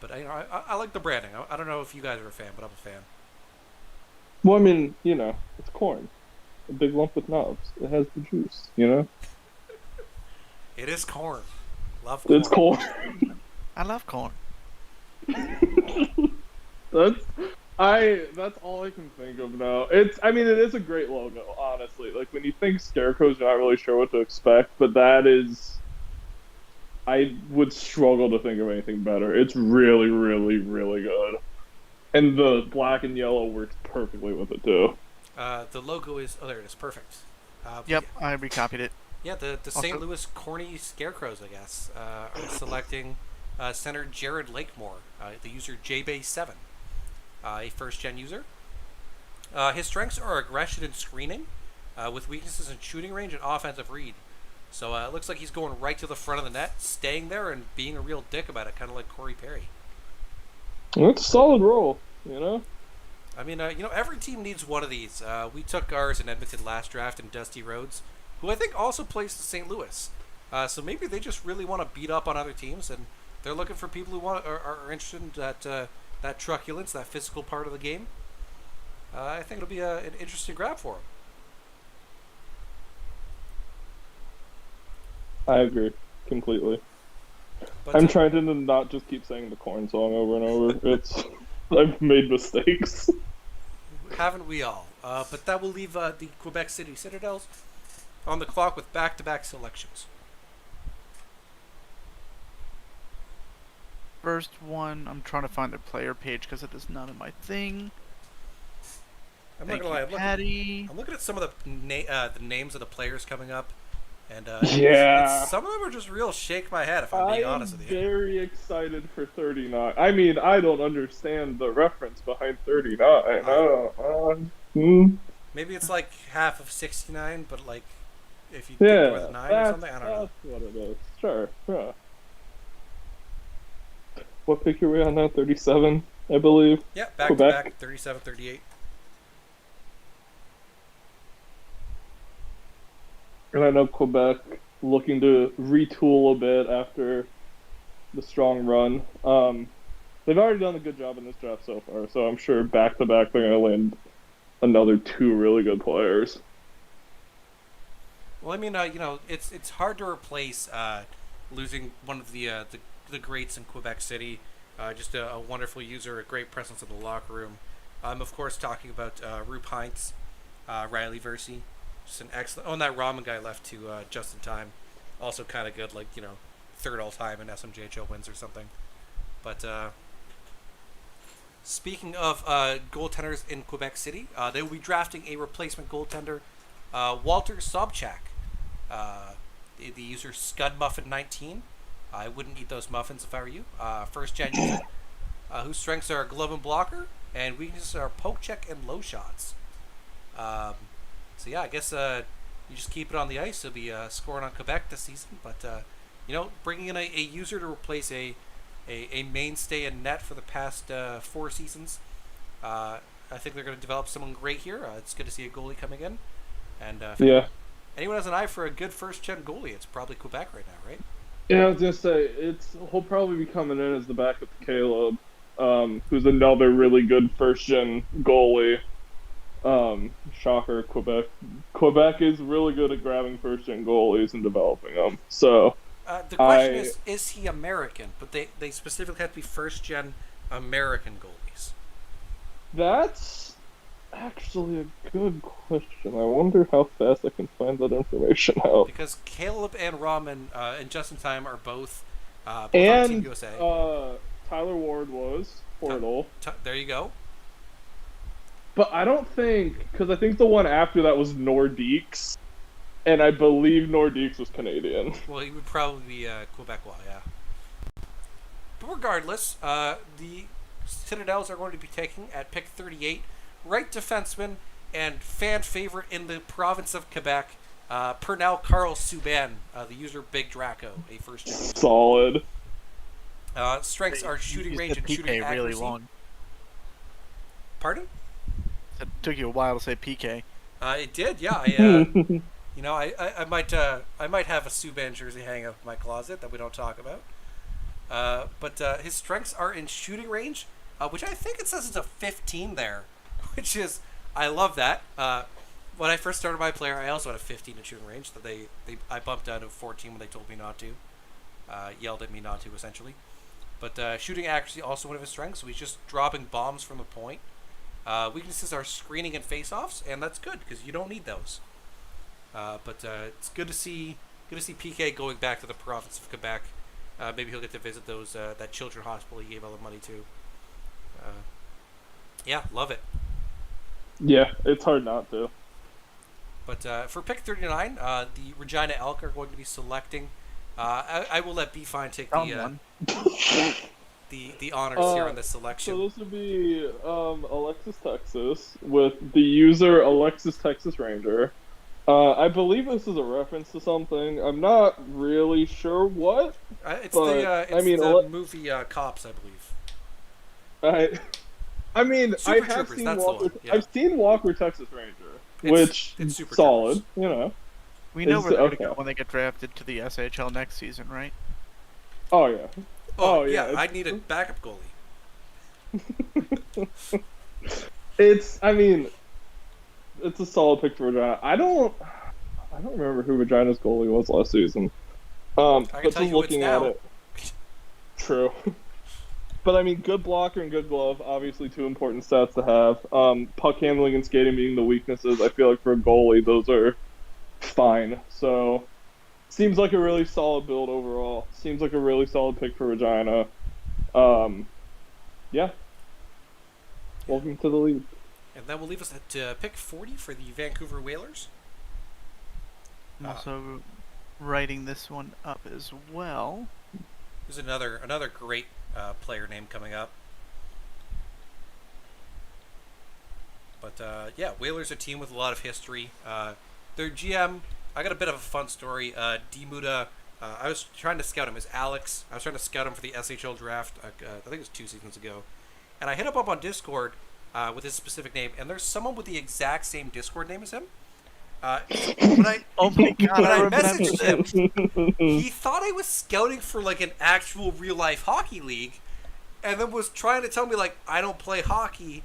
But I like the branding. I don't know if you guys are a fan, but I'm a fan. Well, I mean, it's corn. A big lump with knobs. It has the juice, It is corn. Love corn. It's corn. I love corn. That's all I can think of now. It is a great logo, honestly. Like when you think scarecrows, you're not really sure what to expect, but I would struggle to think of anything better. It's really, really, really good. And the black and yellow works perfectly with it too. The logo is there it is, perfect. Yep, I recopied it. Yeah, the Also- St. Louis Corny Scarecrows, I guess, are selecting center Jared Lakemore, the user JBay7, a first-gen user. His strengths are aggression and screening, with weaknesses in shooting range and offensive read. So it looks like he's going right to the front of the net, staying there, and being a real dick about it, kind of like Corey Perry. It's a solid role, you know? I mean, every team needs one of these. We took ours in Edmonton last draft in Dusty Rhodes, who I think also plays for St. Louis. So maybe they just really want to beat up on other teams, and they're looking for people who are interested in that truculence, that physical part of the game. I think it'll be an interesting grab for him. I agree completely. But, I'm trying to not just keep saying the Korn song over and over. I've made mistakes. Haven't we all? But that will leave the Quebec City Citadels on the clock with back-to-back selections. First one, I'm trying to find the player page because it is not in my thing. I'm Thank not gonna you, lie. Patty. I'm looking at some of the names of the players coming up, and Yeah. some of them are just real shake my head. If I'm being honest with you. very excited for 39. I mean, I don't understand the reference behind 39. Maybe it's like half of 69, but like if you Yeah, take away the 9 or something, I don't know. That's what it is. Sure, yeah. What pick are we on now? 37, I believe. Yeah, back Quebec. to back, 37, 38. And I know Quebec looking to retool a bit after the strong run. They've already done a good job in this draft so far, so I'm sure back-to-back they're going to land another 2 really good players. Well, I mean, it's hard to replace losing one of the greats in Quebec City. Just a wonderful user, a great presence in the locker room. I'm of course talking about Roop Heinz, Riley Versey, just an excellent. Oh, and that Ramen guy left to just in time, also kind of good, like third all time in SMJHL wins or something. But speaking of goaltenders in Quebec City, they will be drafting a replacement goaltender, Walter Sobchak. The user Scudmuffin19. I wouldn't eat those muffins if I were you. First gen user, whose strengths are glove and blocker, and weaknesses are poke check and low shots. So yeah, I guess you just keep it on the ice. He'll be scoring on Quebec this season, but bringing in a user to replace a mainstay in net for the past 4 seasons. I think they're going to develop someone great here. It's good to see a goalie coming in, and if anyone has an eye for a good first gen goalie, it's probably Quebec right now, right? Yeah, I was gonna say he'll probably be coming in as the backup to Caleb, who's another really good first gen goalie. Shocker, Quebec. Quebec is really good at grabbing first gen goalies and developing them. So the question is he American? But they specifically have to be first gen American goalies. That's actually a good question. I wonder how fast I can find that information out. Because Caleb and Ramen and Just in Time are both on And Team USA. Tyler Ward was Portal. There you go. But I don't think, because I think the one after that was Nordiques, and I believe Nordiques was Canadian. Well, he would probably be Quebecois, yeah. But regardless, the Citadels are going to be taking at pick 38, right defenseman and fan favorite in the province of Quebec, Pernell Carl Subban, the user Big Draco, a first gen user. Solid. Strengths are shooting range and PK shooting accuracy. really long. Pardon? It took you a while to say PK. It did, yeah. I might have a Subban jersey hanging up in my closet that we don't talk about. But his strengths are in shooting range, which I think it says it's a 15 there, which is, I love that. When I first started my player, I also had a 15 in shooting range that I bumped down to 14 when they told me not to, yelled at me not to essentially. But shooting accuracy also one of his strengths, so he's just dropping bombs from the point. Weaknesses are screening and face-offs, and that's good because you don't need those. But it's good to see PK going back to the province of Quebec. Maybe he'll get to visit that children's hospital he gave all the money to. Yeah, love it. Yeah, it's hard not to. But for pick 39, the Regina Elk are going to be selecting. I will let B-Fine take Someone. the honors here on this selection. So this would be Alexis Texas with the user Alexis Texas Ranger. I believe this is a reference to something. I'm not really sure what. It's but, the movie Cops, I believe. I mean, Super I have Troopers, seen that's the Walker. one, yeah. I've seen Walker Texas Ranger, It's which Super solid. Troopers. You know. We know Is- where they're going to okay. go when they get drafted to the SHL next season, right? Oh yeah. Oh, yeah, yeah, it's- I need a backup goalie. I mean, it's a solid pick for Regina. I don't remember who Regina's goalie was last season. can But tell just you it's looking at now. it, true. But I mean, good blocker and good glove, obviously two important stats to have. Puck handling and skating being the weaknesses. I feel like for a goalie, those are fine. So, seems like a really solid build overall. Seems like a really solid pick for Regina. Yeah. Welcome to the league. And that will leave us at pick 40 for the Vancouver Whalers. I'm also writing this one up as well. There's another great player name coming up. But yeah, Whalers are a team with a lot of history. Their GM, I got a bit of a fun story. D Muda, I was trying to scout him. Is Alex? I was trying to scout him for the SHL draft. I think it was 2 seasons ago, and I hit him up on Discord with his specific name, and there's someone with the exact same Discord name as him. When I Oh my god, when I I remember messaged that. him, he thought I was scouting for like an actual real life hockey league, and then was trying to tell me like I don't play hockey,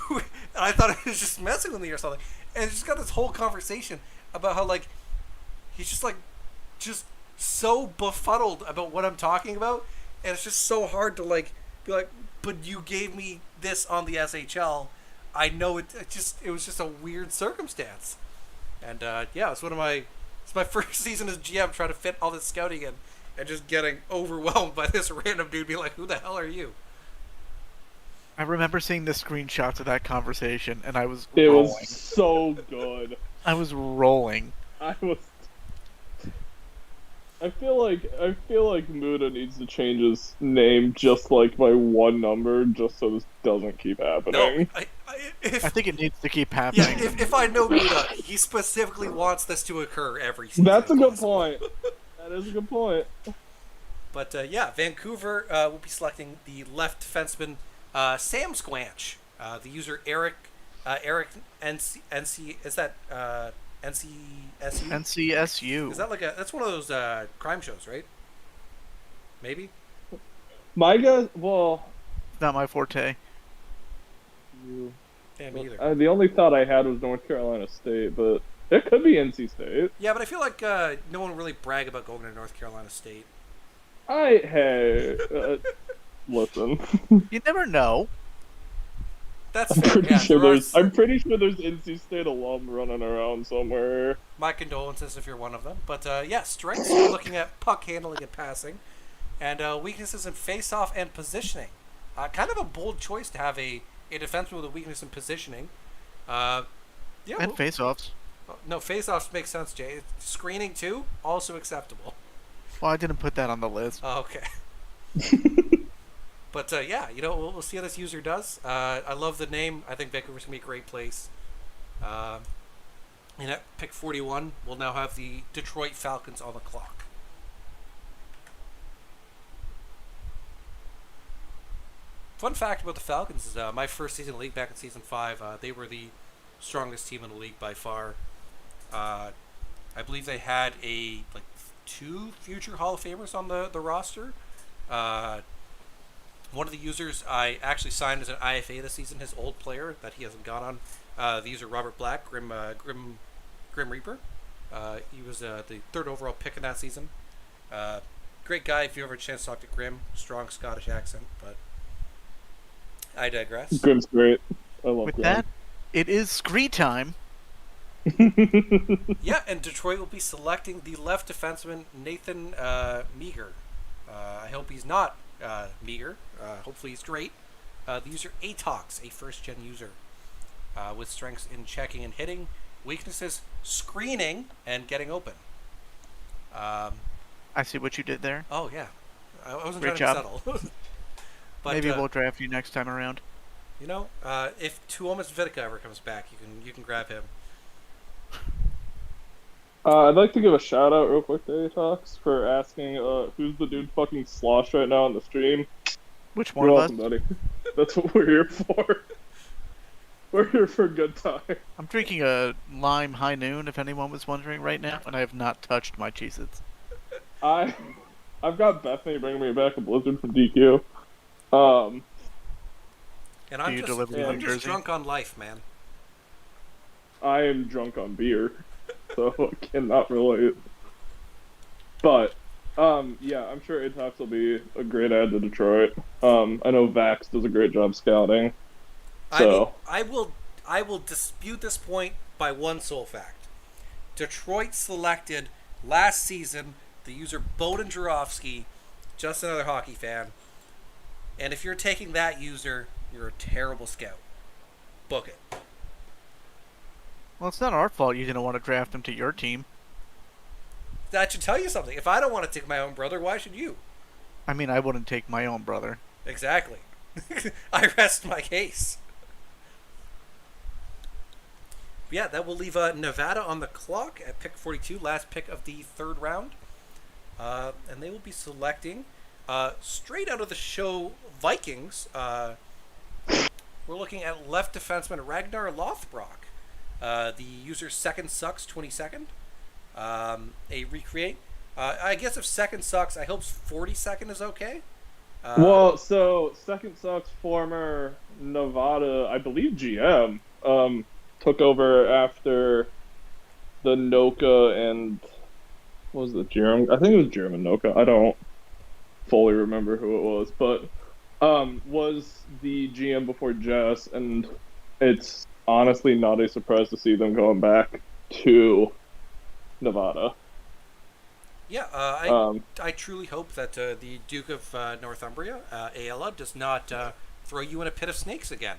and I thought I was just messing with me or something. And just got this whole conversation about how like he's just so befuddled about what I'm talking about, and it's just so hard to like be like, but you gave me this on the SHL. I know it was just a weird circumstance. And yeah, it's my first season as GM trying to fit all this scouting in and just getting overwhelmed by this random dude being like, who the hell are you? I remember seeing the screenshots of that conversation, and I was It rolling. was so good. I was rolling. I feel like Muda needs to change his name just like by one number, just so this doesn't keep happening. No, I think it needs to keep yeah, happening. if I know Muda, he specifically wants this to occur every season. That's a if good possible. point. That is a good point. But yeah, Vancouver will be selecting the left defenseman Sam Squanch. The user Eric NC is that NCSU? NCSU. Is that like that's one of those crime shows, right? Maybe. My guess, well, Not my forte. Yeah, me either. the only thought I had was North Carolina State, but it could be NC State. Yeah, but I feel like no one really brag about going to North Carolina State. Listen. You never know. That's I'm fair. pretty Yeah, sure there are there's. I'm pretty sure there's NC State alum running around somewhere. my condolences if you're one of them. But yeah, strengths, we're looking at puck handling and passing. And weaknesses in face-off and positioning. Kind of a bold choice to have a defenseman with a weakness in positioning. Yeah, And face-offs. no, face-offs make sense, Jay. Screening, too, also acceptable. Well, I didn't put that on the list. Oh, okay. But yeah, we'll see how this user does. I love the name. I think Vancouver's going to be a great place. And at pick 41, we'll now have the Detroit Falcons on the clock. Fun fact about the Falcons is my first season in the league back in season 5, they were the strongest team in the league by far. I believe they had 2 future Hall of Famers on the roster. One of the users I actually signed as an IFA this season, his old player that he hasn't gone on. The user Robert Black, Grim Reaper. He was the 3rd overall pick in that season. Great guy if you ever have a chance to talk to Grim. Strong Scottish accent, but I digress. Grim's great. I love With Grim. that, it is scree time. Yeah, and Detroit will be selecting the left defenseman Nathan Meager. I hope he's not Meager. Hopefully he's great. the user Atox, a first-gen user with strengths in checking and hitting, weaknesses screening and getting open. I see what you did there. Oh yeah, I wasn't Great trying job. to be subtle. But Maybe we'll draft you next time around. you know, if Tuomas Vitka ever comes back, you can grab him. I'd like to give a shout out real quick to Atox for asking who's the dude fucking slosh right now on the stream. Which one You're of welcome, us? buddy. That's what we're here for. We're here for a good time. I'm drinking a lime high noon, if anyone was wondering right now, and I have not touched my Cheez-Its. I've got Bethany bringing me back a Blizzard from DQ. And Do you deliver I'm in just Jersey? drunk on life, man. I am drunk on beer, so I cannot relate. But, yeah, I'm sure Atox will be a great add to Detroit. I know Vax does a great job scouting. So I will dispute this point by one sole fact. Detroit selected last season the user Bowden Jarofsky, just another hockey fan. And if you're taking that user, you're a terrible scout. Book it. Well, it's not our fault you didn't want to draft him to your team. That should tell you something. If I don't want to take my own brother, why should you? I mean, I wouldn't take my own brother. Exactly. I rest my case. Yeah, that will leave Nevada on the clock at pick 42, last pick of the third round. And they will be selecting, straight out of the show, Vikings. We're looking at left defenseman Ragnar Lothbrok. The user Second Sucks 22nd. A recreate. I guess if Second Sucks, I hope 42nd is okay. well, so Second Sucks former Nevada, I believe GM, took over after the Noka and what was it, Jerem? I think it was Jerem and Noka. I don't fully remember who it was, but was the GM before Jess, and it's honestly not a surprise to see them going back to Nevada. Yeah, I truly hope that the Duke of Northumbria, Ayala, does not throw you in a pit of snakes again.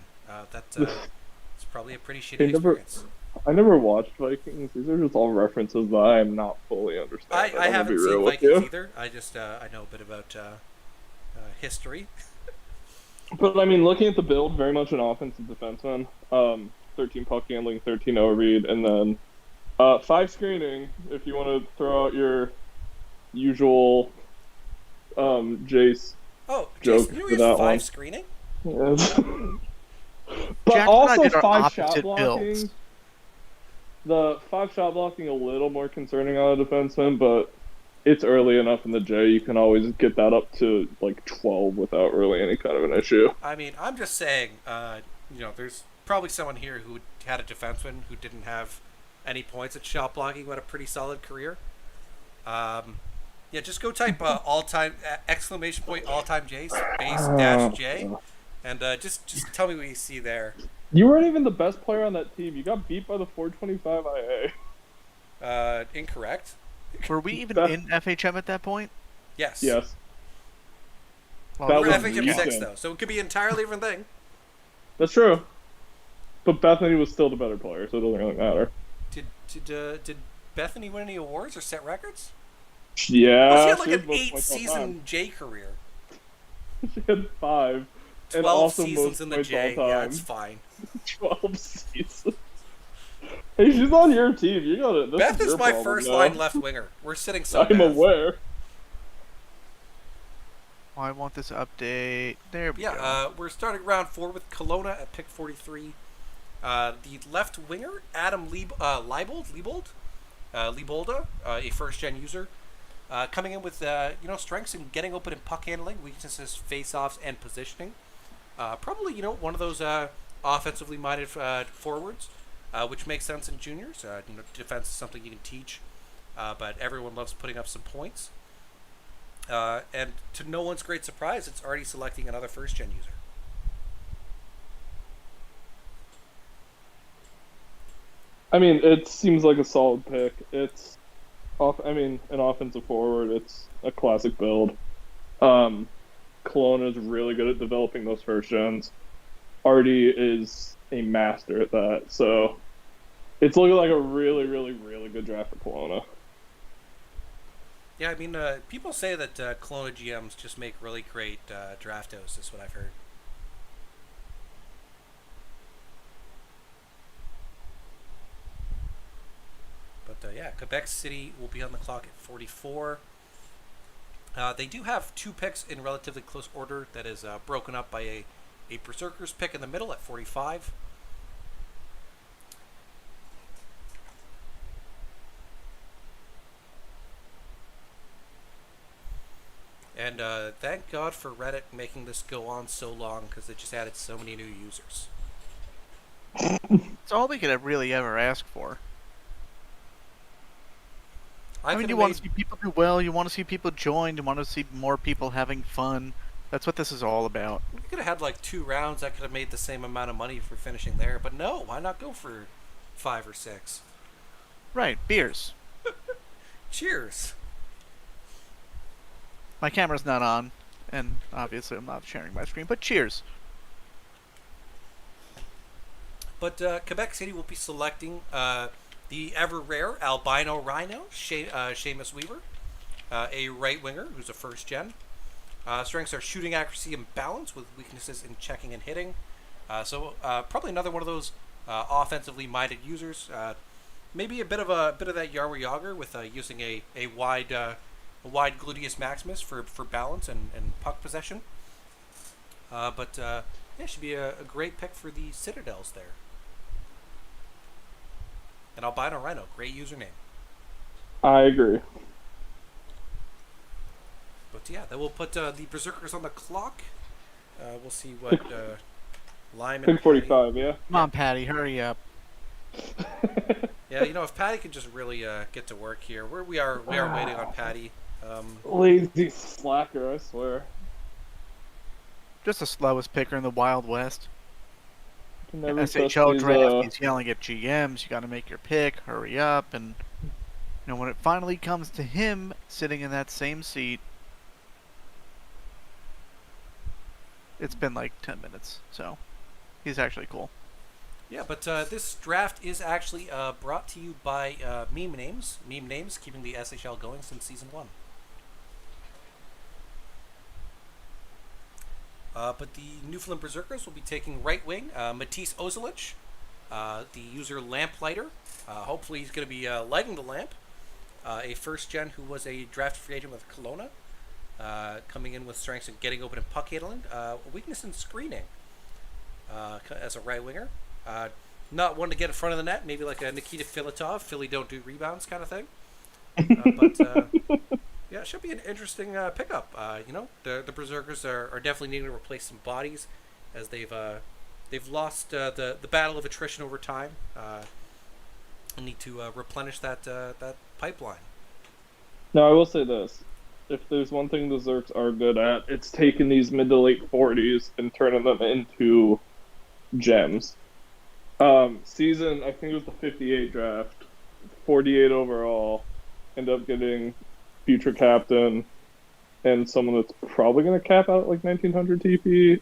It's probably a pretty shitty experience. I never watched Vikings. These are just all references that I am not fully understanding. I haven't seen Vikings either. I just I know a bit about history. But I mean, looking at the build, very much an offensive defenseman. 13 puck handling, 13 overread, and then 5 screening. If you want to throw out your usual Jace Oh, joke Jason, you for use that 5 one. screening? But Jack and I also did our 5 shot opposite blocking. builds. The 5 shot blocking a little more concerning on a defenseman, but it's early enough in the J. You can always get that up to like 12 without really any kind of an issue. I mean, I'm just saying, there's probably someone here who had a defenseman who didn't have any points at shot blocking, who had a pretty solid career. Yeah, just go type all-time exclamation point all-time J space dash J, and just tell me what you see there. You weren't even the best player on that team. You got beat by the 425 IA. Incorrect. Were we even in FHM at that point? Yes. Yes. Well, That We're was FHM 6 recent. though, so it could be an entirely different thing. That's true. But Bethany was still the better player, so it doesn't really matter. Did Bethany win any awards or set records? Yeah. Well, she had like was an most points all 8-season J career. time. She had 5. 12 and also seasons most in the points J. all Yeah, time. it's fine. 12 seasons. Hey, she's on your team. You got it. Beth is your my problem first now. line left winger. We're sitting so I'm Beth. aware. I want this update. There we go. Yeah, we're starting round 4 with Kelowna at pick 43. The left winger, Adam Leibolda, a first-gen user, coming in with strengths in getting open and puck handling, weaknesses, face-offs, and positioning. Probably one of those offensively minded forwards, which makes sense in juniors. Defense is something you can teach, but everyone loves putting up some points. And to no one's great surprise, it's already selecting another first-gen user. I mean, it seems like a solid pick. It's an offensive forward. It's a classic build. Kelowna is really good at developing those first gens. Artie is a master at that. So it's looking like a really, really, really good draft for Kelowna. Yeah, I mean, people say that Kelowna GMs just make really great draftos. Is what I've heard. But yeah, Quebec City will be on the clock at 44. They do have 2 picks in relatively close order. That is broken up by a Berserkers pick in the middle at 45. And thank God for Reddit making this go on so long, because it just added so many new users. It's all we could really ever ask for. I mean, you want to see people do well, you want to see people join, you want to see more people having fun. That's what this is all about. We could have had like 2 rounds. I could have made the same amount of money for finishing there, but no, why not go for 5 or 6? Right, beers. Cheers. My camera's not on, and obviously I'm not sharing my screen, but cheers. But Quebec City will be selecting the ever rare albino rhino, Sheamus Weaver, a right winger who's a first gen. Strengths are shooting accuracy and balance, with weaknesses in checking and hitting. So probably another one of those offensively minded users. Maybe a bit of that Yarwer Yager with using a wide gluteus maximus for balance and puck possession. But yeah, should be a great pick for the Citadels there. And albino rhino, great username. I agree. But yeah, then we'll put the Berserkers on the clock. We'll see what Lyman. Pick 45, yeah. Come on, Patty, hurry up. Yeah, you know, if Patty could just really get to work here, we are waiting on Patty. Lazy slacker, I swear. Just the slowest picker in the Wild West. Can never trust SHL these, draft, he's yelling at GMs, you gotta make your pick, hurry up, and you know, when it finally comes to him sitting in that same seat, it's been like 10 minutes, so he's actually cool. Yeah, but this draft is actually brought to you by Meme Names, keeping the SHL going since Season 1. But the Newfoundland Berserkers will be taking right wing Matisse Ozelich, the user Lamplighter. Hopefully he's going to be lighting the lamp. A first gen who was a draft free agent with Kelowna, coming in with strengths and getting open and puck handling, a weakness in screening as a right winger. Not one to get in front of the net, maybe like a Nikita Filatov, Philly don't do rebounds kind of thing. But yeah, it should be an interesting pickup. You know, the Berserkers are definitely needing to replace some bodies, as they've lost the battle of attrition over time. And need to replenish that pipeline. Now, I will say this. If there's one thing the Zerks are good at, it's taking these mid to late 40s and turning them into gems. Season, I think it was the 58 draft, 48 overall, end up getting future captain and someone that's probably going to cap out at like 1900 TP.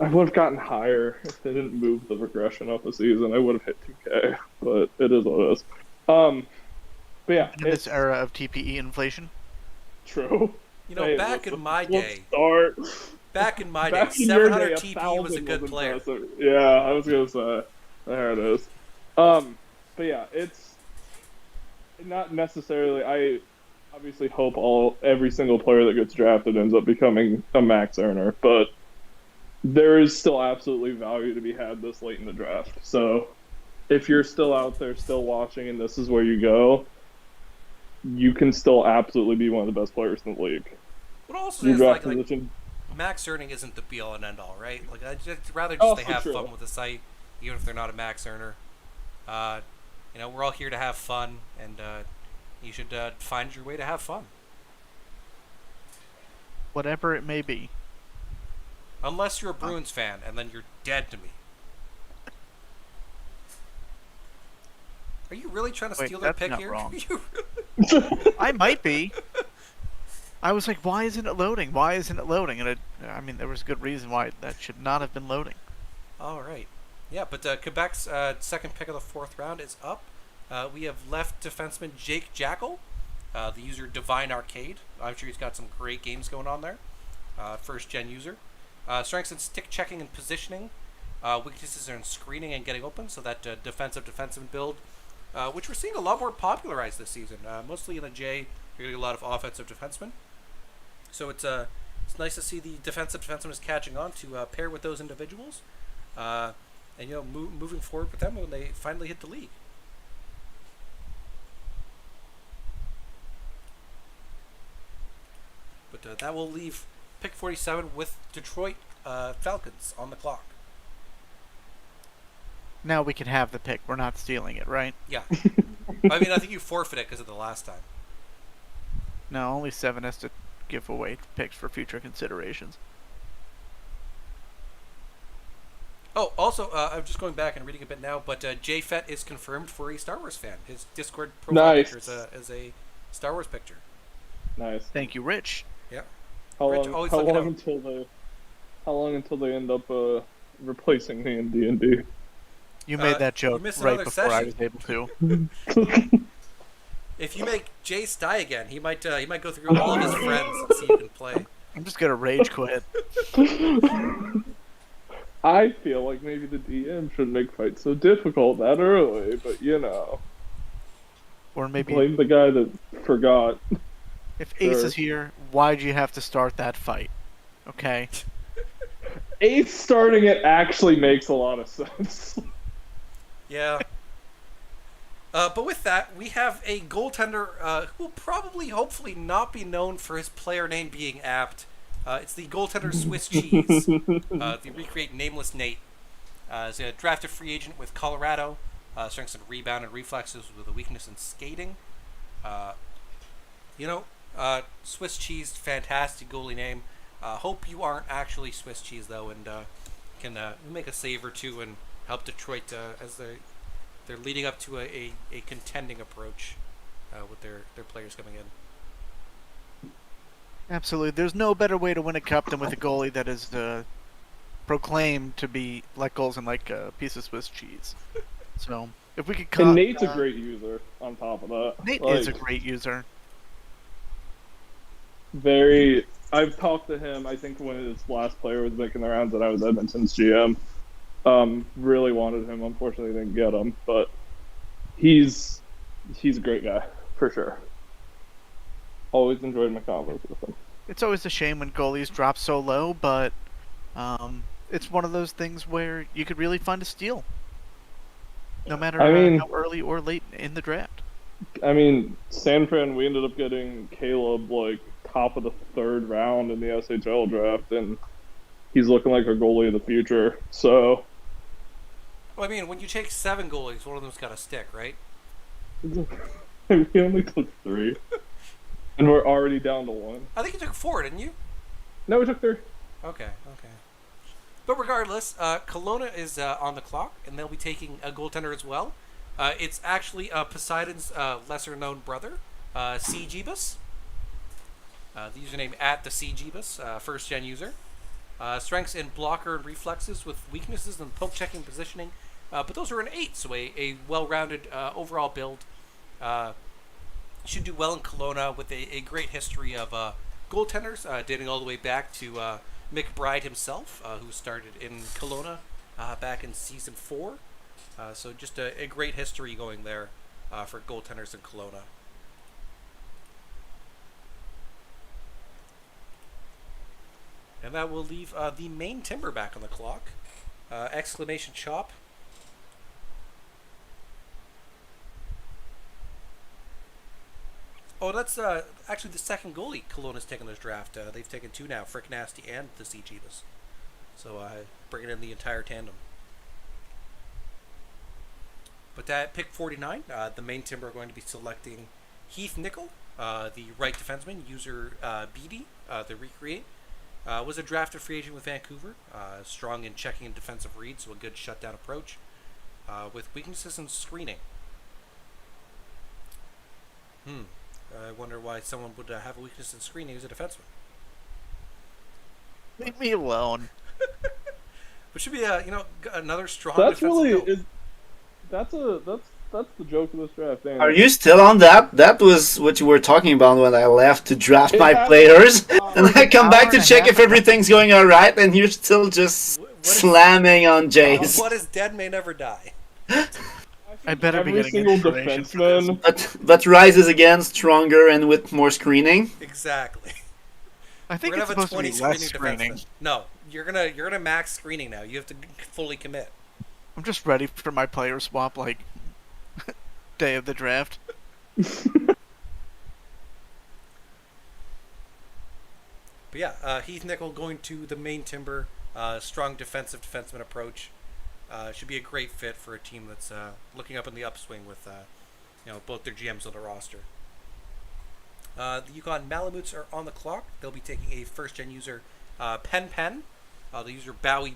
I would have gotten higher if they didn't move the regression up a season. I would have hit 2K, but it is what it is. But yeah, in this era of TPE inflation. True. You know, hey, back in my day, back in my day, in 700 your day, TP was a good player. Impressive. Yeah, I was gonna say. There it is. But yeah, it's not necessarily. I obviously hope every single player that gets drafted ends up becoming a max earner, but there is still absolutely value to be had this late in the draft. So if you're still out there, still watching, and this is where you go, you can still absolutely be one of the best players in the league. What also is like max earning isn't the be all and end all, right? Like I'd rather just they have fun with the site, even if they're not a max earner. You know, we're all here to have fun, and you should find your way to have fun. Whatever it may be. Unless you're a Bruins fan, and then you're dead to me. Are you really trying to steal their pick here? Wrong. I might be. I was like, why isn't it loading? Why isn't it loading? And I mean, there was a good reason why that should not have been loading. All right. Yeah, but Quebec's second pick of the fourth round is up. We have left defenseman Jake Jackal, the user Divine Arcade. I'm sure he's got some great games going on there. First gen user. Strengths in stick checking and positioning. Weaknesses are in screening and getting open, so that defensive build, which we're seeing a lot more popularized this season. Mostly in the J, you're getting a lot of offensive defensemen. So it's nice to see the defenseman is catching on to pair with those individuals, and moving forward with them when they finally hit the league. But that will leave pick 47 with Detroit Falcons on the clock. Now we can have the pick. We're not stealing it, right? Yeah. I mean, I think you forfeit it because of the last time. No, only 7 has to give away picks for future considerations. Oh, also, I'm just going back and reading a bit now, but Jay Fett is confirmed for a Star Wars fan. His Discord profile picture is a Star Wars picture. Nice. Thank you, Rich. Yeah. How Rich, long? always How looking long out. until they end up replacing me in D&D? You made that you joke missed right another before I session. was able to. If you make Jay Sty again, he might go through all of his friends and see who can play. I'm just gonna rage quit. I feel like maybe the DM shouldn't make fights so difficult that early, but Or maybe blame the guy that forgot. if Ace Sure. is here, why'd you have to start that fight? Okay. Ace starting it actually makes a lot of sense. Yeah. But with that, we have a goaltender who will probably, hopefully, not be known for his player name being apt. It's the goaltender Swiss Cheese, the recreate Nameless Nate. He's a drafted free agent with Colorado, strengths in rebound and reflexes with a weakness in skating. Swiss Cheese, fantastic goalie name. Hope you aren't actually Swiss Cheese, though, and can make a save or two and help Detroit as they're leading up to a contending approach with their players coming in. Absolutely. There's no better way to win a cup than with a goalie that is proclaimed to be like goals and like a piece of Swiss cheese. So if we could cut, And Nate's a great user on top of that. Nate is a great user. I've talked to him, I think when his last player was making the rounds and I was Edmonton's GM. Really wanted him, unfortunately didn't get him, but he's a great guy, for sure. Always enjoyed my convos with him. It's always a shame when goalies drop so low, but it's one of those things where you could really find a steal. No matter how early or late in the draft. I mean, San Fran, we ended up getting Caleb top of the 3rd round in the SHL draft, and he's looking like our goalie of the future. So, Well, I mean, when you take 7 goalies, one of them's got to stick, right? we only took 3, and we're already down to 1. I think you took 4, didn't you? No, we took 3. Okay. But regardless, Kelowna is on the clock, and they'll be taking a goaltender as well. It's actually Poseidon's lesser-known brother, C. Jeebus. The username @the C. Jeebus, first-gen user. Strengths in blocker and reflexes with weaknesses in poke checking positioning. But those are an 8, so a well-rounded overall build. Should do well in Kelowna with a great history of goaltenders, dating all the way back to McBride himself, who started in Kelowna back in Season 4. So just a great history going there for goaltenders in Kelowna. And that will leave the main timber back on the clock. Exclamation chop. Oh, that's actually the second goalie Kelowna's taken this draft. They've taken 2 now, Frick Nasty and the C. Jeebus. So bringing in the entire tandem. But at pick 49, the main timber are going to be selecting Heath Nickel, the right defenseman, user BD, the recreate. Was a drafted free agent with Vancouver, strong in checking and defensive reads, so a good shutdown approach, with weaknesses in screening. I wonder why someone would have a weakness in screening as a defenseman. Leave me alone. Which should be another strong That's defensive really build. that's the joke of this draft. Ain't Are it? you still on that? That was what you were talking about when I left to draft It my happened. players, and I an come back hour to and a check half if ago. everything's going all right, and you're still just What is- slamming on Jace. What is dead may never die. I better be Every getting single inspiration for this. defenseman. But rises again stronger and with more screening. Exactly. I think We're it's gonna have a supposed to 20 be less screening screening. defenseman. No, you're gonna max screening now. You have to fully commit. I'm just ready for my player swap, like, day of the draft. But yeah, Heath Nickel going to the main timber, strong defenseman approach. Should be a great fit for a team that's looking up in the upswing with both their GMs on the roster. The Yukon Malamutes are on the clock. They'll be taking a first-gen user, Pen. The user Bowie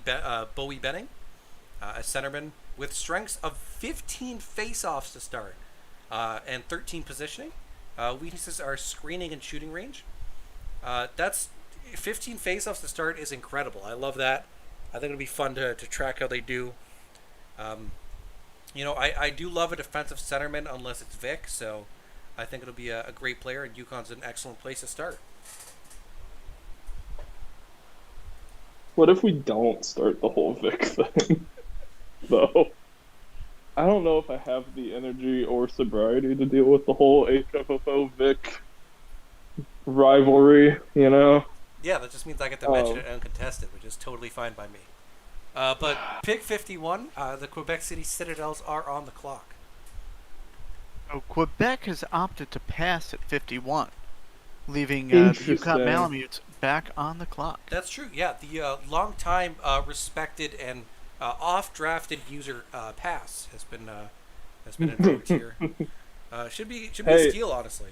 Benning, a centerman with strengths of 15 face-offs to start and 13 positioning. Weaknesses are screening and shooting range. That's 15 face-offs to start is incredible. I love that. I think it'll be fun to track how they do. I do love a defensive centerman unless it's Vic, so I think it'll be a great player, and Yukon's an excellent place to start. What if we don't start the whole Vic thing, though? I don't know if I have the energy or sobriety to deal with the whole HFFO Vic rivalry, you know? Yeah, that just means I get to mention it uncontested, which is totally fine by me. But pick 51, the Quebec City Citadels are on the clock. Oh, Quebec has opted to pass at 51, leaving the Interesting. Yukon Malamutes back on the clock. That's true. Yeah, the long-time respected and off-drafted user pass has been invoked here. Should be a steal, honestly.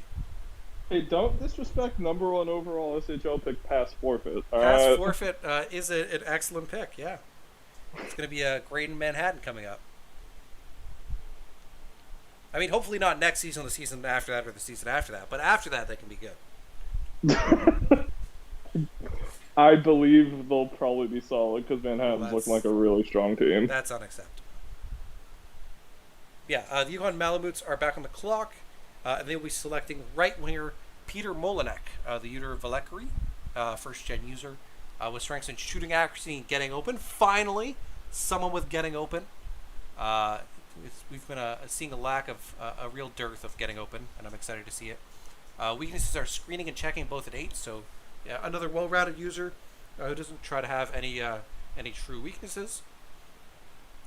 Hey, don't disrespect number 1 overall SHL pick Pass Forfeit. Pass Forfeit is an excellent pick, yeah. It's going to be a great in Manhattan coming up. I mean, hopefully not next season, the season after that, or the season after that. But after that, they can be good. I believe they'll probably be solid because Manhattan's looking like a really strong team. That's unacceptable. Yeah, the Yukon Malamutes are back on the clock. And they'll be selecting right winger Peter Molinek, the user Valkyrie, first-gen user, with strengths in shooting accuracy and getting open. Finally, someone with getting open. We've been seeing a lack of a real dearth of getting open, and I'm excited to see it. Weaknesses are screening and checking both at 8, so yeah, another well-rounded user who doesn't try to have any true weaknesses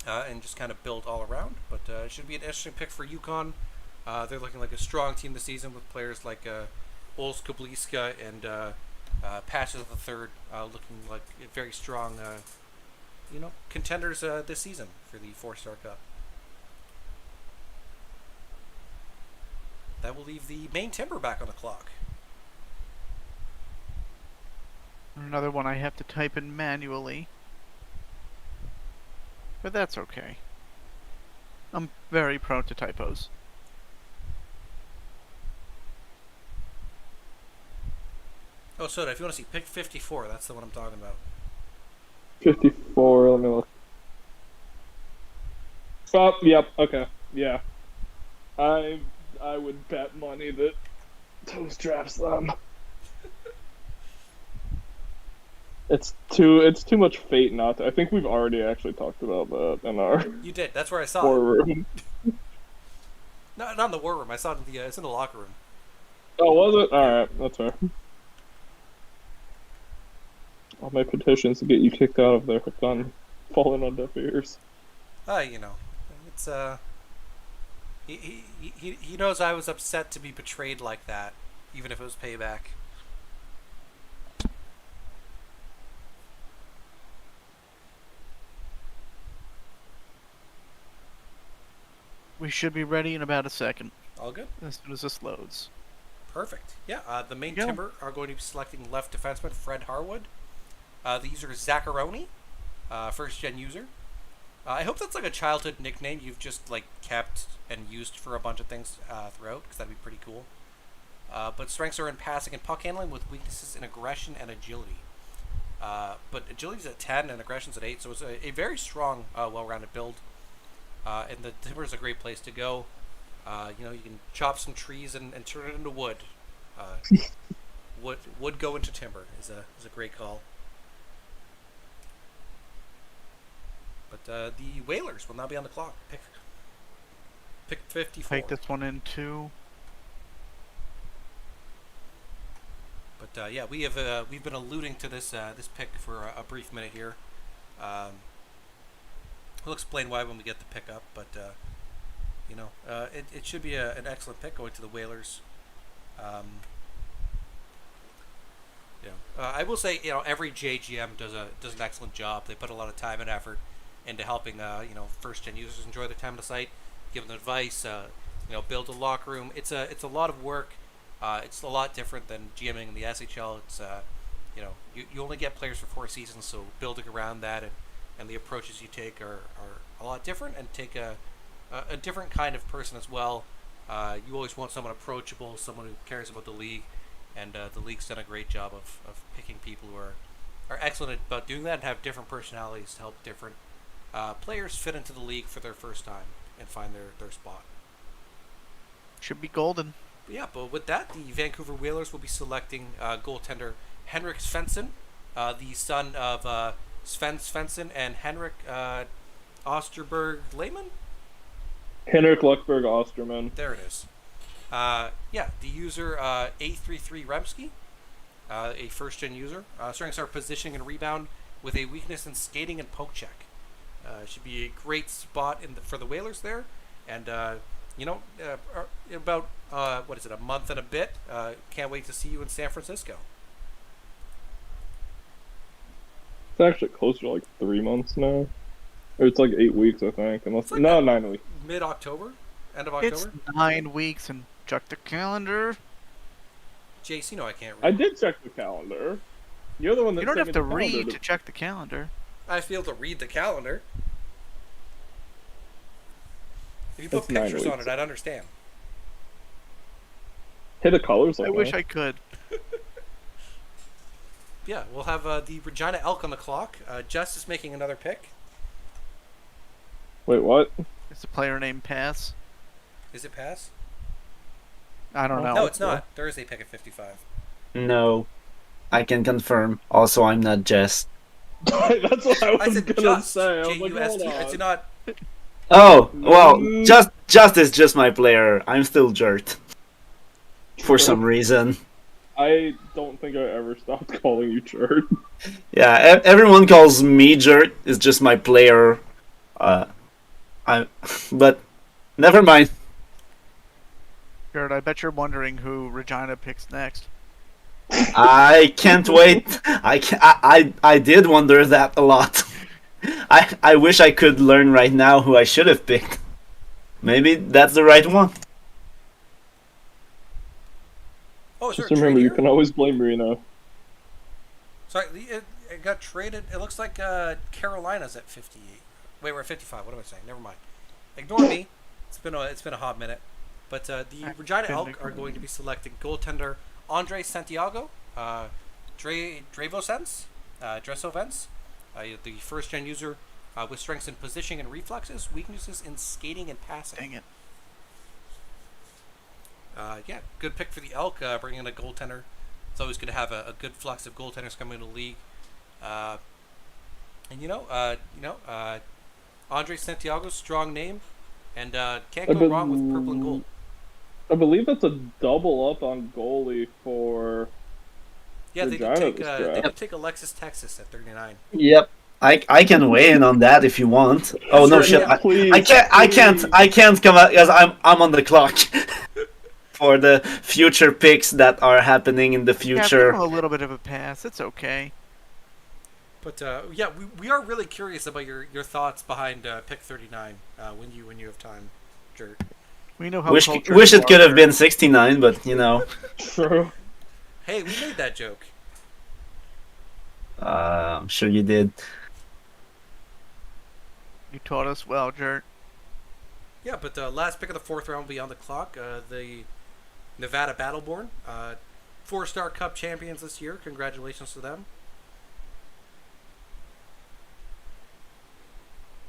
and just kind of build all around. But it should be an interesting pick for Yukon. They're looking like a strong team this season with players like Ols Kobliska and Patches the Third looking like very strong, contenders this season for the 4-Star Cup. That will leave the main timber back on the clock. Another one I have to type in manually. But that's okay. I'm very prone to typos. Oh, Soda, if you want to see pick 54, that's the one I'm talking about. 54, let me look. Oh, yep, okay, yeah. I would bet money that Toast drafts them. It's too much fate not to. I think we've already actually talked about that in our You did. That's where I saw war it. room. No, not in the war room. I saw it in it's in the locker room. Oh, was it? Alright, that's fair. All my petitions to get you kicked out of there have gone fallen on deaf ears. It's he knows I was upset to be betrayed like that, even if it was payback. We should be ready in about a second, All good. as soon as this loads. Perfect. Yeah, the main Go. timber are going to be selecting left defenseman Fred Harwood. The user is Zacharoni, first-gen user. I hope that's like a childhood nickname you've just like kept and used for a bunch of things throughout, because that'd be pretty cool. but strengths are in passing and puck handling with weaknesses in aggression and agility. But agility's at 10 and aggression's at 8, so it's a very strong, well-rounded build. And the timber is a great place to go. You can chop some trees and turn it into wood. Wood go into timber is a great call. But the Whalers will now be on the clock. Pick 54. Take this one in too. But we've been alluding to this pick for a brief minute here. We'll explain why when we get the pick up, but it should be an excellent pick going to the Whalers. I will say every JGM does an excellent job. They put a lot of time and effort into helping first gen users enjoy their time on the site, give them advice, build a locker room. It's a lot of work. It's a lot different than GMing in the SHL. It's you only get players for 4 seasons, so building around that and the approaches you take are a lot different and take a different kind of person as well. You always want someone approachable, someone who cares about the league, and the league's done a great job of picking people who are excellent about doing that and have different personalities to help different players fit into the league for their first time and find their spot. Should be golden. But with that, the Vancouver Whalers will be selecting goaltender Henrik Svensson, the son of Sven Svensson and Henrik Osterberg Lehman. Henrik Luckberg Osterman. There it is. The user A33 Remsky, a first-gen user. Strengths are positioning and rebound with a weakness in skating and poke check. Should be a great spot for the Whalers there. And, about, a month and a bit. Can't wait to see you in San Francisco. It's actually closer to like 3 months now. Or it's like 8 weeks, I think. Unless, like 9 weeks. Mid-October? End of October? It's 9 weeks and check the calendar. Jace, I can't read. I did check the calendar. You're the one that You don't sent have me to the calendar read to check the calendar. I have to be able to read the calendar. If you put That's 9 pictures on weeks. it, I'd understand. Hey, the colors like I wish that. I could. Yeah, we'll have the Regina Elk on the clock. Justice making another pick. Wait, what? It's a player named Pass. Is it pass? I don't know. No, it's not. Thursday pick at 55. No, I can confirm. Also, I'm not Jess. That's what I I was said gonna just. say. I was like, J-U-S-T. hold I on. did not. Oh, well, just is just my player. I'm still Jert. For some reason. I don't think I ever stopped calling you Chert. Yeah, everyone calls me Jert. It's just my player. But never mind. Jared, I bet you're wondering who Regina picks next. I can't wait. I did wonder that a lot. I wish I could learn right now who I should have picked. Maybe that's the right one. Oh, is there Just a trade remember, you here? can always blame Reno. Sorry, it got traded. It looks like Carolina's at 58. Wait, we're at 55. What am I saying? Never mind. Ignore me. It's been a hot minute. But the Regina Elk are going to be selecting goaltender Andre Santiago, Drevosens, the first-gen user with strengths in positioning and reflexes, weaknesses in skating and passing. Dang it. Good pick for the Elk, bringing in a goaltender. It's always good to have a good flux of goaltenders coming into the league. Andre Santiago's strong name, and can't go wrong with purple and gold. I believe that's a double up on goalie for. Yeah, they Regina did this take draft. Alexis Texas at 39. Yep. I can weigh in on that if you want. Oh no, shit! Please, I can't come out because I'm on the clock for the future picks that are happening in the Yeah, future. give him a little bit of a pass. It's okay. But we are really curious about your thoughts behind pick 39 when you have time, Jert. We know how Wish cultured it you could are, have been 69, but True. Hey, we made that joke. I'm sure you did. You taught us well, Jert. Yeah, but the last pick of the fourth round will be on the clock. The Nevada Battleborn, 4-star Cup champions this year. Congratulations to them.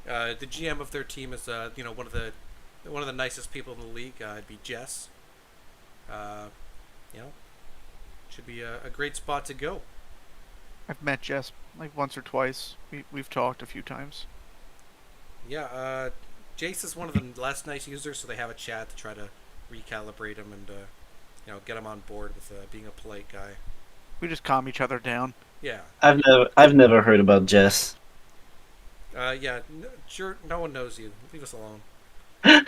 The GM of their team is one of the nicest people in the league. It'd be Jess. Should be a great spot to go. I've met Jess like once or twice. We've talked a few times. Yeah, Jace is one of the less nice users, so they have a chat to try to recalibrate him and get him on board with being a polite guy. We just calm each other down. Yeah. I've never heard about Jess. Sure, no one knows you. Leave us alone. But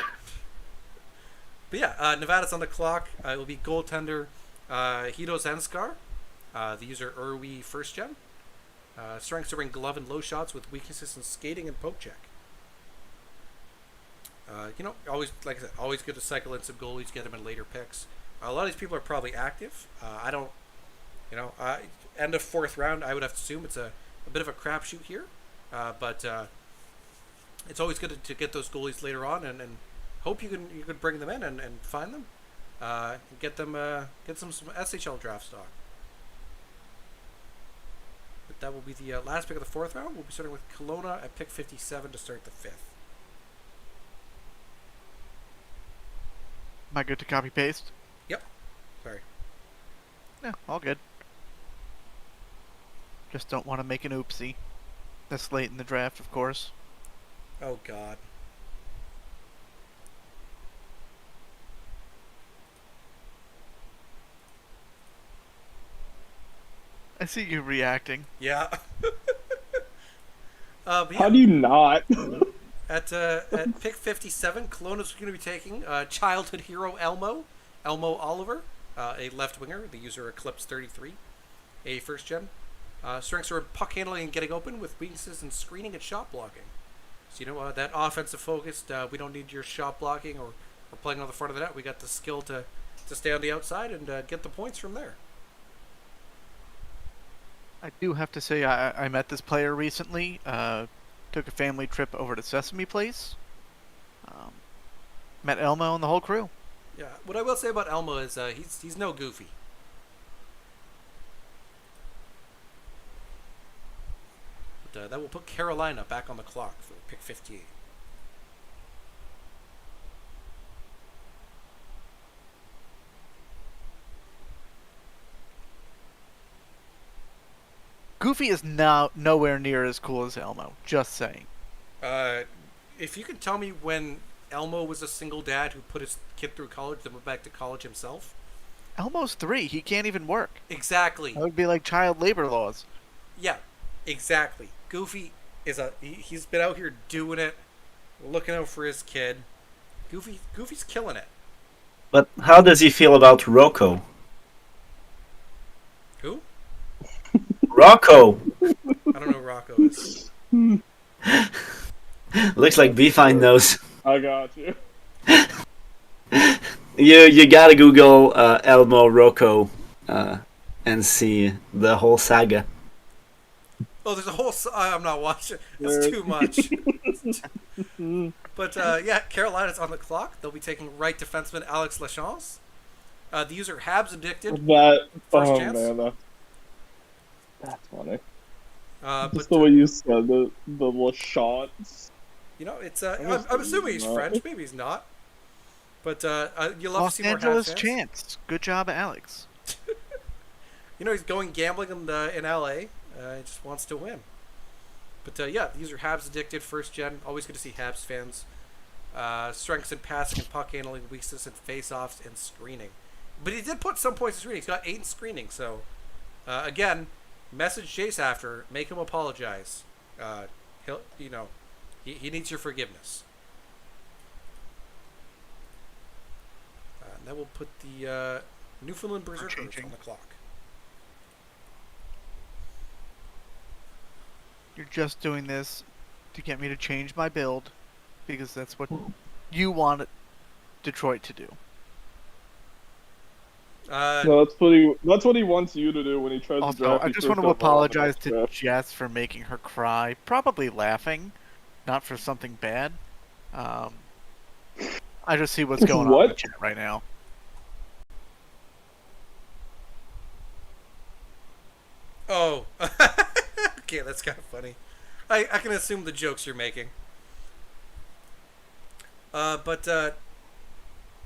yeah, Nevada's on the clock. It will be goaltender Hito Zanskar, the user Urwi first gen. Strengths to bring glove and low shots with weaknesses in skating and poke check. Always, like I said, always good to cycle in some goalies, get them in later picks. A lot of these people are probably active. I don't, end of 4th round, I would have to assume it's a bit of a crapshoot here. But it's always good to get those goalies later on and hope you can bring them in and find them, and get some SHL draft stock. But that will be the last pick of the 4th round. We'll be starting with Kelowna at pick 57 to start the 5th. Am I good to copy paste? Yep. Sorry. No, all good. Just don't want to make an oopsie. This late in the draft, of course. Oh God. I see you reacting. Yeah. How do you not? At pick 57, Kelowna's going to be taking childhood hero Elmo Oliver, a left winger, the user Eclipse 33, a first gen. Strengths are in puck handling and getting open with weaknesses in screening and shot blocking. So, that offensive focused, we don't need your shot blocking or playing on the front of the net. We got the skill to stay on the outside and get the points from there. I do have to say I met this player recently. Took a family trip over to Sesame Place. Met Elmo and the whole crew. Yeah, what I will say about Elmo is he's no goofy. But that will put Carolina back on the clock for pick 58. Goofy is now nowhere near as cool as Elmo. Just saying. If you could tell me when Elmo was a single dad who put his kid through college, then went back to college himself. Elmo's 3. He can't even work. Exactly. That would be like child labor laws. Yeah, exactly. Goofy is he's been out here doing it, looking out for his kid. Goofy's killing it. But how does he feel about Rocco? Who? Rocco! I don't know who Rocco is. Looks like B-Fine knows. I got you. You gotta Google Elmo Rocco and see the whole saga. Oh, there's a whole... I'm not watching. That's too much. But, Carolina's on the clock. They'll be taking right defenseman Alex Lachanze. The user Habs Addicted. First chance. That's funny. But Just the way you said the Lachance. It's... I'm assuming he's French. Maybe he's not. But you love Los to see more Angeles Habs fans. chance. Good job, Alex. He's going gambling in L.A. He just wants to win. But these are Habs Addicted, first gen. Always good to see Habs fans. Strengths in passing and puck handling, weaknesses in face-offs and screening. But he did put some points in screening. He's got 8 in screening. So, again, message Jace after. Make him apologize. He needs your forgiveness. And that will put the Newfoundland Berserkers on the clock. You're just doing this to get me to change my build because that's what you want Detroit to do. No, that's what he wants you to do when he tries to Also, draft I you just first want to overall in the apologize next to draft. Jess for making her cry. Probably laughing, not for something bad. I just see what's going on in the chat right now. Oh. Okay, that's kind of funny. I can assume the jokes you're making. Yeah,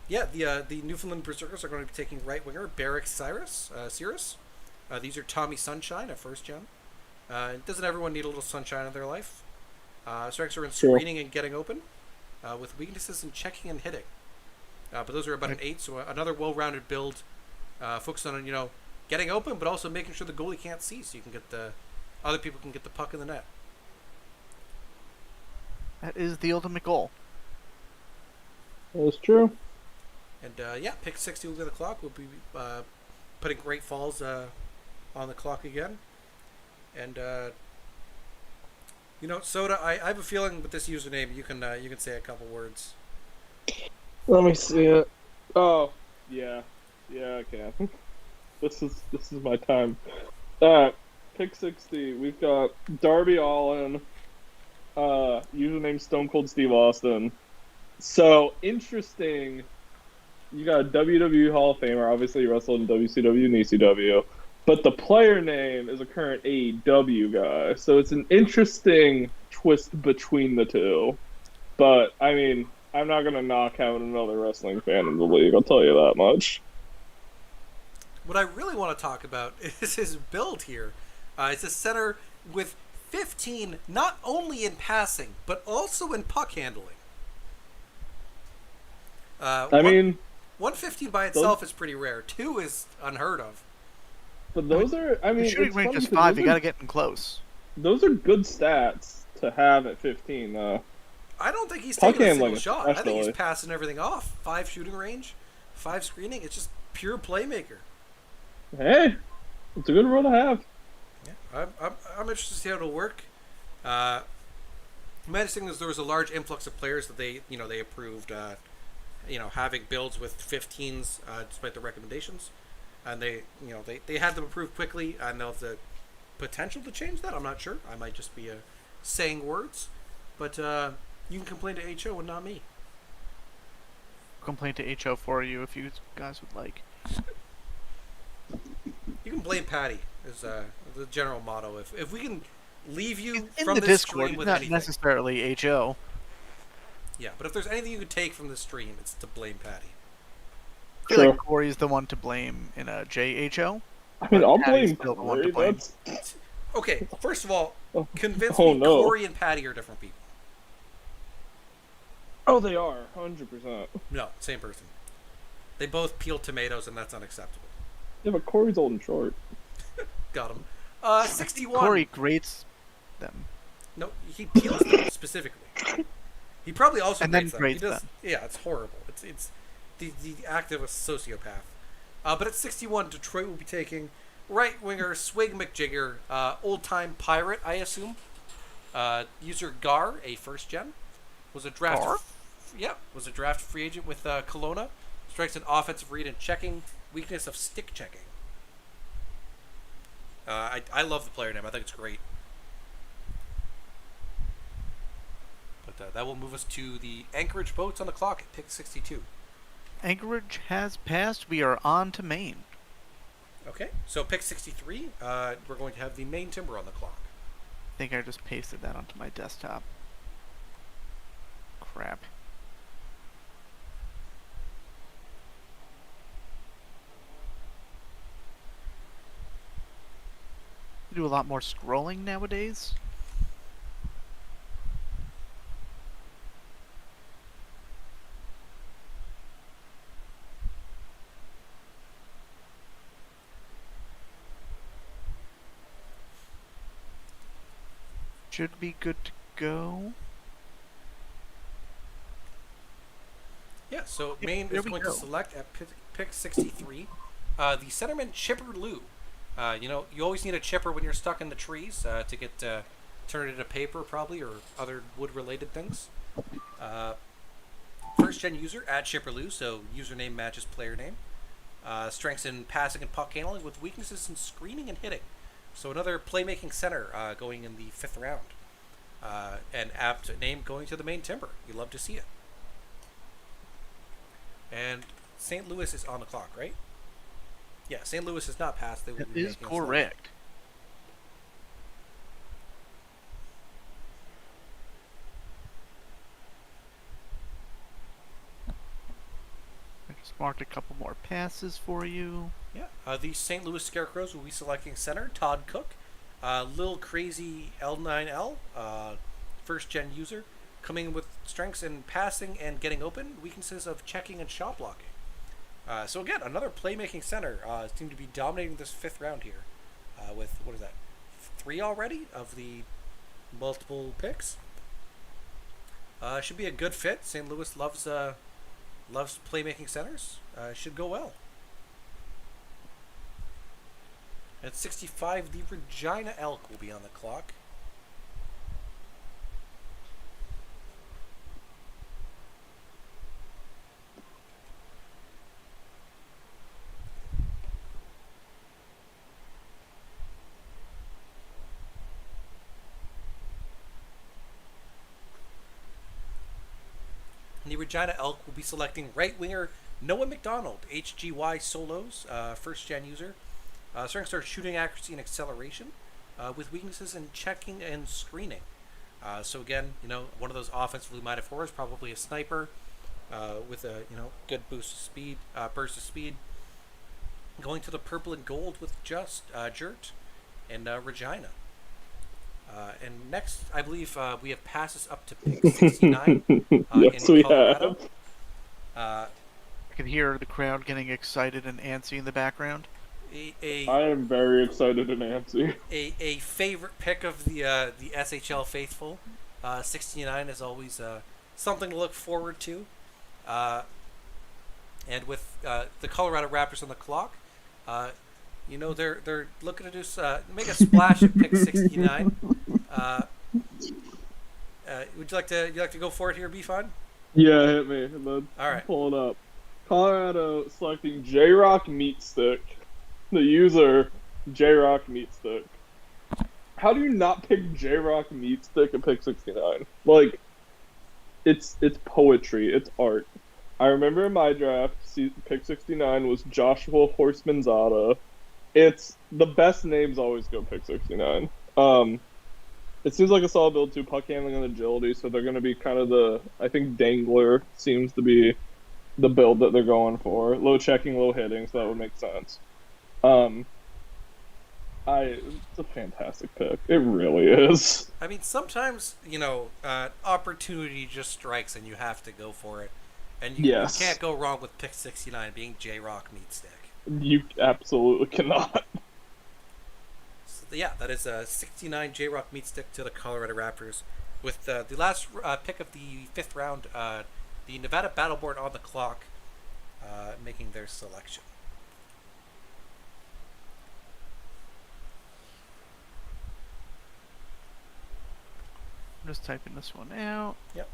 the Newfoundland Berserkers are going to be taking right winger Barrick Cirrus. These are Tommy Sunshine, a first gen. Doesn't everyone need a little sunshine in their life? Strengths are in screening and getting open, with weaknesses in checking and hitting. But those are about an 8, so another well-rounded build, focused on getting open, but also making sure the goalie can't see, so you can get other people can get the puck in the net. That is the ultimate goal. That's true. And pick 60 look at the clock. We'll be putting Great Falls on the clock again. And Soda, I have a feeling with this username you can say a couple words. Let me see it. Oh, yeah, I can. This is my time. Pick 60. We've got Darby Allin. Username Stone Cold Steve Austin. So interesting. You got a WWE Hall of Famer. Obviously, he wrestled in WCW and ECW. But the player name is a current AEW guy. So it's an interesting twist between the two. But, I mean, I'm not going to knock having another wrestling fan in the league. I'll tell you that much. What I really want to talk about is his build here. It's a center with 15, not only in passing, but also in puck handling. 115 by itself is pretty rare. 2 is unheard of. But those are, I mean, the shooting range is 5. You got to get in close. Those are good stats to have at 15, though. I don't think he's Puck taking a single handling, shot. I think he's especially. passing everything off. 5 shooting range, 5 screening. It's just pure playmaker. Hey, it's a good role to have. Yeah, I'm interested to see how it'll work. My understanding is there was a large influx of players that they approved. Having builds with 15s despite the recommendations, and they had them approved quickly, and they'll have the potential to change that. I'm not sure. I might just be saying words, but you can complain to HO and not me. Complain to HO for you if you guys would like. You can blame Patty is the general motto. If we can leave you In from the this Discord, stream with not anything, necessarily HO. yeah. But if there's anything you could take from this stream, it's to blame Patty. I feel like Corey's the one to blame in a JHO. I mean, I'll Patty's blame still the one to Corey. blame. Okay, first of all, convince Oh, me no. Corey and Patty are different people. Oh, they are, 100%. No, same person. They both peel tomatoes, and that's unacceptable. Yeah, but Corey's old and short. Got him. 61. Corey grates them. No, he peels them specifically. He probably also And then grates them. grades He does. them. Yeah, it's horrible. It's the act of a sociopath. But at 61, Detroit will be taking right winger Swig McJigger, old time pirate, I assume. User Gar, a first gen, was a draft. Gar? Was a draft free agent with Kelowna. Strikes an offensive read and checking, weakness of stick checking. I love the player name. I think it's great. But that will move us to the Anchorage boats on the clock at pick 62. Anchorage has passed. We are on to Maine. Okay, so pick 63, we're going to have the Maine Timber on the clock. I think I just pasted that onto my desktop. Crap. You do a lot more scrolling nowadays. Should be good to go. Yeah, so Yep, Maine there is we going go. to select at pick 63 the centerman Chipper Lou. You always need a chipper when you're stuck in the trees to get turned into paper, probably, or other wood-related things. First-gen user at Chipper Lou, so username matches player name. Strengths in passing and puck handling with weaknesses in screening and hitting. So another playmaking center going in the 5th round. An apt name going to the Maine Timber. You love to see it. And St. Louis is on the clock, right? Yeah, St. Louis has not passed. They will That be is making a selection. correct. marked a couple more passes for you. Yeah. The St. Louis Scarecrows will be selecting center Todd Cook, Lil Crazy L9L, first gen user, coming in with strengths in passing and getting open, weaknesses of checking and shot blocking. So again, another playmaking center seemed to be dominating this 5th round here, with what is that, 3 already of the multiple picks. Should be a good fit. St. Louis loves playmaking centers. Should go well. At 65, the Regina Elk will be on the clock. The Regina Elk will be selecting right winger Noah McDonald, HGY Solos, first gen user. Strengths are shooting accuracy and acceleration, with weaknesses in checking and screening. So again, one of those offensively minded forwards, probably a sniper, with a good burst of speed. Going to the purple and gold with just Jert and Regina. And next, I believe we have passes up to pick 69 Yes, in we Colorado. I can hear the crowd getting excited and antsy in the background. I am very excited and antsy. A favorite pick of the SHL faithful. 69 is always something to look forward to. And with the Colorado Raptors on the clock, they're looking to do make a splash at pick 69. Would you like to go for it here, B-Fun? Yeah, hit me. Let's All right. pull it up. Colorado selecting J-Rock Meatstick. The user, J-Rock Meatstick. How do you not pick J-Rock Meatstick at pick 69? Like, it's poetry. It's art. I remember in my draft, pick 69 was Joshua Horsemanzada. It's the best names always go pick 69. It seems like a solid build too, puck handling and agility, so they're going to be kind of I think Dangler seems to be the build that they're going for. Low checking, low hitting, so that would make sense. It's a fantastic pick. It really is. I mean, sometimes, opportunity just strikes and you have to go for it. And you can't go wrong with pick 69 being J-Rock Meatstick. You absolutely cannot. So, yeah, that is 69 J-Rock Meatstick to the Colorado Raptors. With the last pick of the 5th round, the Nevada Battleboard on the clock, making their selection. I'm just typing this one out. Yep.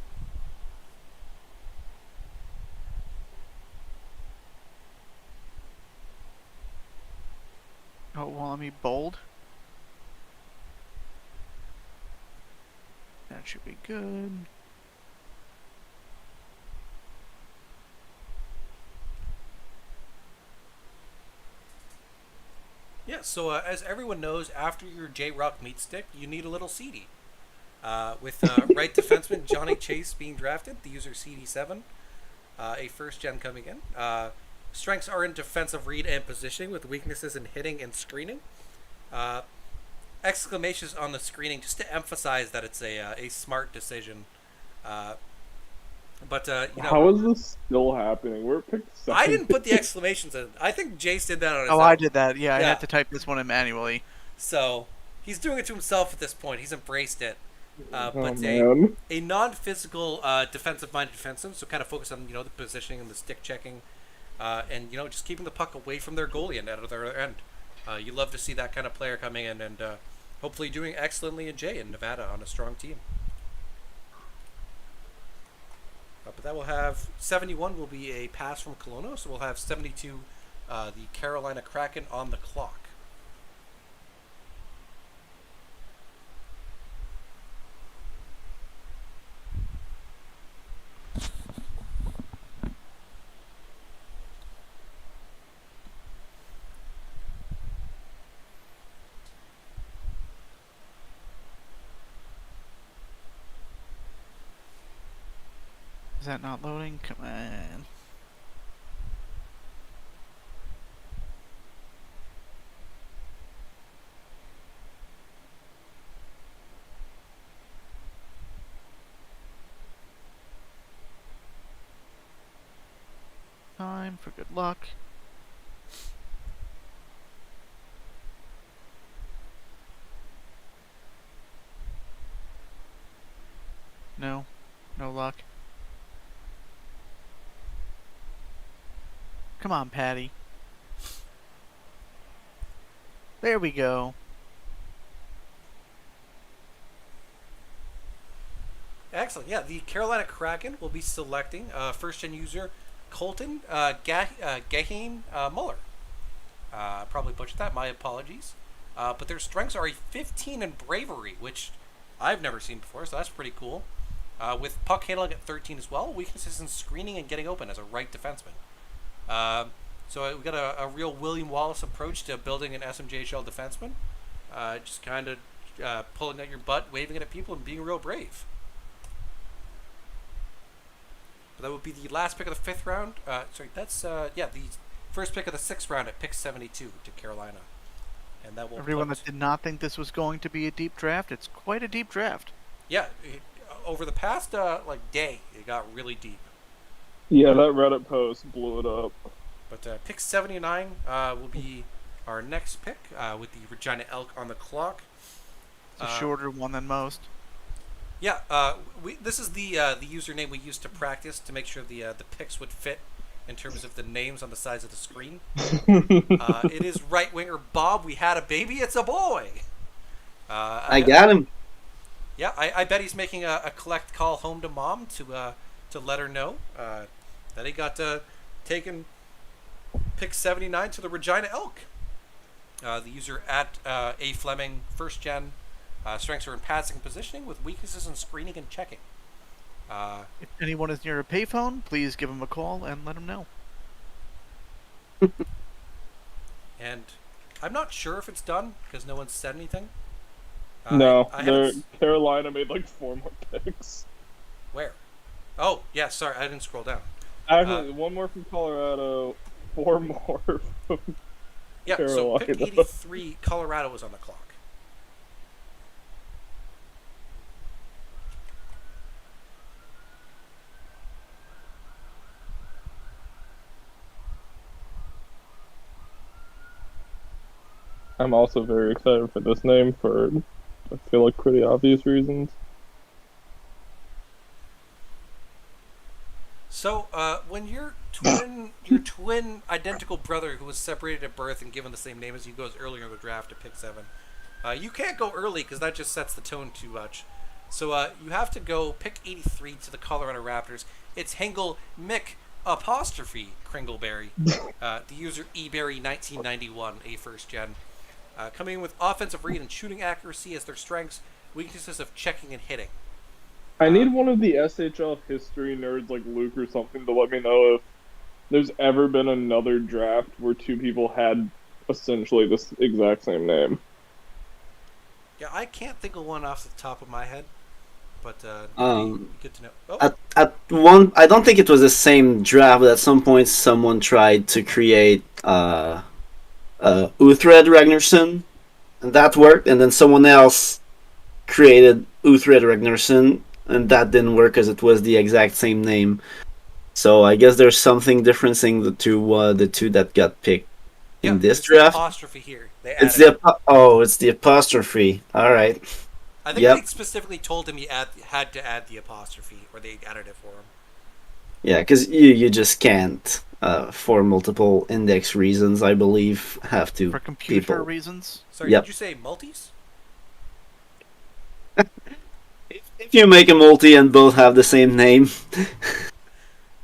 Oh, well, let me bold. That should be good. Yeah, so as everyone knows, after your J-Rock Meatstick, you need a little CD. With right defenseman Johnny Chase being drafted, the user CD7, a first gen coming in. Strengths are in defensive read and positioning, with weaknesses in hitting and screening. Exclamations on the screening just to emphasize that it's a smart decision. But how is this still happening? We're picked 7. I didn't put the exclamations in. I think Jace did that on his own. own. I did that. Yeah, I had to type this one in manually. So he's doing it to himself at this point. He's embraced it. But a non-physical defensive-minded defenseman, so kind of focus on the positioning and the stick checking, and just keeping the puck away from their goalie and out of their end. You love to see that kind of player coming in and hopefully doing excellently in Nevada on a strong team. But that will have 71 will be a pass from Kelowna, so we'll have 72 the Carolina Kraken on the clock. Is that not loading? Come on. Good luck. No. No luck. Come on, Patty. There we go. Excellent. Yeah, the Carolina Kraken will be selecting first-gen user Colton Gaheen Muller. Probably butchered that. My apologies. But their strengths are a 15 in bravery, which I've never seen before, so that's pretty cool. With puck handling at 13 as well. Weaknesses in screening and getting open as a right defenseman. So we got a real William Wallace approach to building an SMJHL defenseman. Just kind of pulling out your butt, waving it at people, and being real brave. That would be the last pick of the 5th round. That's the first pick of the 6th round at pick 72 to Carolina. And that will Everyone that did not think this was going to be a deep draft, it's quite a deep draft. Yeah, over the past day, it got really deep. Yeah, that Reddit post blew it up. But pick 79 will be our next pick with the Regina Elk on the clock. It's a shorter one than most. Yeah, this is the username we used to practice to make sure the picks would fit in terms of the names on the sides of the screen. It is right winger Bob. We had a baby. It's a boy. I got him. Yeah, I bet he's making a collect call home to mom to let her know that he got taken pick 79 to the Regina Elk. The user at A Fleming, first gen. Strengths are in passing and positioning with weaknesses in screening and checking. If anyone is near a payphone, please give him a call and let him know. And I'm not sure if it's done because no one's said anything. No, Carolina made like 4 more picks. Where? Oh, yeah, sorry, I didn't scroll down. Actually, 1 more from Colorado, 4 more from Carolina. So pick 83, Colorado was on the clock. I'm also very excited for this name for, I feel like, pretty obvious reasons. So, when your twin identical brother who was separated at birth and given the same name as you goes earlier in the draft to pick 7, you can't go early because that just sets the tone too much. So you have to go pick 83 to the Colorado Raptors. It's Hengel Mick apostrophe Kringleberry. The user eberry1991, a first gen. Coming in with offensive read and shooting accuracy as their strengths, weaknesses of checking and hitting. I need one of the SHL history nerds like Luke or something to let me know if there's ever been another draft where 2 people had essentially this exact same name. Yeah, I can't think of one off the top of my head, but good to know. Oh. At one, I don't think it was the same draft, but at some point someone tried to create Uthred Ragnarsson, and that worked, and then someone else created Uthred Ragnarsson, and that didn't work because it was the exact same name. So I guess there's something differencing the two that got picked in this draft. The apostrophe here. It's the apostrophe. All right. I think they specifically told him he had to add the apostrophe, or they added it for him. Yeah, because you just can't, for multiple index reasons, I believe, have to. For computer reasons? Sorry, did you say multis? If you make a multi and both have the same name.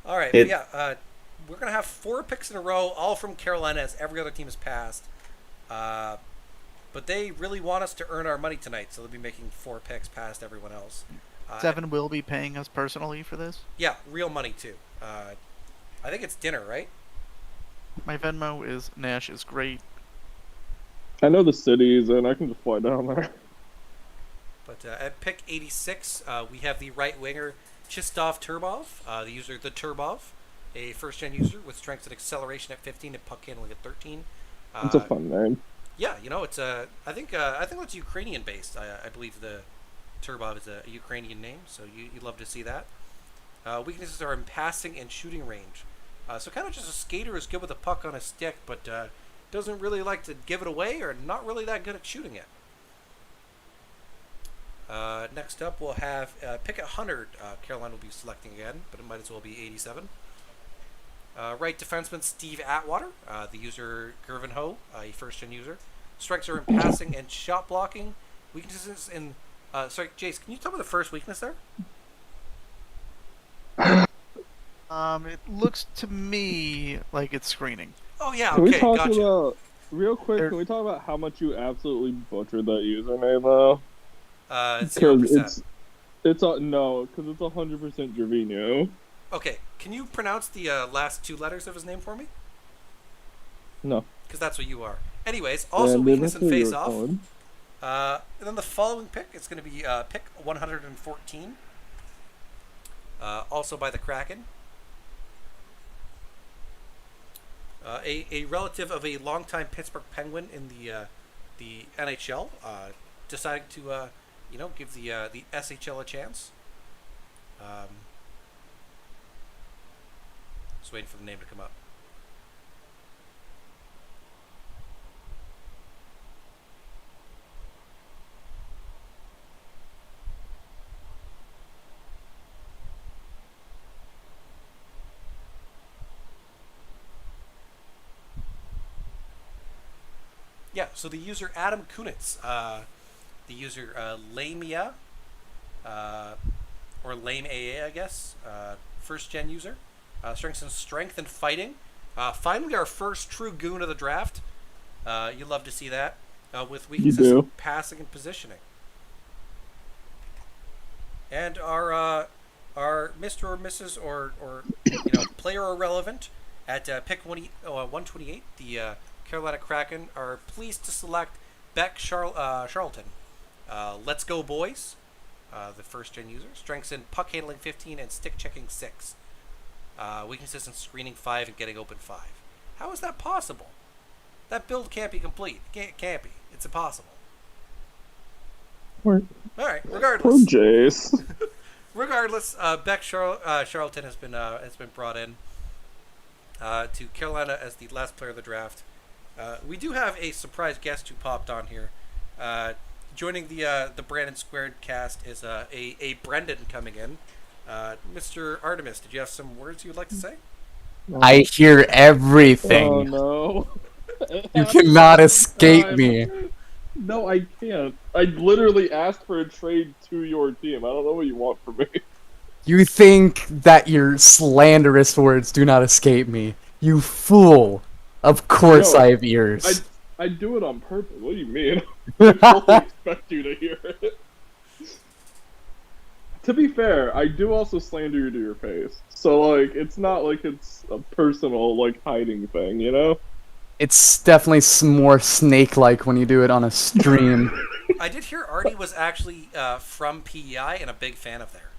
All right, we're going to have 4 picks in a row, all from Carolina, as every other team has passed. But they really want us to earn our money tonight, so they'll be making 4 picks past everyone else. 7 will be paying us personally for this? Yeah, real money, too. I think it's dinner, right? My Venmo is Nash is great. I know the cities, and I can just fly down there. But at pick 86, we have the right winger Chistov Turbov, the user the Turbov, a first-gen user with strength and acceleration at 15 and puck handling at 13. It's a fun name. Yeah, it's I think that's Ukrainian based. I believe the Turbov is a Ukrainian name, so you'd love to see that. Weaknesses are in passing and shooting range. So kind of just a skater who's good with a puck on a stick, but doesn't really like to give it away or not really that good at shooting it. Next up, we'll have pick at 100. Carolina will be selecting again, but it might as well be 87. Right defenseman Steve Atwater, the user Gervinho, a first-gen user. Strengths are in passing and shot blocking. Weaknesses in... sorry, Jace, can you tell me the first weakness there? It looks to me like it's screening. Oh, yeah, Can we okay, talk gotcha. about real quick? Can we talk about how much you absolutely butchered that username though? 0%. It's no, because it's 100% Gervinho. Okay, can you pronounce the last two letters of his name for me? No. Because that's what you are. Anyways, also weakness and face-off. And And then the following pick is going to be pick 114. Also by the Kraken. A relative of a longtime Pittsburgh Penguin in the NHL, deciding to give the SHL a chance. Just waiting for the name to come up. Yeah, so the user Adam Kunitz, the user Lamia, or Lame AA, I guess, first gen user, strength and fighting. Finally, our first true goon of the draft. You love to see that, with weaknesses in passing and positioning. And our Mr. or Mrs. or player irrelevant at pick 128, the Carolina Kraken are pleased to select Beck Charlton. Let's go, boys. The first gen user. Strengths in puck handling 15 and stick checking 6. Weaknesses in screening 5 and getting open 5. How is that possible? That build can't be complete. It can't be. It's impossible. All right. Regardless. Poor Jace. Regardless, Beck Charlton has been brought in to Carolina as the last player of the draft. We do have a surprise guest who popped on here. Joining the Brandon Squared cast is a Brendan coming in. Mr. Artemis, did you have some words you'd like to say? I hear everything. Oh no. You cannot escape me. No, I can't. I literally asked for a trade to your team. I don't know what you want from me. You think that your slanderous words do not escape me. You fool. Of course I have ears. I do it on purpose. What do you mean? I fully expect you to hear it. To be fair, I do also slander you to your face. So, like, it's not like it's a personal, like, hiding thing, you know? It's definitely more snake-like when you do it on a stream. I did hear Artie was actually from PEI and a big fan of there.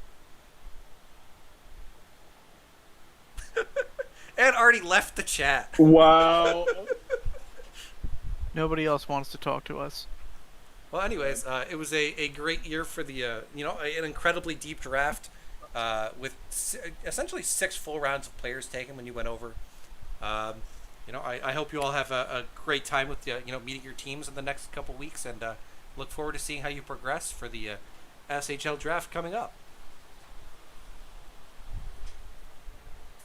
And Artie left the chat. Wow. Nobody else wants to talk to us. Well, anyways, it was a great year for the an incredibly deep draft with essentially 6 full rounds of players taken when you went over. I hope you all have a great time with meeting your teams in the next couple weeks, and look forward to seeing how you progress for the SHL draft coming up.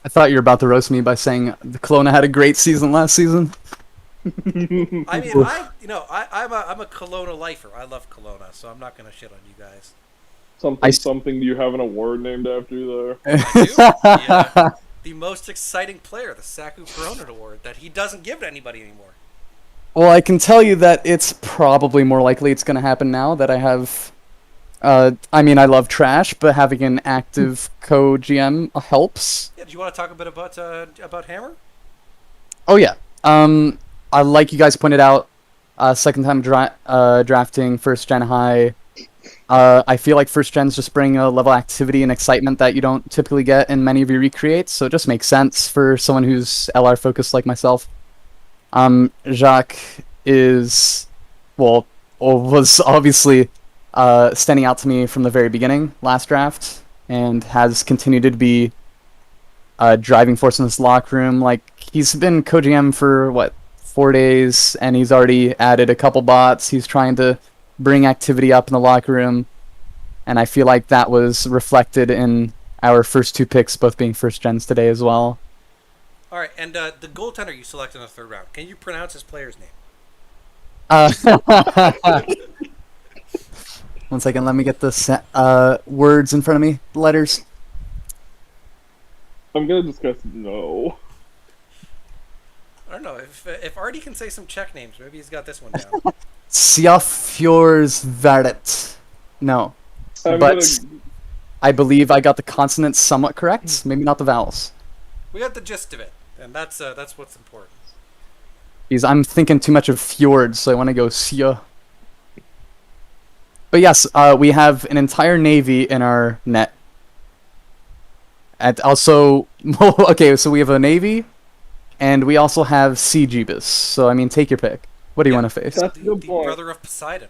I thought you were about to roast me by saying the Kelowna had a great season last season. I mean, I'm a Kelowna lifer. I love Kelowna, so I'm not gonna shit on you guys. Something you have an award named after you there. I do. The most exciting player, the Saku Peronin Award, that he doesn't give to anybody anymore. Well, I can tell you that it's probably more likely it's going to happen now that I have... I love trash, but having an active co-GM helps. Yeah, do you want to talk a bit about Hammer? Oh, yeah. Like you guys pointed out, second time drafting first gen high. I feel like first gens just bring a level of activity and excitement that you don't typically get in many of your recreates, so it just makes sense for someone who's LR focused like myself. Jacques was obviously standing out to me from the very beginning last draft, and has continued to be driving force in this locker room. Like, he's been co-GM for, 4 days, and he's already added a couple bots. He's trying to bring activity up in the locker room, and I feel like that was reflected in our first 2 picks both being first gens today as well. All right, and the goaltender you select in the 3rd round, can you pronounce his player's name? One second, let me get the words in front of me, the letters. I'm gonna just guess no. I don't know. If Artie can say some Czech names, maybe he's got this one down. Sjafjorsvaret. No. I'm But gonna... I believe I got the consonants somewhat correct. Maybe not the vowels. We got the gist of it, and that's what's important. Because I'm thinking too much of fjords, so I want to go Sja. But yes, we have an entire navy in our net. And also, okay, so we have a navy, and we also have Sea Jeebus. So, I mean, take your pick. What do you want to face? That's a good The point. brother of Poseidon.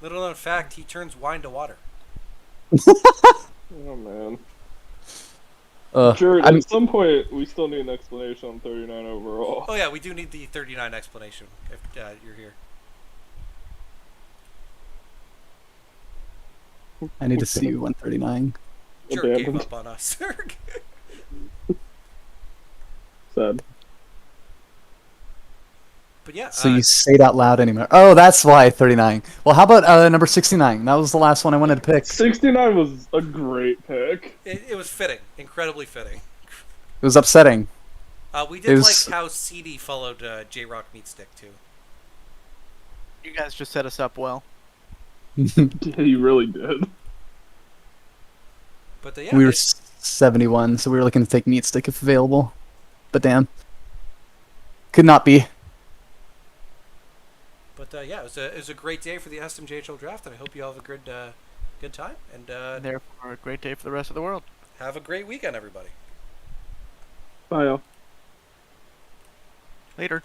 Little known fact, he turns wine to water. Oh man. Jared, I'm- at some point we still need an explanation on 39 overall. Oh yeah, we do need the 39 explanation if you're here. I need to see 139. Jerk gave Abandoned. up on us. Sad. But yeah, So you say it out loud anymore. Oh, that's why 39. Well, how about number 69? That was the last one I wanted to pick. 69 was a great pick. it was fitting, incredibly fitting. It was upsetting. We did like how CD followed J-Rock Meatstick too. You guys just set us up well. Yeah, you really did. But yeah, We were 71, so we were looking to take meat stick if available. But damn. Could not be. But yeah, it was a great day for the SMJHL draft, and I hope you all have a good time. And Therefore, a great day for the rest of the world. have a great weekend, everybody. Bye, y'all. Later.